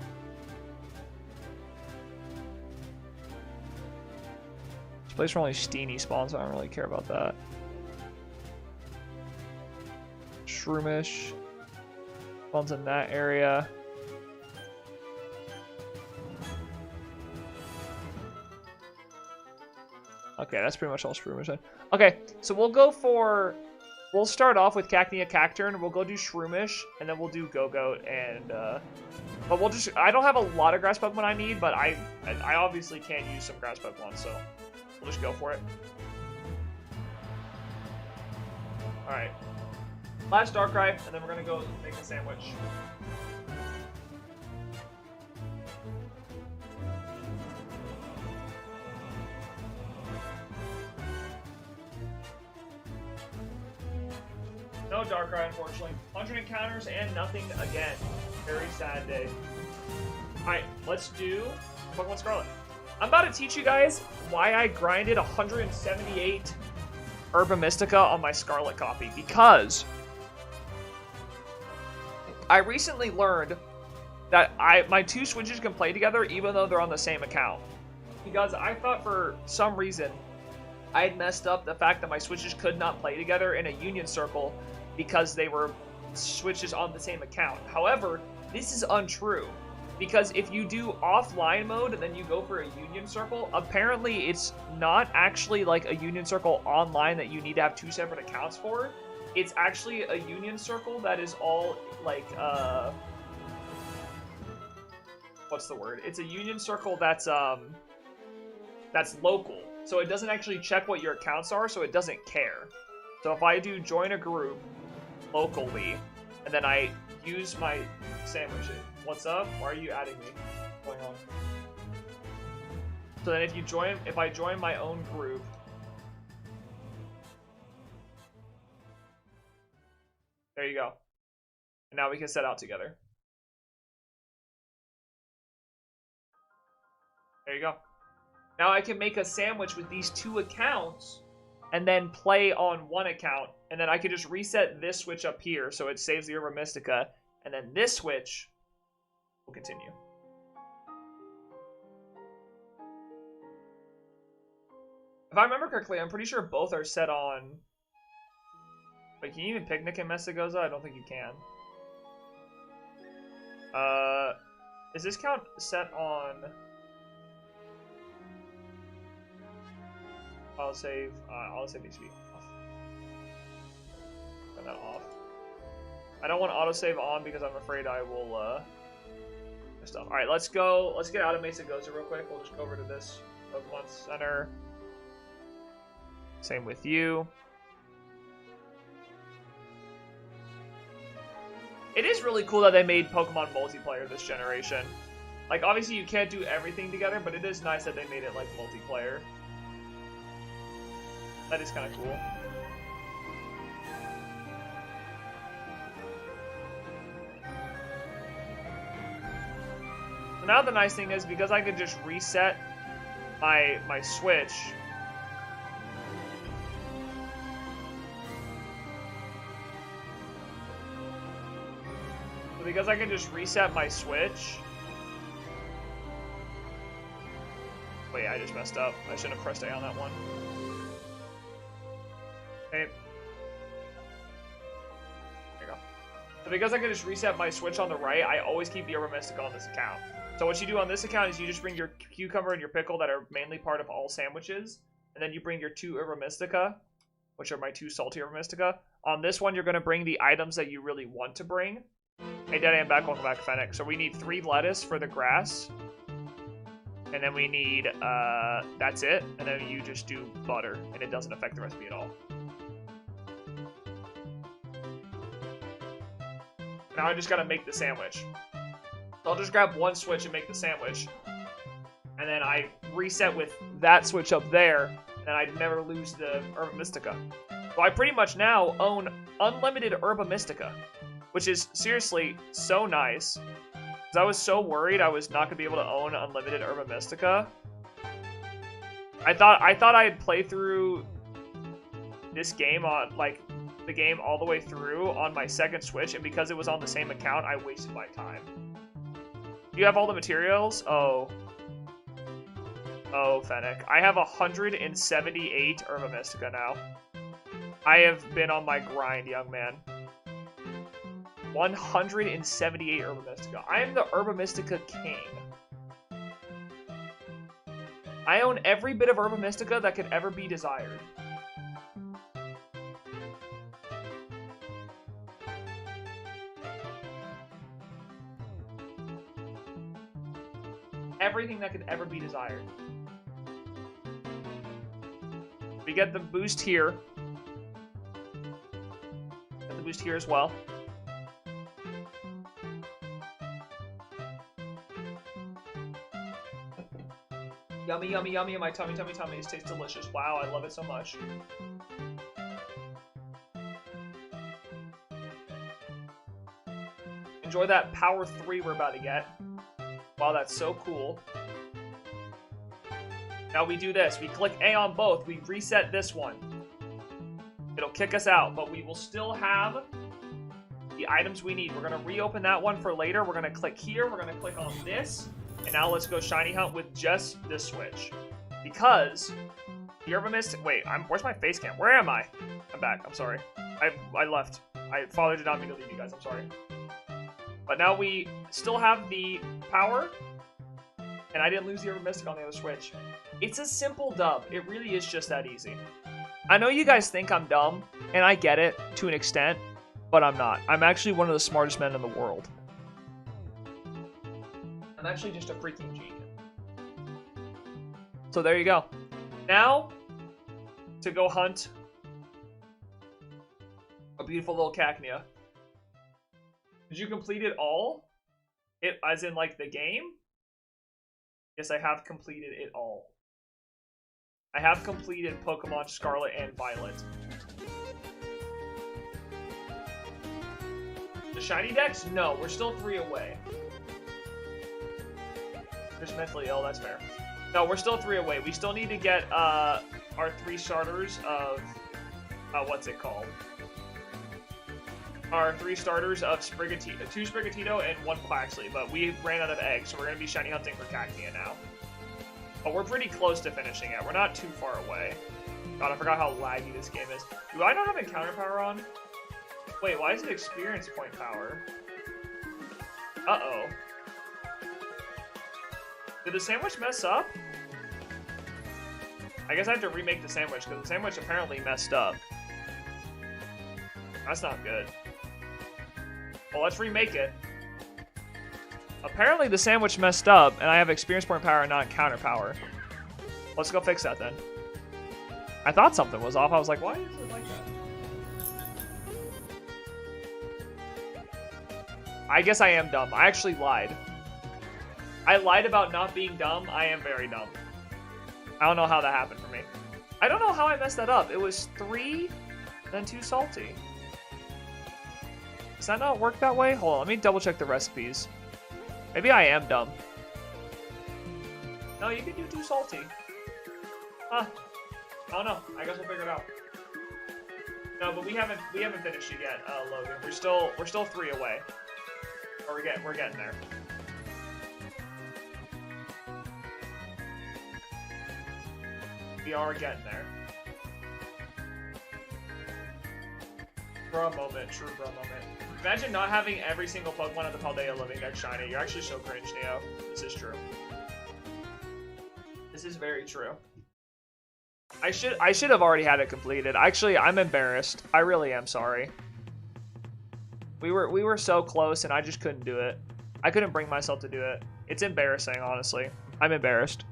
Speaker 1: There's a place where only Steenie spawns, so I don't really care about that. Shroomish spawns in that area. Okay, that's pretty much all Shroomish then. Okay, so we'll start off with Cacnea Cacturn, we'll go do Shroomish, and then we'll do Go-Goat, and, but we'll just, I don't have a lot of grass Pokemon I need, but I obviously can't use some grass Pokemon, so we'll just go for it. Alright. Last Darkrai, and then we're gonna go make a sandwich. No Darkrai, unfortunately. 100 encounters and nothing again. Very sad day. Alright, let's do Pokemon Scarlet. I'm about to teach you guys why I grinded 178 Herba Mystica on my Scarlet copy. Because I recently learned that my two switches can play together even though they're on the same account. Because I thought for some reason I had messed up the fact that my switches could not play together in a union circle because they were switches on the same account. However, this is untrue. Because if you do offline mode and then you go for a union circle, apparently it's not actually like a union circle online that you need to have two separate accounts for. It's actually a union circle that is all like, what's the word? It's a union circle that's local. So it doesn't actually check what your accounts are, so it doesn't care. So if I do join a group locally, and then I use my sandwich. What's up? Why are you adding me? What's going on? So then if I join my own group, there you go. And now we can set out together. There you go. Now I can make a sandwich with these two accounts and then play on one account. And then I could just reset this switch up here so it saves the Herba Mystica. And then this switch will continue. If I remember correctly, I'm pretty sure both are set on... Wait, can you even picnic in Messagoza? I don't think you can. Is this count set on... Autosave needs to be off. Turn that off. I don't want autosave on because I'm afraid I will, stuff. Alright, let's go. Let's get out of Messagoza real quick. We'll just go over to this Pokemon Center. Same with you. It is really cool that they made Pokemon multiplayer this generation. Like, obviously you can't do everything together, but it is nice that they made it, like, multiplayer. That is kind of cool. So now the nice thing is, because I could just reset my Switch... Because I can just reset my Switch... Wait, I just messed up. I shouldn't have pressed A on that one. Okay. There you go. So because I can just reset my Switch on the right, I always keep the Herba Mystica on this account. So what you do on this account is you just bring your Cucumber and your Pickle that are mainly part of all sandwiches, and then you bring your two Herba Mystica, which are my two salty Herba Mystica. On this one, you're going to bring the items that you really want to bring. Hey, Daddy, I'm back. Welcome back, Fennec. So we need 3 lettuce for the grass. And then we need, that's it. And then you just do butter, and it doesn't affect the recipe at all. Now I just gotta make the sandwich. So I'll just grab one switch and make the sandwich. And then I reset with that switch up there, and I never lose the Herba Mystica. So I pretty much now own unlimited Herba Mystica, which is seriously so nice. Because I was so worried I was not going to be able to own unlimited Herba Mystica. I thought I'd play through this game on, like, the game all the way through on my second Switch, and because it was on the same account, I wasted my time. Do you have all the materials? Oh. Oh, Fennec. I have 178 Herba Mystica now. I have been on my grind, young man. 178 Herba Mystica. I am the Herba Mystica king. I own every bit of Herba Mystica that could ever be desired. Everything that could ever be desired. We get the boost here. Get the boost here as well. Yummy, yummy, yummy in my tummy, tummy, tummy. This tastes delicious. Wow, I love it so much. Enjoy that power 3 we're about to get. Wow, that's so cool. Now we do this. We click A on both. We reset this one. It'll kick us out, but we will still have the items we need. We're going to reopen that one for later. We're going to click here. We're going to click on this. And now let's go shiny hunt with just this Switch. Because the Herba Mystic... Wait, where's my face cam? Where am I? I'm back. I'm sorry. I left. Father did not mean to leave you guys. I'm sorry. But now we still have the power. And I didn't lose the Herba Mystic on the other Switch. It's a simple dub. It really is just that easy. I know you guys think I'm dumb. And I get it to an extent. But I'm not. I'm actually one of the smartest men in the world. I'm actually just a freaking genius. So there you go. Now, to go hunt a beautiful little Cacnea. Did you complete it all? It, as in, like, the game? Yes, I have completed it all. I have completed Pokemon Scarlet and Violet. The shiny decks? No, we're still 3 away. Just mentally ill, that's fair. No, we're still 3 away. We still need to get our 3 starters of what's it called? Our 3 starters of Sprigatito, 2 Sprigatito and 1 Quaxley, but we ran out of eggs, so we're gonna be shiny hunting for Cacnea now. But we're pretty close to finishing it. We're not too far away. God, I forgot how laggy this game is. Do I not have encounter power on? Wait, why is it experience point power? Uh-oh. Did the sandwich mess up? I guess I have to remake the sandwich, because the sandwich apparently messed up. That's not good. Well, let's remake it. Apparently the sandwich messed up, and I have experience point power and not encounter power. Let's go fix that then. I thought something was off. I was like, why is it like that? I guess I am dumb. I actually lied. I lied about not being dumb. I am very dumb. I don't know how that happened for me. I don't know how I messed that up. It was 3, then 2 salty. Does that not work that way? Hold on, let me double check the recipes. Maybe I am dumb. No, you can do 2 salty. Huh. I don't know. I guess we'll figure it out. No, but we haven't finished it yet, Logan. We're still 3 away. Or we're getting there. We are getting there. Bruh moment, true bruh moment. Imagine not having every single Pokemon at the Paldea living deck shiny. You're actually so cringe, Neo. This is true. This is very true. I should have already had it completed. Actually, I'm embarrassed. I really am sorry. We were so close and I just couldn't do it. I couldn't bring myself to do it. It's embarrassing, honestly. I'm embarrassed.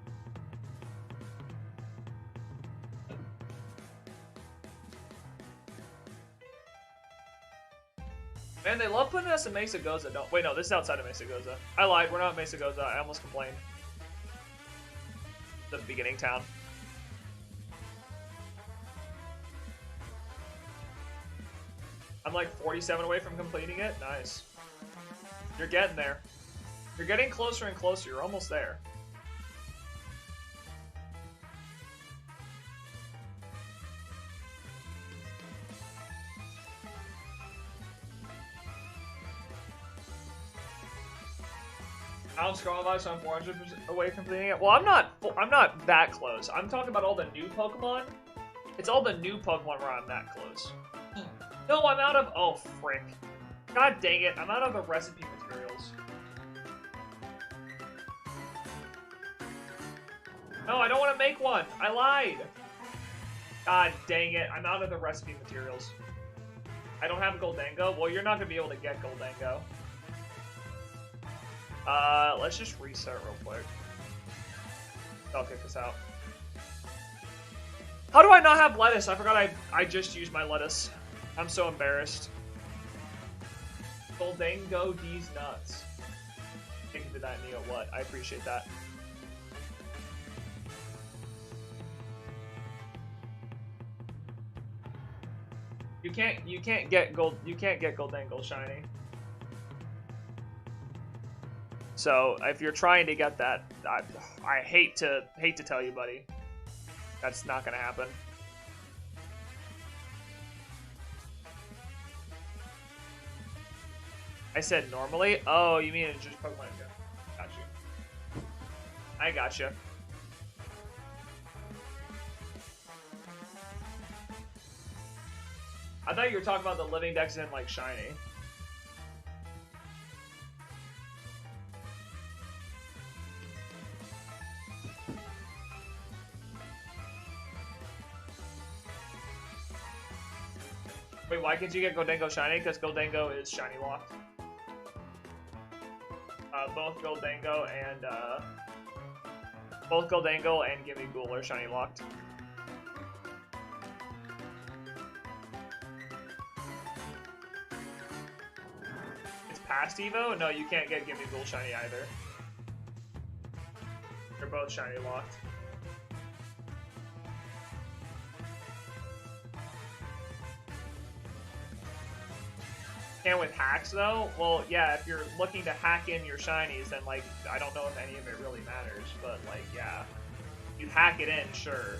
Speaker 1: Man, they love putting us in Mesa Goza. Don't wait, no, this is outside of Mesa Goza. I lied, we're not in Mesa Goza. I almost complained. The beginning town. I'm like 47 away from completing it. Nice. You're getting there. You're getting closer and closer. You're almost there. I'll scroll by, so I'm 400% away from completing it. Well, I'm not that close. I'm talking about all the new Pokemon. It's all the new Pokemon where I'm that close. No, I'm out of... Oh, frick. God dang it. I'm out of the recipe materials. No, I don't want to make one. I lied. God dang it. I'm out of the recipe materials. I don't have a Goldango. Well, you're not going to be able to get Goldango. Let's just restart real quick. I'll kick this out. How do I not have lettuce? I forgot I just used my lettuce. I'm so embarrassed. Goldango these nuts. Thank you for that, Neo. What? I appreciate that. You can't get Goldango shiny. So if you're trying to get that, I hate to tell you, buddy, that's not gonna happen. I said normally. Oh, you mean it's just Pokemon? Got you. I got you. I thought you were talking about the living decks in like shiny. Wait, why can't you get Goldango shiny? Because Goldango is shiny locked. Both Goldango and Gimme Ghoul are shiny locked. It's past Evo? No, you can't get Gimme Ghoul shiny either. They're both shiny locked. And with hacks though, well, yeah, if you're looking to hack in your shinies, then like, I don't know if any of it really matters, but like, yeah, you hack it in, sure.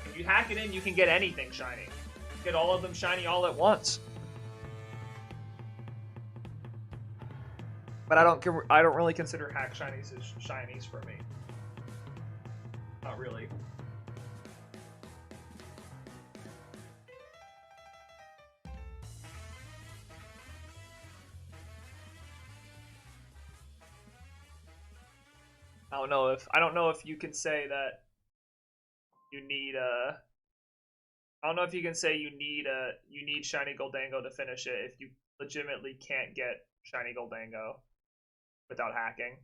Speaker 1: If you hack it in, you can get anything shiny. Get all of them shiny all at once. But I don't really consider hack shinies as shinies for me. Not really. I don't know if you can say that you need I don't know if you can say you need shiny Goldango to finish it if you legitimately can't get shiny Goldango without hacking.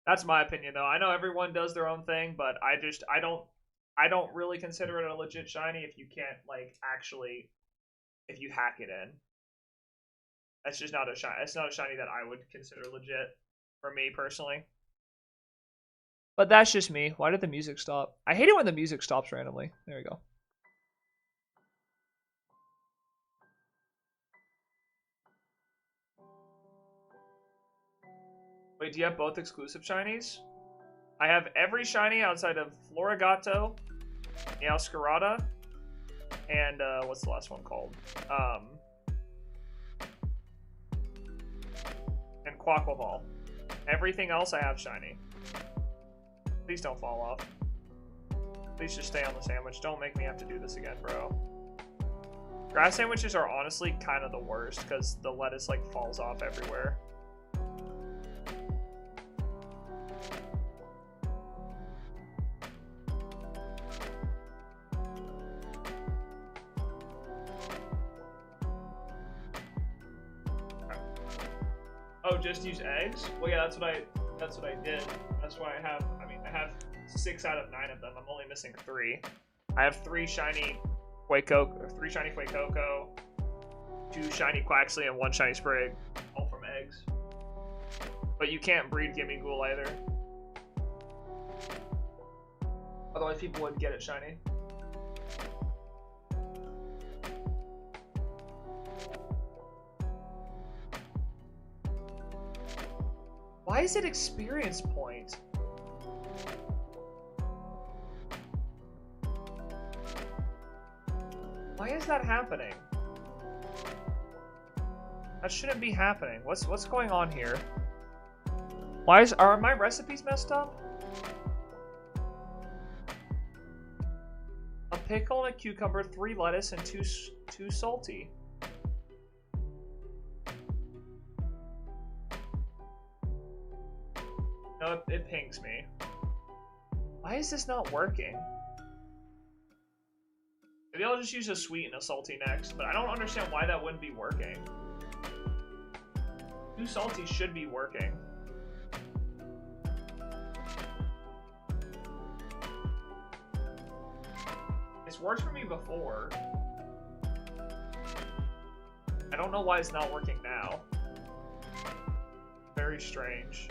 Speaker 1: That's my opinion, though. I know everyone does their own thing, but I don't really consider it a legit shiny if you can't like actually if you hack it in. That's just not a shiny. It's not a shiny that I would consider legit for me personally. But that's just me. Why did the music stop? I hate it when the music stops randomly. There we go. Wait, do you have both exclusive shinies? I have every shiny outside of Florigato, Meowscarada, and what's the last one called? And Quackleval. Everything else I have shiny. Please don't fall off. Please just stay on the sandwich. Don't make me have to do this again, bro. Grass sandwiches are honestly kind of the worst because the lettuce like falls off everywhere. Oh, just use eggs? Well, yeah, that's what I did. That's why I have 6 out of 9 of them. I'm only missing 3. I have 3 shiny Fuecoco, 2 shiny Quaxley, and 1 shiny Sprig, all from eggs. But you can't breed Gimme Ghoul either. Otherwise people would get it shiny. Why is it experience point? Why is that happening? That shouldn't be happening. What's going on here? Are my recipes messed up? A pickle and a cucumber, 3 lettuce, and 2 salty. No, it pings me. Why is this not working? Maybe I'll just use a sweet and a salty next, but I don't understand why that wouldn't be working. 2 salty should be working. It's worked for me before. I don't know why it's not working now. Very strange.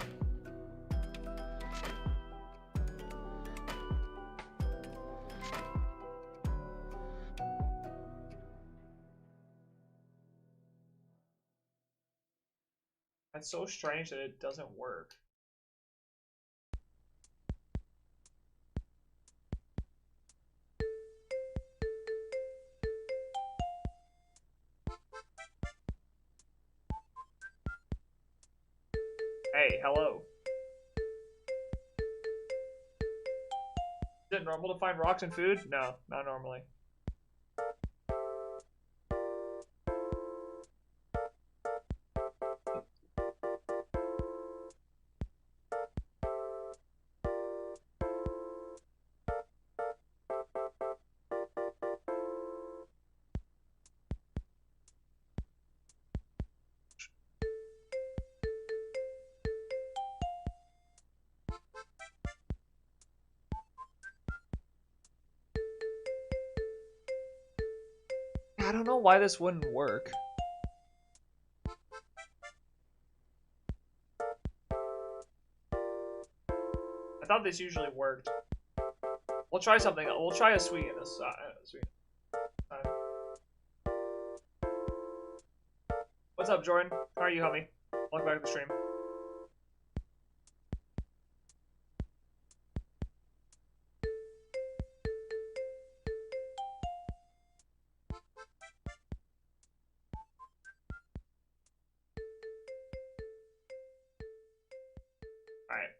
Speaker 1: That's so strange that it doesn't work. Hey, hello. Is it normal to find rocks in food? No, not normally. I don't know why this wouldn't work. I thought this usually worked. We'll try something. We'll try a sweet and a sweet. What's up, Jordan? How are you, homie? Welcome back to the stream. Alright.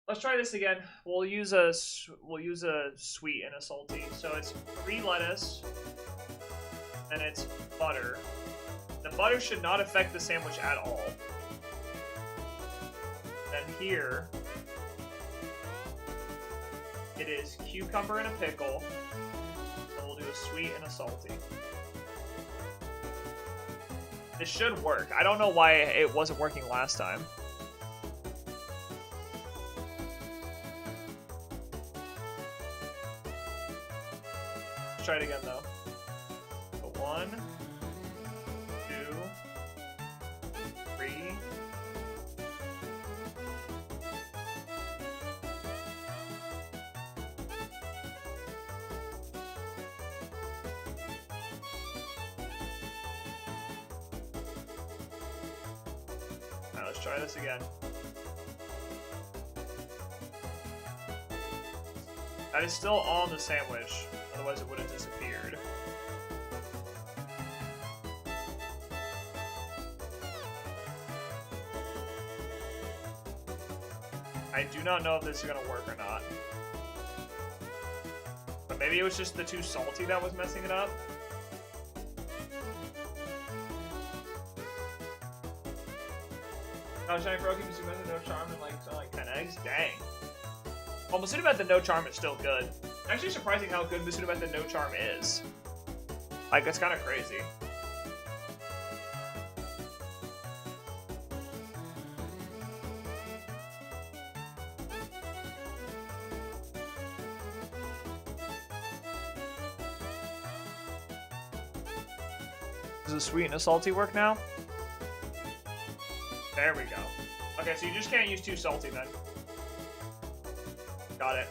Speaker 1: Let's try this again. We'll use a sweet and a salty. So it's 3 lettuce, and it's butter. The butter should not affect the sandwich at all. Then here, it is cucumber and a pickle. And we'll do a sweet and a salty. This should work. I don't know why it wasn't working last time. Let's try it again though. So 1, 2, 3. Alright, let's try this again. That is still on the sandwich, otherwise it would have disappeared. I do not know if this is going to work or not. But maybe it was just the too salty that was messing it up. Oh, shiny broken, Masuda Method, no charm, and like 10 eggs? Dang. Well, Masuda Method, no charm is still good. Actually surprising how good Masuda Method, no charm is. Like, that's kind of crazy. Does a sweet and a salty work now? There we go. Okay, so you just can't use too salty then. Got it.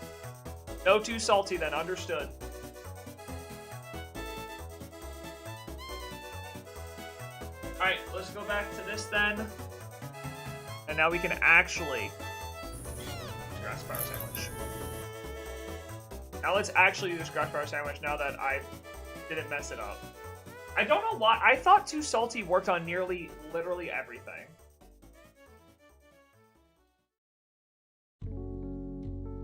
Speaker 1: No too salty then, understood. Alright, let's go back to this then. And And now we can actually grass power sandwich. Now let's actually do this grass power sandwich now that I didn't mess it up. I don't know why. I thought Too Salty worked on nearly, literally everything.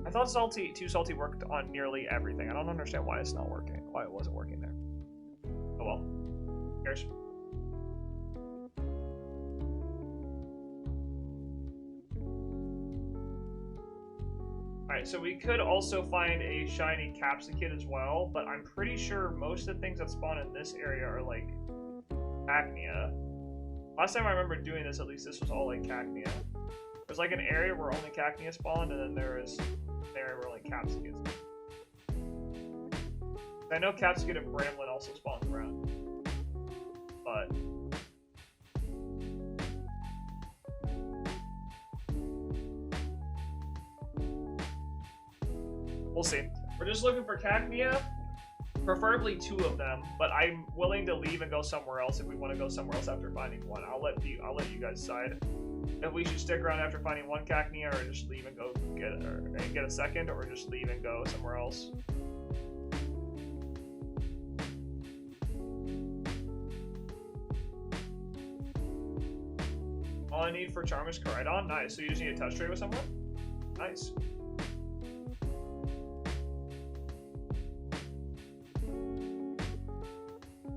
Speaker 1: I thought Too Salty worked on nearly everything. I don't understand why it's not working. Why it wasn't working there. Oh well. Who cares? Alright, so we could also find a shiny Capsicid as well, but I'm pretty sure most of the things that spawn in this area are like Cacnea. Last time I remember doing this, at least this was all like Cacnea. There's like an area where only Cacnea spawned, and then there is an area where like Capsicid. I know Capsicid and Bramblin also spawns around, but we'll see. We're just looking for Cacnea, preferably 2 of them, but I'm willing to leave and go somewhere else if we want to go somewhere else after finding one. I'll let you guys decide if we should stick around after finding 1 Cacnea, or just leave and go get a second, or just leave and go somewhere else. All I need for Charm is Koraidon. Nice. So you just need a touch trade with someone? Nice.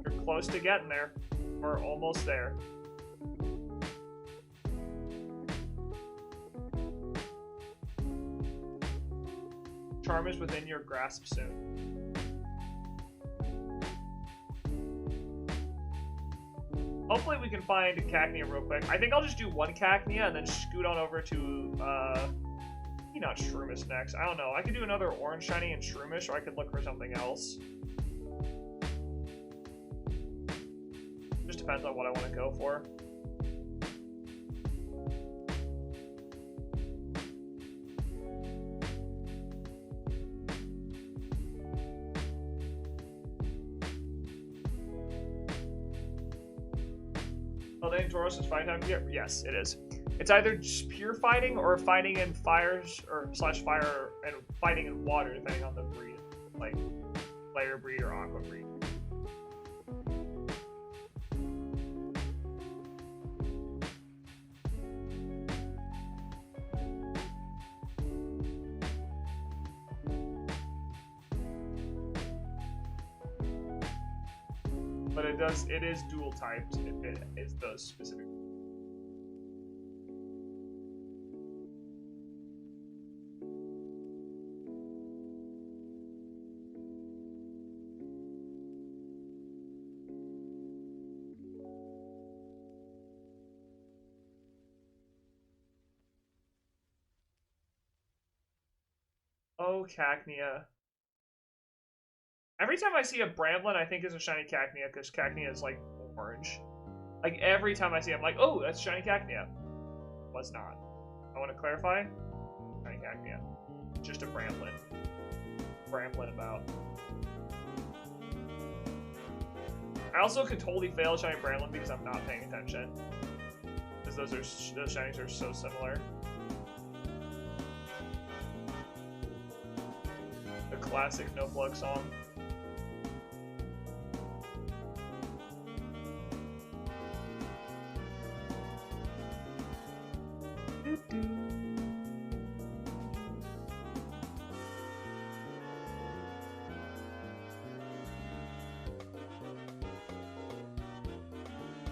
Speaker 1: You're close to getting there. We're almost there. Charm is within your grasp soon. Hopefully we can find Cacnea real quick. I think I'll just do 1 Cacnea and then scoot on over to, maybe not Shroomish next. I don't know. I could do another orange shiny and Shroomish, or I could look for something else. Just depends on what I want to go for. Paldea Tauros is fighting time? Yeah, yes, it is. It's either just pure fighting or fighting in fires or / fire and fighting in water, depending on the breed, like player breed or aqua breed. But it is dual typed. It is those specific. Oh, Cacnea. Every time I see a Bramblin, I think it's a shiny Cacnea, because Cacnea is, like, orange. Like, every time I see it, I'm like, oh, that's shiny Cacnea. Was not. I want to clarify. Shiny Cacnea. Just a Bramblin. Bramblin about. I also could totally fail shiny Bramblin because I'm not paying attention. Because those shinies are so similar. The classic No Plug song.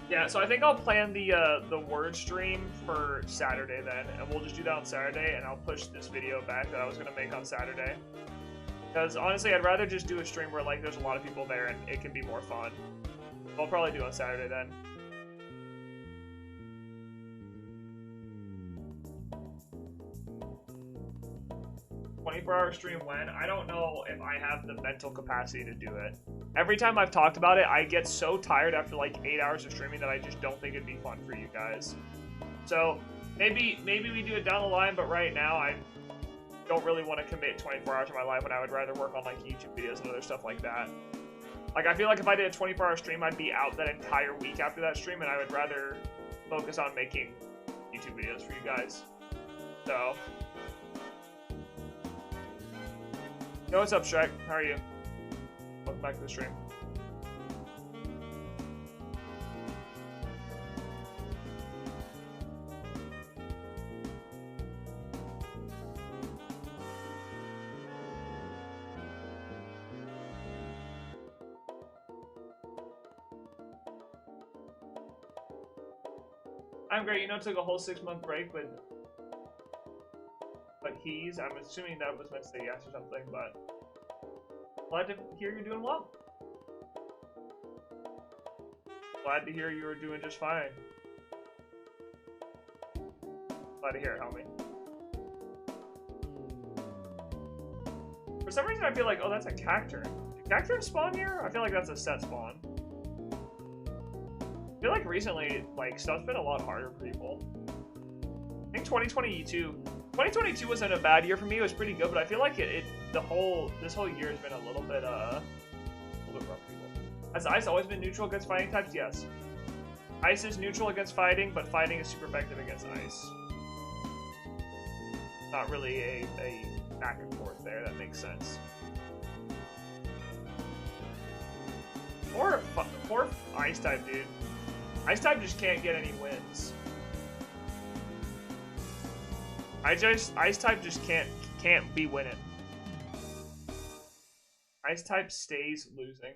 Speaker 1: Yeah, so I think I'll plan the word stream for Saturday then, and we'll just do that on Saturday, and I'll push this video back that I was gonna make on Saturday. Because honestly, I'd rather just do a stream where like there's a lot of people there and it can be more fun. I'll probably do it on Saturday then. $24-hour stream when? I don't know if I have the mental capacity to do it. Every time I've talked about it, I get so tired after like 8 hours of streaming that I just don't think it'd be fun for you guys. So maybe we do it down the line, but right now I don't really want to commit 24 hours of my life when I would rather work on like YouTube videos and other stuff like that. Like I feel like if I did a 24-hour stream, I'd be out that entire week after that stream, and I would rather focus on making YouTube videos for you guys. So, yo, what's up, Shrek? How are you? Welcome back to the stream. I'm great. You know, took a whole 6-month break, but he's. I'm assuming that was meant to say yes or something, but glad to hear you're doing well. Glad to hear you were doing just fine. Glad to hear it, homie. For some reason, I feel like, oh, that's a cacturn. Did cacturn spawn here? I feel like that's a set spawn. I feel like recently, like, stuff's been a lot harder for people. I think 2022 wasn't a bad year for me. It was pretty good, but I feel like this whole year has been a little bit rough for people. Has Ice always been neutral against fighting types? Yes. Ice is neutral against fighting, but fighting is super effective against Ice. Not really a back and forth there. That makes sense. Poor Ice type, dude. Ice type just can't get any wins. Ice type just can't be winning. Ice type stays losing.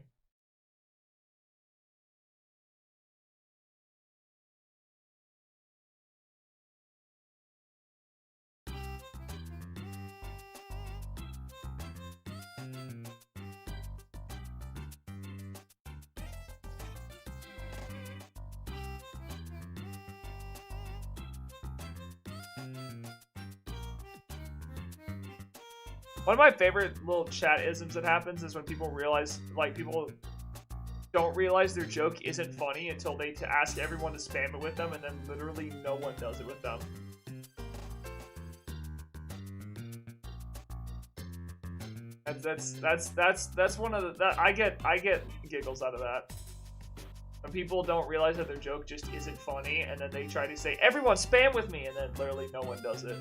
Speaker 1: One of my favorite little chat isms that happens is when people realize, like, people don't realize their joke isn't funny until they ask everyone to spam it with them, and then literally no one does it with them. That's one of the I get giggles out of that. When people don't realize that their joke just isn't funny, and then they try to say, everyone spam with me, and then literally no one does it.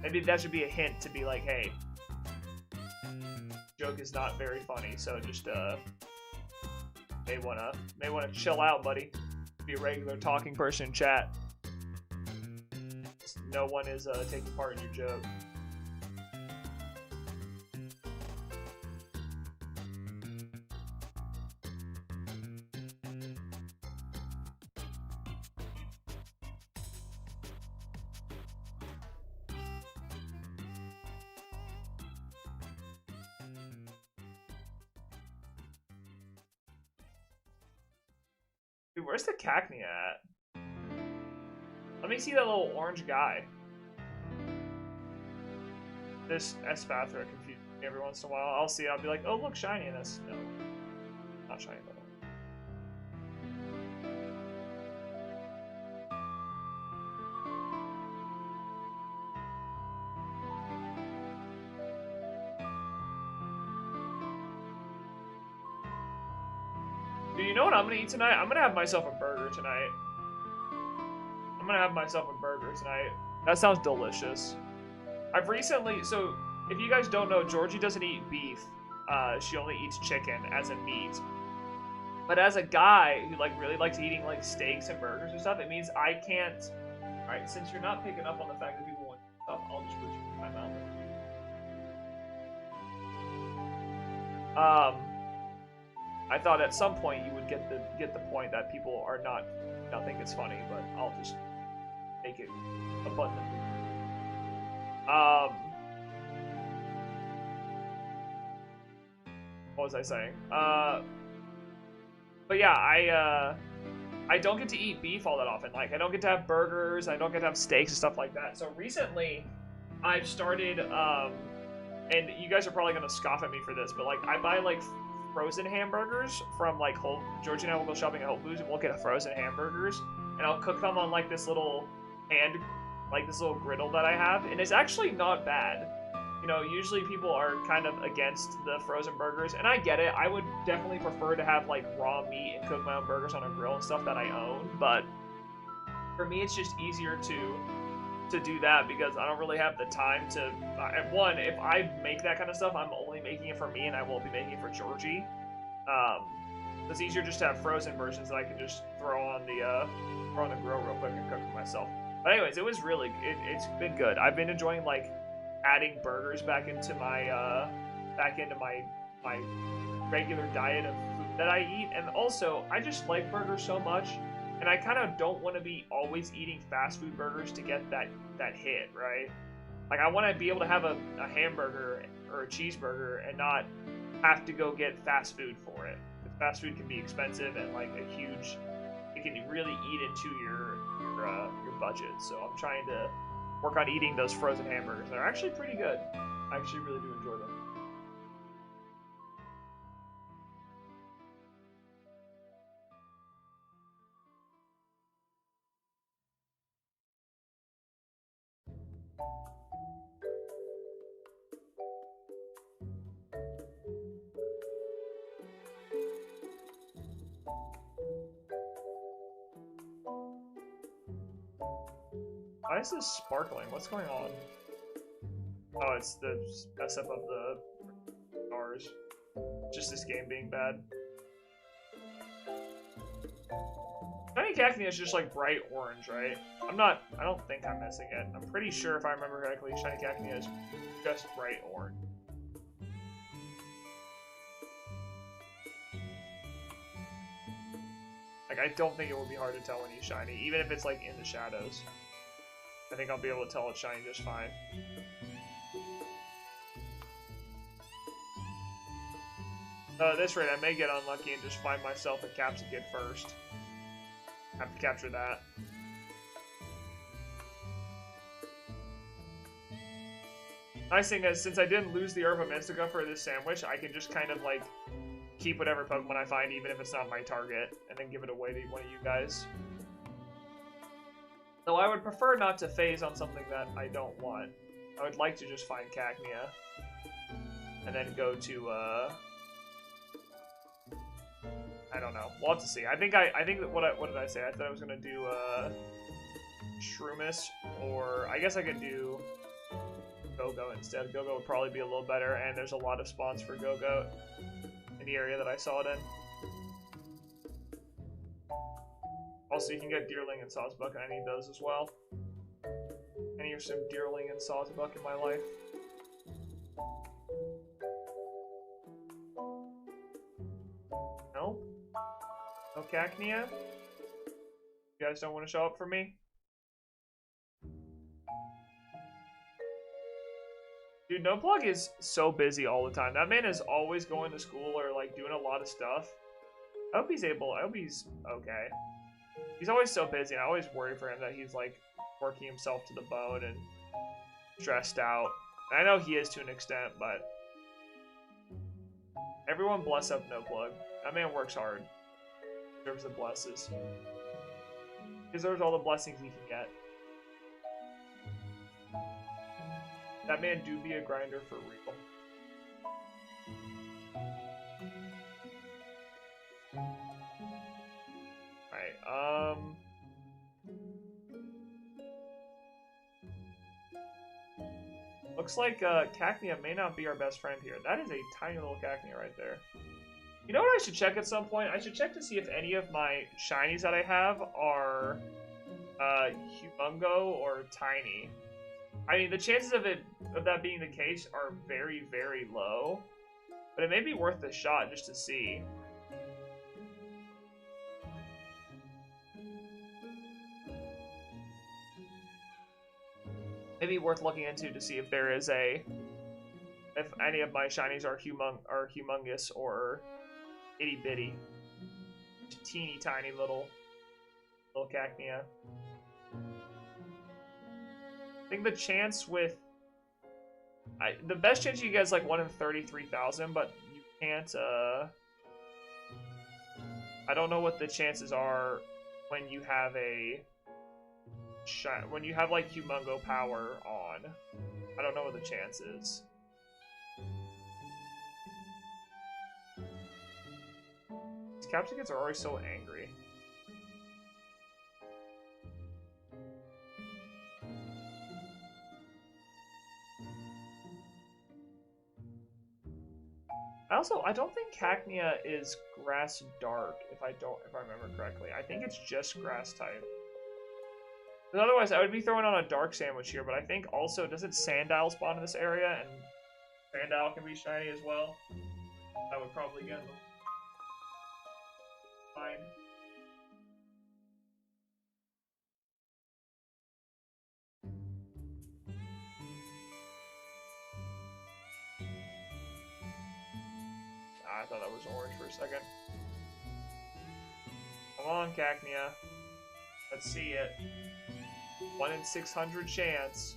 Speaker 1: Maybe that should be a hint to be like, hey, joke is not very funny, so just may wanna chill out, buddy. Be a regular talking person in chat. No one is taking part in your joke. Dude, where's the Cacnea at? Let me see that little orange guy. This Espathra confuses me every once in a while. I'll see it, I'll be like, oh look, shiny, and that's no. Not shiny at all. Do you know what I'm gonna eat tonight? I'm gonna have myself a burger tonight. That sounds delicious. I've recently, so if you guys don't know, Georgie doesn't eat beef. She only eats chicken as a meat. But as a guy who like really likes eating like steaks and burgers and stuff, it means I can't. All right, since you're not picking up on the fact that people want stuff, I'll just put you in my mouth. I thought at some point you would get the point that people are not think it's funny, but I'll just make it abundantly. What was I saying? But yeah, I don't get to eat beef all that often. Like, I don't get to have burgers, I don't get to have steaks and stuff like that. So recently, I've started, and you guys are probably gonna scoff at me for this, but like, I buy like frozen hamburgers from like Georgie and I will go shopping at Whole Foods and we'll get frozen hamburgers, and I'll cook them on like this little griddle that I have, and it's actually not bad. you know, usually people are kind of against the frozen burgers, and I get it. I would definitely prefer to have like raw meat and cook my own burgers on a grill and stuff that I own, but for me it's just easier to do that because I don't really have the time to. One, if I make that kind of stuff, I'm only making it for me, and I won't be making it for Georgie. It's easier just to have frozen versions that I can just throw on the grill real quick and cook for myself. But anyways, it was really it's been good. I've been enjoying like adding burgers back into my my regular diet of food that I eat, and also I just like burgers so much. And I kind of don't want to be always eating fast food burgers to get that hit, right? Like, I want to be able to have a hamburger or a cheeseburger and not have to go get fast food for it. Because fast food can be expensive and, like, it can really eat into your budget. So I'm trying to work on eating those frozen hamburgers. They're actually pretty good. I actually really do enjoy them. Why is this sparkling? What's going on? Oh, it's the mess up of the stars. Just this game being bad. Shiny Cacnea is just like bright orange, right? I don't think I'm missing it. I'm pretty sure if I remember correctly, Shiny Cacnea is just bright orange. Like, I don't think it would be hard to tell when he's shiny, even if it's like in the shadows. I think I'll be able to tell it's shiny just fine. At this rate, I may get unlucky and just find myself a Capsicid first. Have to capture that. Nice thing is, since I didn't lose the Herba Mystica for this sandwich, I can just kind of like keep whatever Pokemon I find, even if it's not my target, and then give it away to one of you guys. Though I would prefer not to phase on something that I don't want. I would like to just find Cacnea. And then go to, I don't know. We'll have to see. I think that what did I say? I thought I was gonna do, Shroomish, or I guess I could do Go-Go instead. Go-Go would probably be a little better, and there's a lot of spawns for Go-Go in the area that I saw it in. Also, you can get Deerling and Sawsbuck, and I need those as well. I need some Deerling and Sawsbuck in my life. Nope. No Cacnea? You guys don't want to show up for me? Dude, NoPlug is so busy all the time. That man is always going to school or, like, doing a lot of stuff. I hope he's okay. He's always so busy, and I always worry for him that he's, like, working himself to the bone and stressed out. And I know he is to an extent, but everyone bless up NoPlug. That man works hard. Deserves the blesses. He deserves all the blessings he can get. That man do be a grinder for real. Alright, looks like Cacnea may not be our best friend here. That is a tiny little Cacnea right there. You know what I should check at some point? I should check to see if any of my shinies that I have are Humongo or Tiny. I mean, the chances of that being the case are very, very low, but it may be worth the shot just to see. Maybe worth looking into to see if there is if any of my shinies are humongous or itty bitty, teeny tiny little Cacnea. I think the chance with the best chance you get is like 1 in 33,000, but you can't. I don't know what the chances are when you have like Humongo power on. I don't know what the chance is. Capsicums are always so angry. I don't think Cacnea is grass dark, if I remember correctly. I think it's just grass type. Because otherwise, I would be throwing on a dark sandwich here, but I think also, doesn't Sandile spawn in this area? And Sandile can be shiny as well. I would probably get them. Fine. I thought that was orange for a second. Come on, Cacnea. Let's see it. 1 in 600 chance.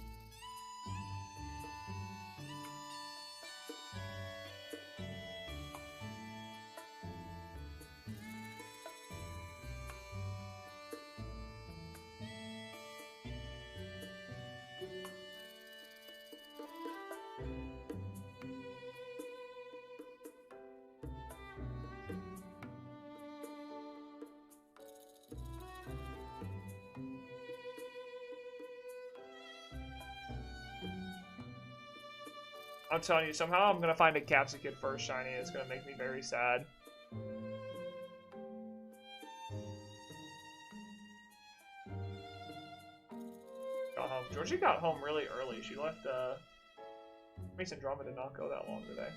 Speaker 1: I'm telling you, somehow I'm gonna find a Capsicum first shiny. It's gonna make me very sad. Got home. Georgie got home really early. She left, Mason Drama did not go that long today.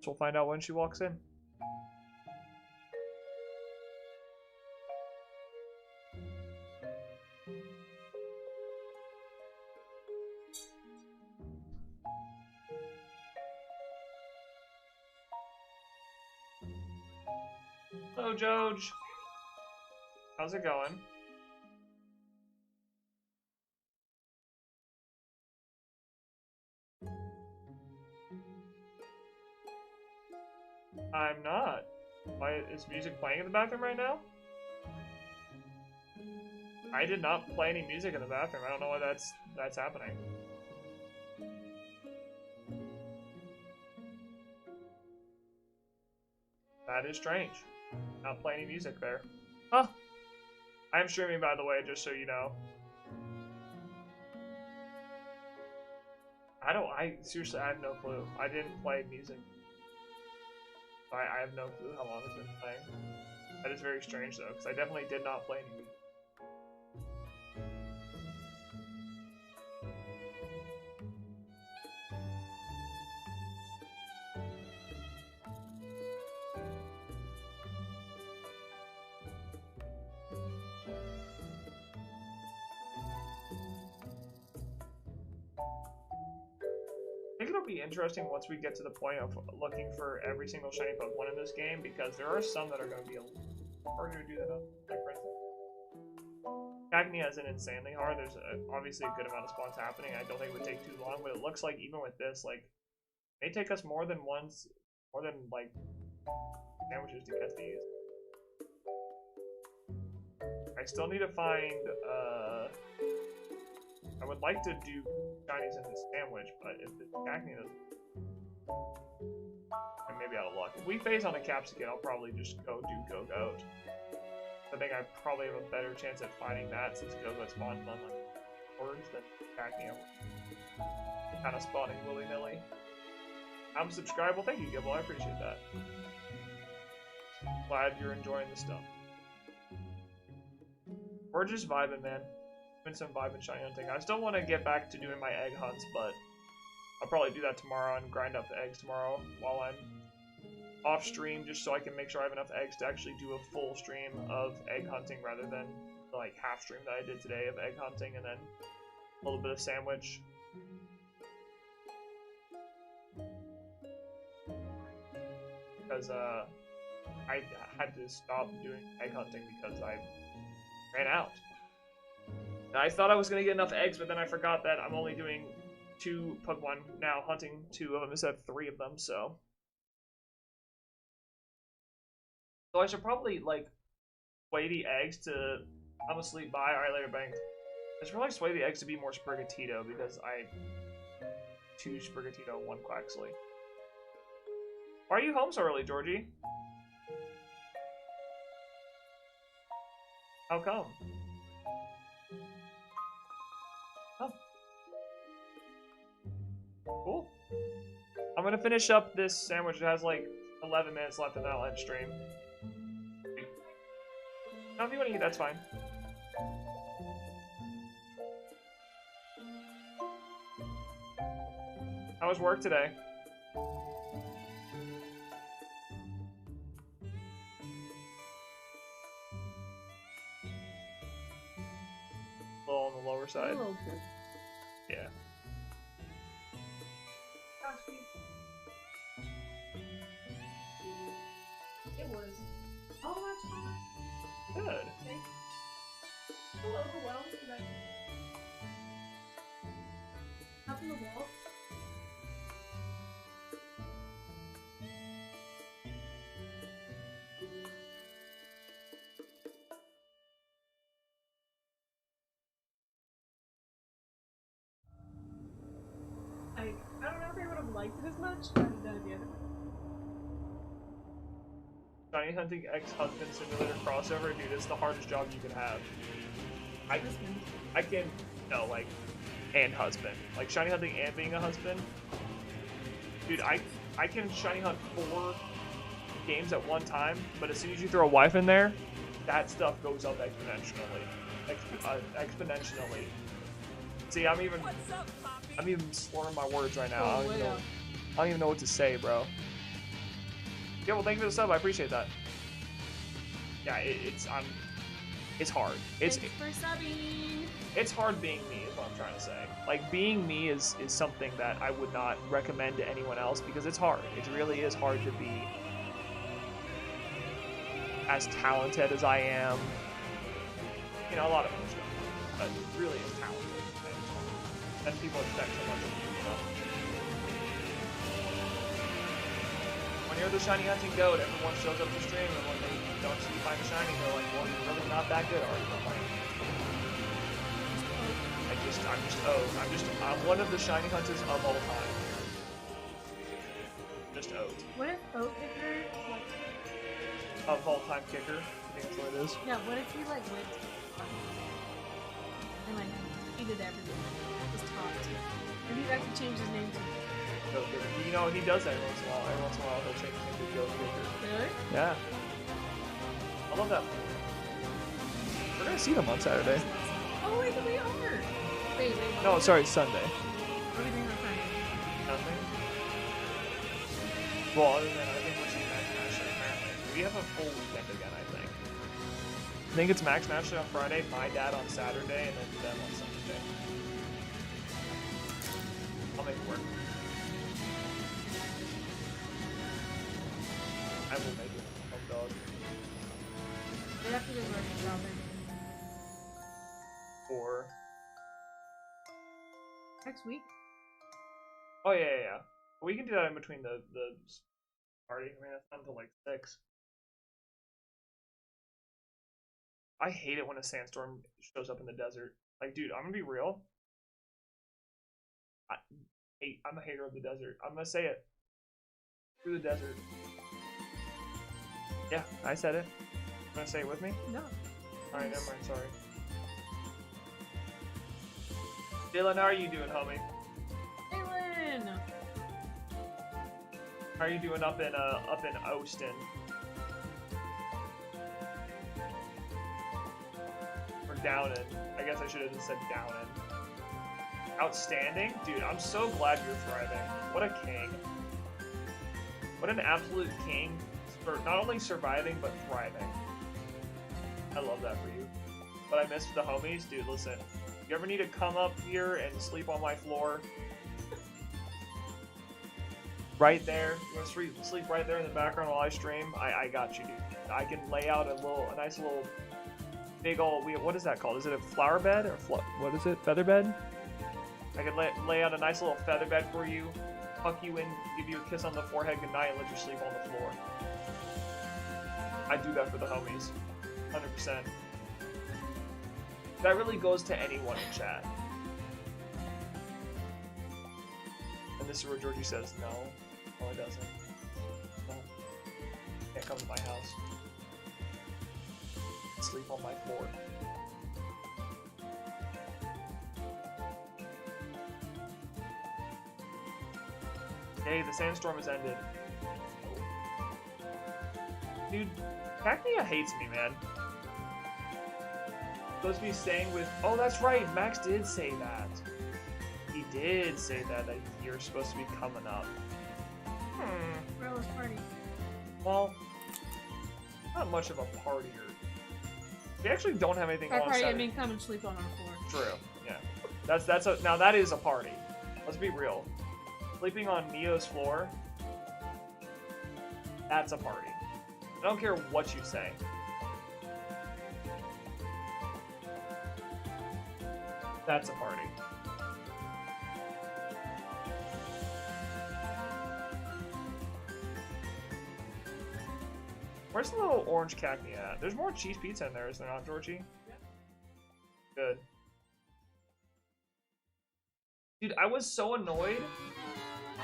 Speaker 1: So we'll find out when she walks in. Hello, Joj. How's it going? I'm not. Why is music playing in the bathroom right now? I did not play any music in the bathroom. I don't know why that's happening. That is strange. Not playing any music there. Huh. I am streaming, by the way, just so you know. Seriously, I have no clue. I didn't play music. I have no clue how long it's been playing. That is very strange, though, because I definitely did not play any music. I think it'll be interesting once we get to the point of looking for every single shiny Pokemon in this game, because there are some that are going to be a little harder to do than others. Like, for instance, Cacnea isn't insanely hard. There's obviously a good amount of spawns happening. I don't think it would take too long, but it looks like even with this, like, it may take us more than like sandwiches to get these. I still need to find, I would like to do shinies in this sandwich, but if the Cacnea doesn't, I'm maybe out of luck. If we phase on a Capsicum, I'll probably just go do Go-Goat. I think I probably have a better chance at finding that since Go-Goat spawns on like words than Cacnea. Kind of spawning willy-nilly. I'm subscribed. Well, thank you, Gibble. I appreciate that. Glad you're enjoying the stuff. We're just vibing, man. Doing some vibing shiny hunting. I still want to get back to doing my egg hunts, but I'll probably do that tomorrow and grind up the eggs tomorrow while I'm off stream, just so I can make sure I have enough eggs to actually do a full stream of egg hunting rather than the like half stream that I did today of egg hunting and then a little bit of sandwich. Because I had to stop doing egg hunting because I ran out. And I thought I was going to get enough eggs, but then I forgot that I'm only doing 2 Pokemon now, hunting 2 of them instead of 3 of them, so. So I should probably, like, sway the eggs to... I'm asleep, bye, alright, later, bang. I should probably sway the eggs to be more Sprigatito, because I... 2 Sprigatito, 1 Quaxley. Why are you home so early, Georgie? How come? Oh. Cool. I'm gonna finish up this sandwich. It has like 11 minutes left in that live stream. No, if you want to eat, that's fine. How was work today? A little on the lower side.
Speaker 3: A little bit.
Speaker 1: Yeah.
Speaker 3: It was. Oh, that's fine.
Speaker 1: Good.
Speaker 3: Okay. A little overwhelmed today. Up in the wall. I don't know if I would have liked it as much, but I've done it again.
Speaker 1: Shiny Hunting Ex-Husband Simulator crossover, dude, it's the hardest job you can have. I can, no, like, and husband. Like, shiny hunting and being a husband. Dude, I can shiny hunt 4 games at one time, but as soon as you throw a wife in there, that stuff goes up exponentially. Exponentially. See, I'm even slurring my words right now. I don't even know what to say, bro. Yeah, well, thank you for the sub. I appreciate that. Yeah, it's hard.
Speaker 3: Thanks for subbing.
Speaker 1: It's hard being me, is what I'm trying to say. Like, being me is something that I would not recommend to anyone else because it's hard. It really is hard to be as talented as I am. You know, a lot of other stuff, but it really is talented. And people expect so much of you, you know? When you're the shiny hunting goat, everyone shows up to stream, and when they don't see you find a shiny, they're like, well, you're really not that good, are you? I'm like, I'm one of the shiny hunters of all time. Just Oat.
Speaker 3: What if Oat Kicker, like...
Speaker 1: Of all time kicker? I think that's what it is.
Speaker 3: Yeah, what if he, like, went to... and, like, he did everything. Just talked. And he actually changed his name to...
Speaker 1: Goat kicker. You know, he does that every once in a while. Every once in a while, he'll change his name to Goat Kicker.
Speaker 3: Really?
Speaker 1: Yeah. I love that. We're gonna see them on Saturday.
Speaker 3: Oh, wait, we are! Wait.
Speaker 1: No, sorry, Sunday.
Speaker 3: What are we doing on Friday?
Speaker 1: Nothing. Well, other than I think we're seeing Max Mashley apparently. We have a full weekend again, I think. I think it's Max Mashley on Friday, my dad on Saturday, and then them on Sunday. I'll make it work. I will make it. Oh, dog.
Speaker 3: Right after the working job,
Speaker 1: For...
Speaker 3: next week?
Speaker 1: Oh, yeah. We can do that in between the party. I mean, that's not until like 6. I hate it when a sandstorm shows up in the desert. Like, dude, I'm gonna be real. I'm a hater of the desert. I'm gonna say it. Through the desert. Yeah, I said it. You wanna say it with me?
Speaker 3: No.
Speaker 1: Alright, never mind, sorry. Dylan, how are you doing, homie?
Speaker 3: Dylan!
Speaker 1: How are you doing up in Austin? Or Downin. I guess I should have just said Downin. Outstanding? Dude, I'm so glad you're thriving. What a king. What an absolute king for not only surviving, but thriving. I love that for you. But I miss the homies? Dude, listen. You ever need to come up here and sleep on my floor? Right there. You want to sleep right there in the background while I stream? I got you, dude. I can lay out a nice little, big old, what is that called? Is it a flower bed or what is it? Feather bed? I can lay out a nice little feather bed for you, tuck you in, give you a kiss on the forehead goodnight, and let you sleep on the floor. I do that for the homies. 100%. That really goes to anyone in chat. And this is where Georgie says, no, it doesn't. come to my house. Sleep on my floor. Hey, the sandstorm has ended. Dude, Cacnea hates me, man. Supposed to be staying with... Oh, that's right. Max did say that. He did say that you're supposed to be coming up.
Speaker 3: Rella's party.
Speaker 1: Well, not much of a partier. We actually don't have anything
Speaker 3: Our
Speaker 1: on
Speaker 3: party, I
Speaker 1: Saturday.
Speaker 3: mean, come and sleep on our floor.
Speaker 1: True. Yeah. Now that is a party. Let's be real. Sleeping on Neo's floor. That's a party. I don't care what you say. That's a party. Where's the little orange cacnea at? There's more cheese pizza in there, is there not, Georgie? Yeah. Good. Dude, I was so annoyed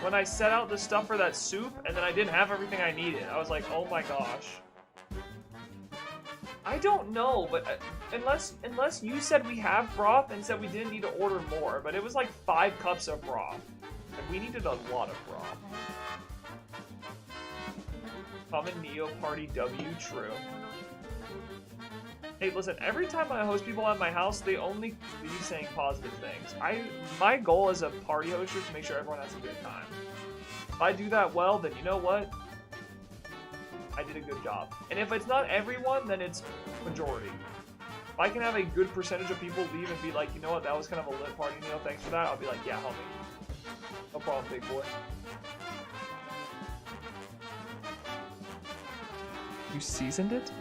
Speaker 1: when I set out the stuff for that soup and then I didn't have everything I needed. I was like, oh my gosh. I don't know, but unless you said we have broth and said we didn't need to order more, but it was like 5 cups of broth. And we needed a lot of broth. Common Neo Party W, true. Hey, listen, every time I host people at my house, they only leave saying positive things. My goal as a party hoster is to make sure everyone has a good time. If I do that well, then you know what? I did a good job. And if it's not everyone, then it's majority. If I can have a good percentage of people leave and be like, you know what, that was kind of a lit party, Neil, thanks for that, I'll be like, yeah, homie. No problem, big boy. You seasoned it?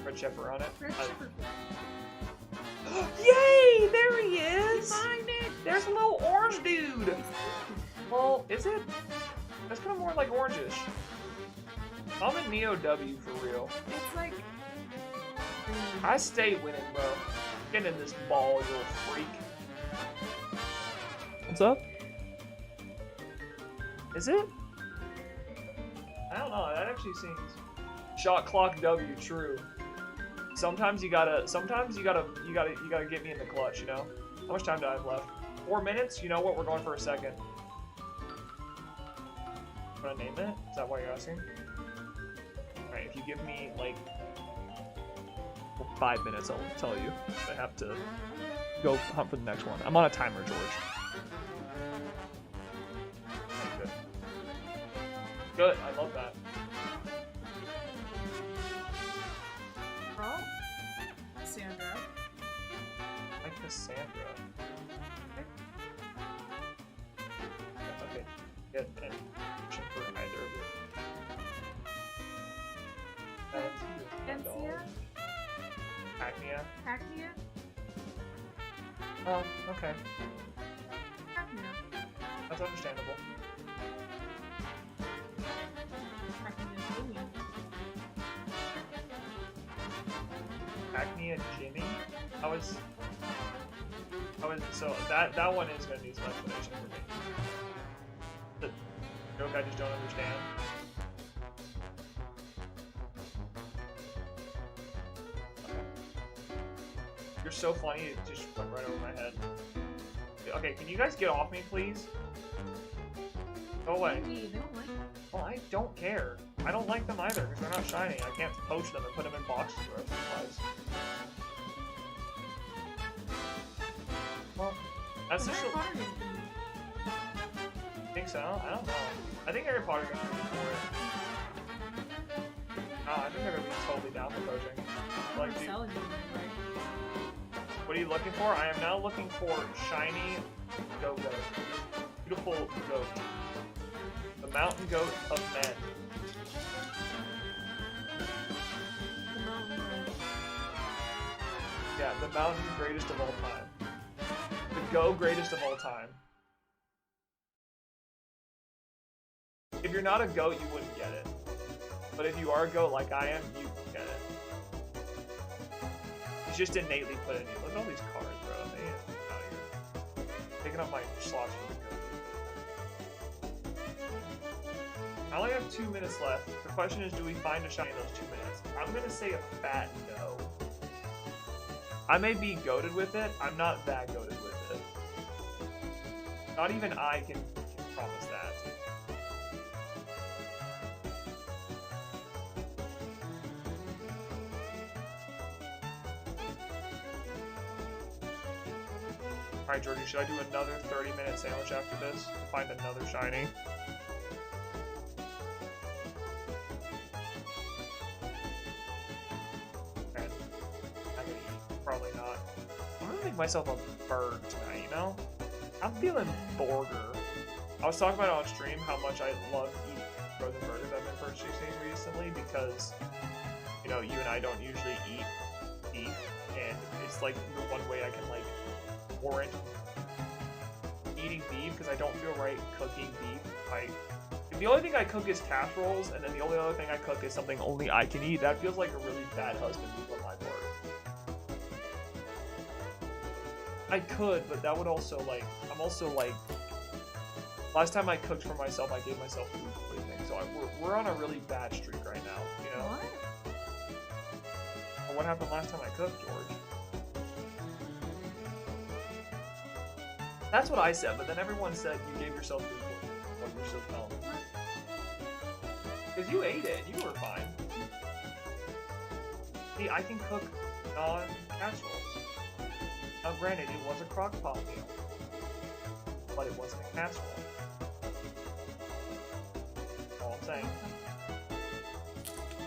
Speaker 1: Red Shepherd on it?
Speaker 3: Red Shepherd.
Speaker 1: Yay! There he is!
Speaker 3: Find it!
Speaker 1: There's a little orange dude! Well, is it? That's kind of more like orangish. I'm a Neo W for real.
Speaker 3: It's like...
Speaker 1: I stay winning, bro. Get in this ball, you little freak. What's up? Is it? I don't know, that actually seems... Shot clock W, true. Sometimes you gotta get me in the clutch, you know? How much time do I have left? 4 minutes? You know what, we're going for a second. Should I name it? Is that why you're asking? Alright, if you give me, like, 5 minutes, I'll tell you. I have to go hunt for the next one. I'm on a timer, George. Okay, good. Good, I love that.
Speaker 3: Oh? Cassandra.
Speaker 1: Like Cassandra. Okay. Get an option for either of them.
Speaker 3: Encia?
Speaker 1: Acnea?
Speaker 3: Cacnea?
Speaker 1: Oh, okay.
Speaker 3: Cacnea.
Speaker 1: That's understandable. Acnea Jimmy? So that one is gonna need some explanation for me. The joke I just don't understand. Okay. You're so funny, it just went right over my head. Okay, can you guys get off me, please? Go away.
Speaker 3: They don't like it.
Speaker 1: Well, I don't care. I don't like them either, because they're not shiny. I can't poach them and put them in boxes the rest of their lives. Well, that's just...
Speaker 3: Harry Potter didn't do
Speaker 1: I think so? I don't know. I think Harry Potter gets really for it. I think they're going to be totally down for poaching.
Speaker 3: it.
Speaker 1: Like,
Speaker 3: They're selling them, right?
Speaker 1: what are you looking for? I am now looking for shiny goat. Beautiful goat. The mountain goat of men.
Speaker 3: The mountain goat.
Speaker 1: Yeah, the mountain greatest of all time. The go greatest of all time. If you're not a goat, you wouldn't get it. But if you are a goat like I am, you get it. It's just innately put in you. Look at all these cards, bro. They ain't out of here. Picking up my slots for the goat. 2 minutes left. The question is, do we find a shiny in those 2 minutes? I'm gonna say a fat no. I may be goated with it. I'm not that goated with it. Not even I can promise that. Alright, Jordy, should I do another 30-minute sandwich after this to find another shiny? Okay. I'm gonna eat. Probably not. I'm gonna make myself a burger tonight, you know? I'm feeling burger. I was talking about it on stream how much I love eating frozen burgers I've been purchasing recently because, you know, you and I don't usually eat beef, and it's like the one way I can, like, warrant eating beef because I don't feel right cooking beef. The only thing I cook is casseroles, and then the only other thing I cook is something only I can eat. That feels like a really bad husband move on my part. I could, but that would also, like, I'm also, like, last time I cooked for myself, I gave myself food poisoning, so we're on a really bad streak right now, you know?
Speaker 3: What?
Speaker 1: Well, what happened last time I cooked, George? That's what I said, but then everyone said you gave yourself food poisoning. Like, you're so dumb. Because you ate it, you were fine. See, I can cook non-casseroles. Now, granted, it was a crock pot meal, but it wasn't a casserole. That's all I'm saying.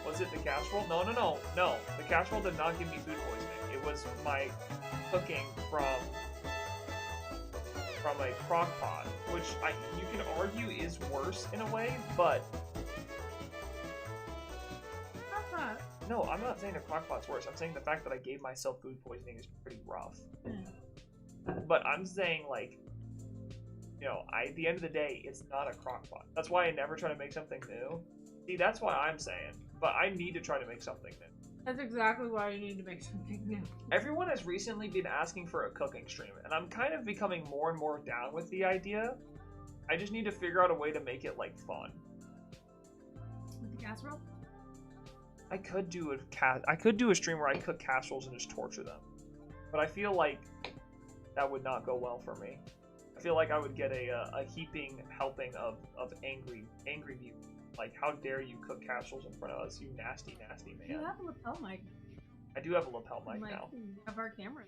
Speaker 1: Was it the casserole? No. The casserole did not give me food poisoning. It was my cooking from a crock pot, which you can argue is worse in a way, but no, I'm not saying the crock pot's worse. I'm saying the fact that I gave myself food poisoning is pretty rough. But I'm saying, like, you know, at the end of the day, it's not a crock pot. That's why I never try to make something new. See, that's what I'm saying. But I need to try to make something new.
Speaker 3: That's exactly why you need to make something new.
Speaker 1: Everyone has recently been asking for a cooking stream, and I'm kind of becoming more and more down with the idea. I just need to figure out a way to make it, like, fun.
Speaker 3: With the casserole?
Speaker 1: I could do a stream where I cook casseroles and just torture them. But I feel like that would not go well for me. I feel like I would get a heaping helping of angry views. Like, how dare you cook casseroles in front of us, you nasty, nasty man.
Speaker 3: You have a lapel mic.
Speaker 1: I do have a lapel mic
Speaker 3: like,
Speaker 1: now.
Speaker 3: You have our camera.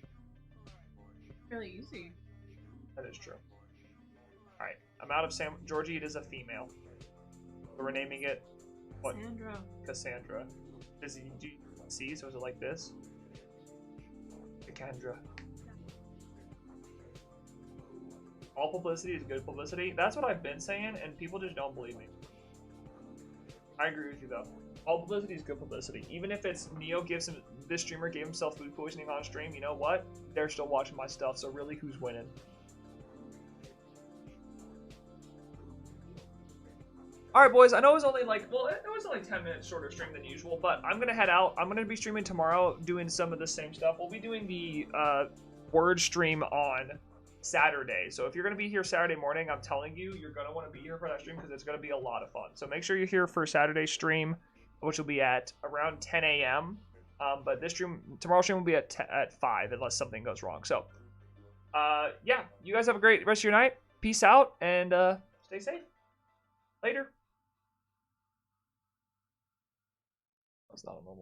Speaker 3: Really easy.
Speaker 1: That is true. Alright, I'm out of Georgie, it is a female. So we're naming it... What?
Speaker 3: Cassandra.
Speaker 1: Cassandra. Do you see? So is it like this? Cassandra. All publicity is good publicity. That's what I've been saying, and people just don't believe me. I agree with you, though. All publicity is good publicity. Even if it's this streamer gave himself food poisoning on stream, you know what? They're still watching my stuff, so really, who's winning? Alright, boys, I know it was only like, well, it was only 10 minutes shorter stream than usual, but I'm going to head out. I'm going to be streaming tomorrow, doing some of the same stuff. We'll be doing the word stream on Saturday. So if you're going to be here Saturday morning, I'm telling you, you're going to want to be here for that stream because it's going to be a lot of fun. So make sure you're here for Saturday's stream, which will be at around 10 a.m. But tomorrow's stream will be at 5 unless something goes wrong. So, yeah, you guys have a great rest of your night. Peace out and stay safe. Later. That's not a normal way.